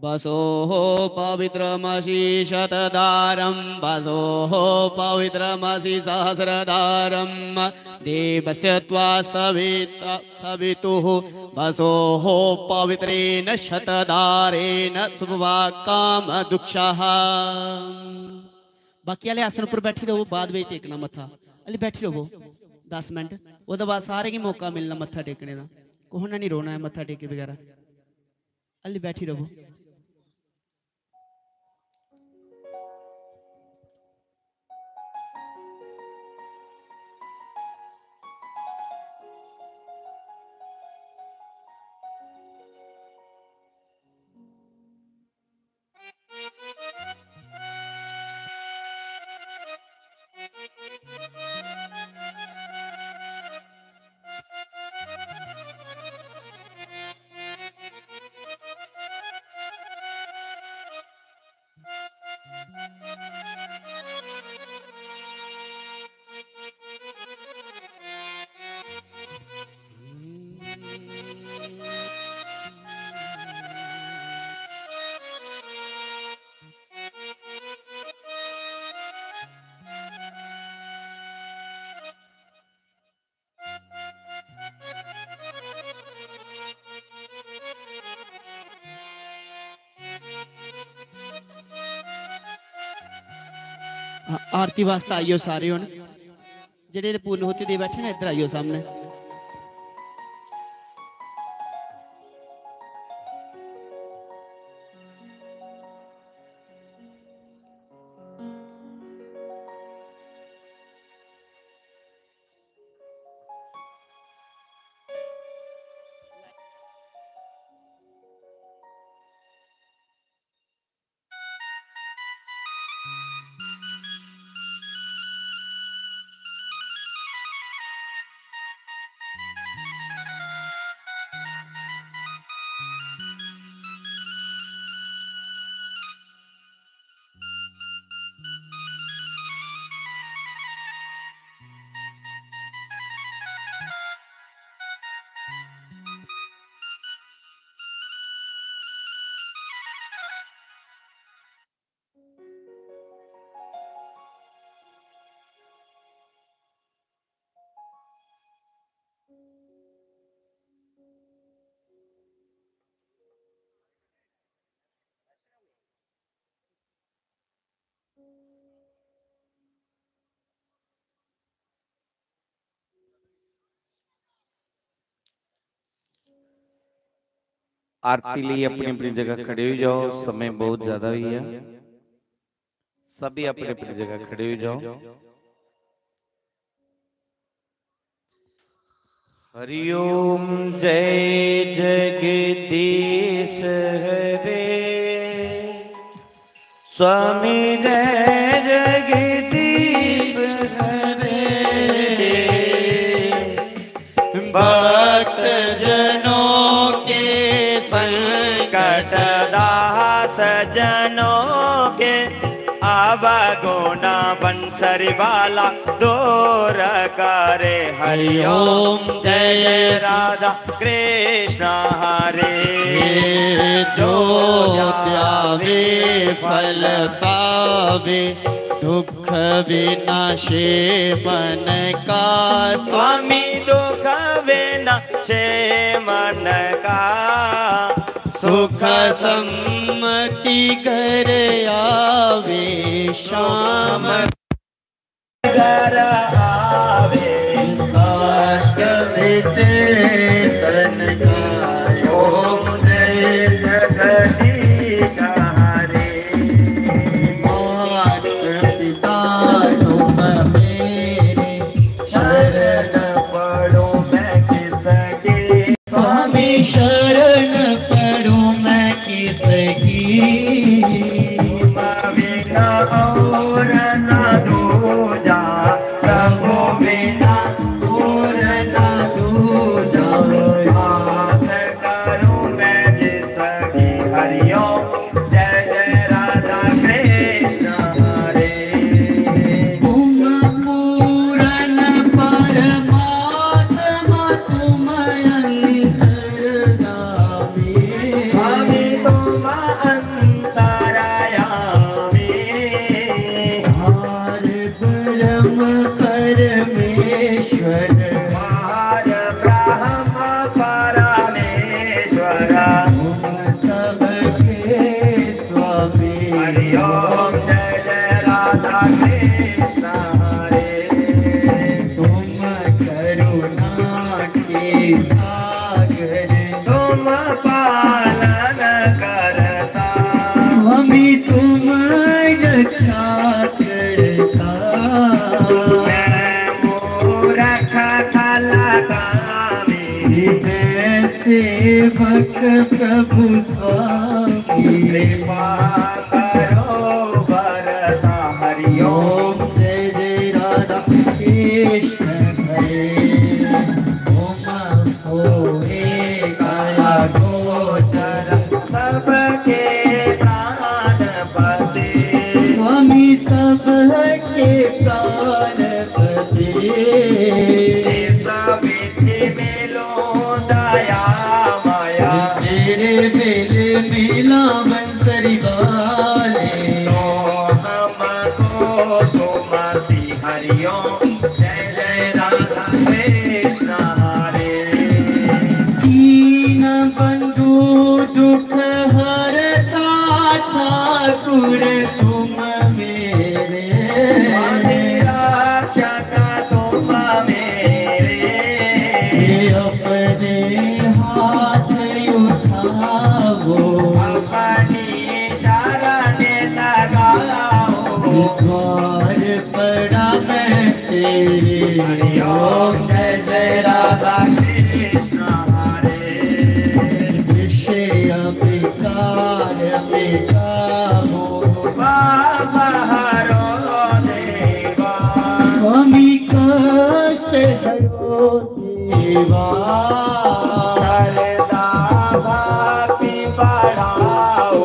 वसोः पवित्रमसि शतदारं वसोः पवित्रमसि सहस्रदारं देवस्य त्वा सवितुः वसोः पवित्रेण शतदारेण शुभवाकामदुक्षः। बाकी वाले आसन पर बैठी रहो, बाद में टेकना मत्था। अली बैठी रहो 10 मिनट, वो बाद सारे की मौका मिलना मत्था टेकने का, कोहना नहीं रोना है मत्था टेके वगैरह। अली बैठी रहो। आरती वास्ते आइयो सारे हुण जेडे पूर्ण होती दे बैठे ना, इधर आइयो सामने। आरती लिए अपनी अपनी जगह खड़े हो जाओ, समय बहुत ज्यादा हुई है, सभी अपनी अपनी जगह खड़े हो जाओ। हरिओम जय जगदीश हरे, स्वामी जय जगदीश हरे, भक्त जनों के संकट दास जनों के अवगुणा बंसरी वाला दूर करे। हरिओम जय राधा कृष्ण हरे, जो त्यावे फल पावे दुख विनाशे मन का, स्वामी दुख विनाशे मन का, सुख सम्मति कर आवे शाम घर आवे, कष्ट मिटे तन का। ओम जय जगदीश हरे, मात पिता तुम मेरे शरण पड़ो मैं किसकी, स्वामी शरण पड़ो मैं किसकी। बिना और ना दूजा, प्रभु बिना और ना दूजा, हाथ करूं मैं जिसकी। हरिओम जय जय राधा कृष्ण हरे, तुम पूर्ण परमात्मा तुम अंतर्यामी, तुम पालन करता, स्वामी तुम रक्षा करता, मैं मूरख थलगामी, मैं सेवक प्रभु स्वामी, कृपा करो वरदा। हरि ओम। ओम जय जय राधा कृष्ण हरे, ओम होए काया गोचर, सबके प्राणपति, स्वामी सबके प्राणपति, विधि मिलो दया माया, तेरे मेले मिला बंसरी वाले, तो हमको सुमति। हरि ओम। जय जय राधा कृष्ण हरे, दीन बंधु दुख हरता ठाकुर तुम मेरे, रक्षक तुम मेरे, अपने हाथ उठाओ, अपनी शरण लगाओ, द्वार पड़ा मैं तेरे। हरि ओम। जय जय राधा कृष्ण हरे, विषय विकार विकामो, बाबा हरो देवा, स्वामी कष्ट हरो देवा, सरदा भक्ति बढ़ाओ,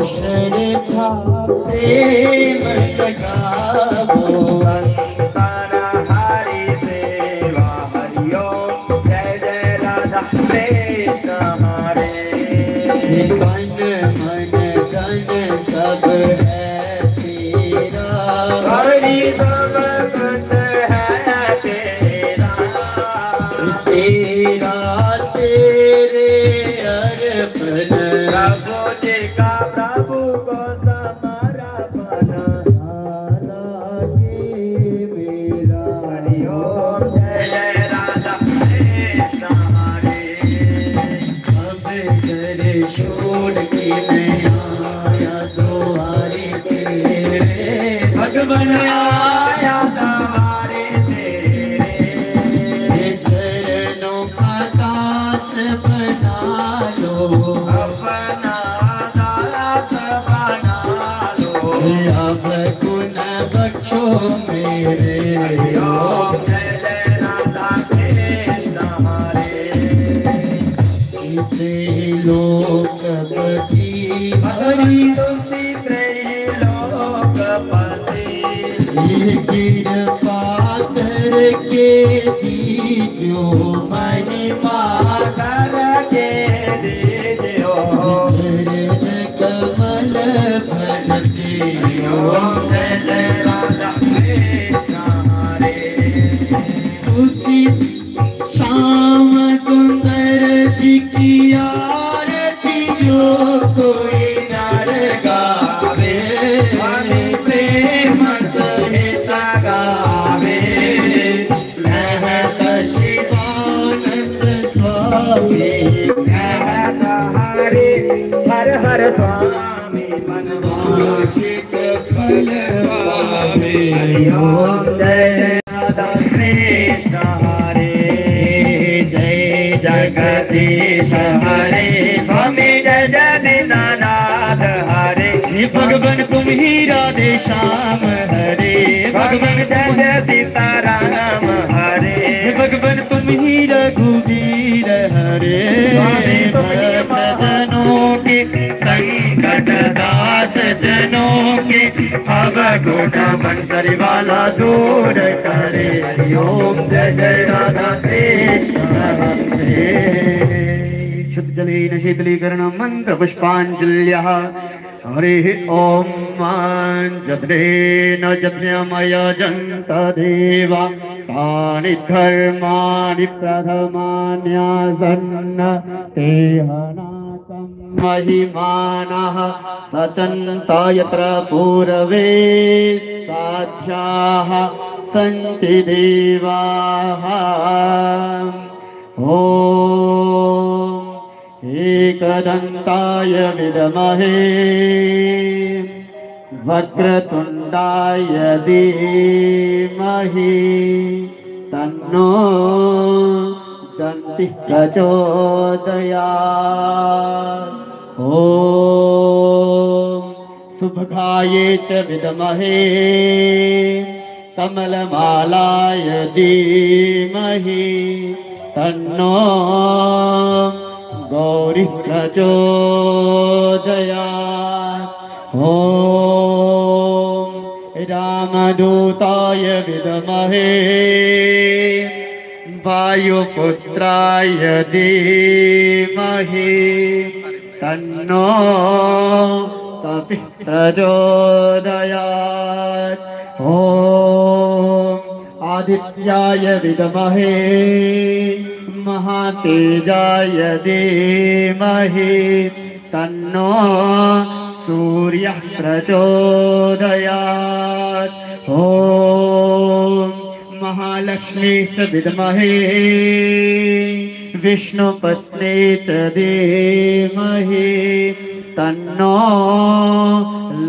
श्रद्धा प्रेम जगावो, संतन हरि सेवा। हरि ओम। जय जय राधा कृष्ण हरे, मन मन धन सब है तेरा, हरि सब कुछ है तेरा, तेरा तेरे अर्पण, प्रभु जी का प्रभु को समर्पण। मेरा हरि ओम। जय जय राधा कृष्ण हरे, अब करे छोड़ के मैं आया द्वारे तेरे, भगवान आया द्वारे तेरे, चरणों का दास बना लो, अपना दास बना लो, अब गुण बख्शो मेरे। हरि ओम। जय जय राधा कृष्ण हरे, लोकपति हरि तुलसी त्रैलोकपति, कृपा करके दीजो महिमा, करके दीजियो, चरण कमल भरते ओम। जय जय राधा कृष्ण हरे, उसी श्याम सुंदर जी की आरती जो कोई नर गावे, हरि प्रेम सहित गावे, महत शिवानंद स्वामी, कहत हरि हर हर स्वामी, मनवांछित फल पावे। हरि ओम। जय राधा कृष्ण हरे, जय जगदीश हरे, स्वामी जय जगन्नाथ हरे, भगवान तुम ही राधे श्याम हरे, भगवान जय जय सीताराम हरे, भगवान तुम ही रघुवीर हरे, स्वामी तुम ही जनों के संकट दास जनों के अब गुण बंसरी वाला दूर करे। हरि ओम जय जय राधा कृष्ण हरे। शुद्ध जलेन शीतलीकरण मंत्र पुष्पांजल्यः। हरिः ओम जद्रेन जज्ञमय जन्त देवा तानि धर्माणि प्रथमान्यासन्न ते हनातं महिमानः सचन्त यत्र पूर्वे साध्याः सन्ति देवाः। ॐ एकदन्ताय विद्महे वक्रतुण्डाय धीमहि तन्नो दन्तिः प्रचोदयात्। ॐ सुभगाये च विद्महे कमलमालाय धीमहि तन्नो गौरी प्रचोदयात्। ॐ रामदूताय विद्महे वायुपुत्राय धीमहि तन्नो कपिः प्रचोदयात्। ॐ आदित्याय विद्महे महातेजाय धीमहि तन्नो सूर्यः प्रचोदयात्। ॐ महालक्ष्मीश्च विद्महे विष्णुपत्नी च धीमहि तन्नो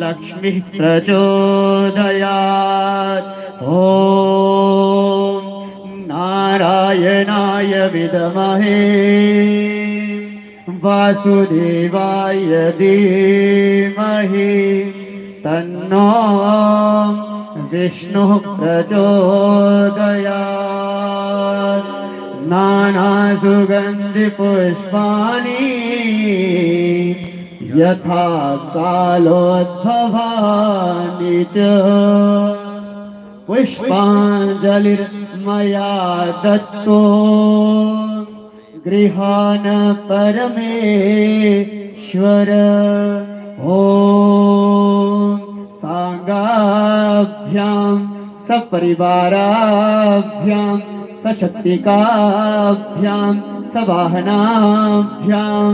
लक्ष्मीः प्रचोदयात्। ॐ नारायणाय विद्महे वासुदेवाय धीमहि तन्नो विष्णुः प्रचोदयात्। नानासुगन्धिपुष्पाणि यथा कालोद्भवानि च पुष्पाञ्जलिर्मया दत्तो गृहाण परमेश्वर। ॐ साङ्गाभ्यां सपरिवाराभ्यां सशक्तिकाभ्यां सवाहनाभ्यां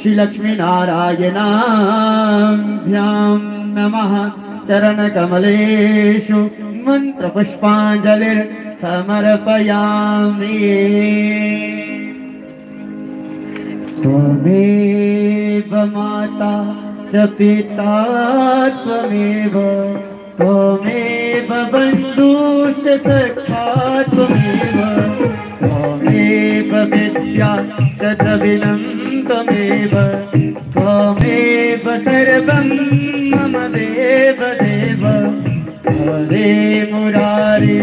श्रीलक्ष्मीनारायणाभ्यां नमः। चरणकमलेषु मन्त्रपुष्पाञ्जलिर्समर्पयामि। त्वमेव माता च पिता त्वमेव त्वमेव बन्धुश्च सखा त्वमेव त्वमेव विद्या च द्रविणं त्वमेव त्वमेव सर्वं मम देव देव। हरे मुरारे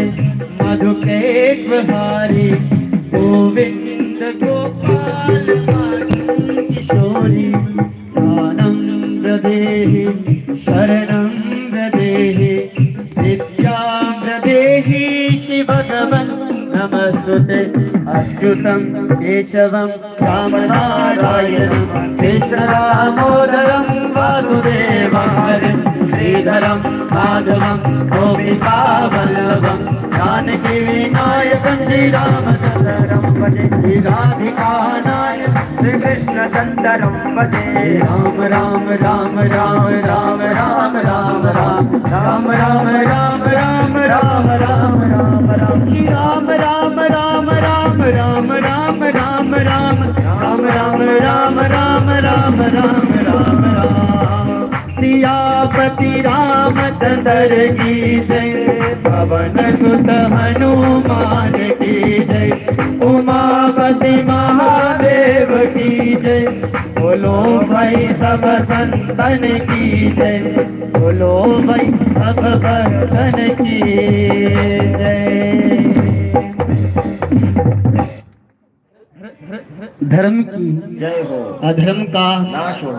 मधुकैटविहारी गोविन्द गोपाल किशोरी ज्ञानं प्रदेहि शरणं प्रदेहि विद्यां प्रदेहि शिवदवन् नमस्ते। अच्युतं केशवं रामनारायणं कृष्णदामोदरं वासुदेवं हरिं श्रीधरं माधवं गोपिकावल्लभं जानकी विनायकं श्रीरामचन्द्रं भजे। श्रीराधिकानायकं श्रीकृष्णचन्द्रं भजे। राम राम राम राम राम राम राम राम राम राम राम राम राम राम राम राम श्री राम राम राम राम राम राम राम राम राम राम राम राम राम राम राम राम। सियापति रामचंद्र की जय पवन सुत हनुमान की जय उमापति महादेव की जय। बोलो भाई सब संतन की जय बोलो भाई सब भक्तन की जय। धर्म की जय हो अधर्म का नाश हो।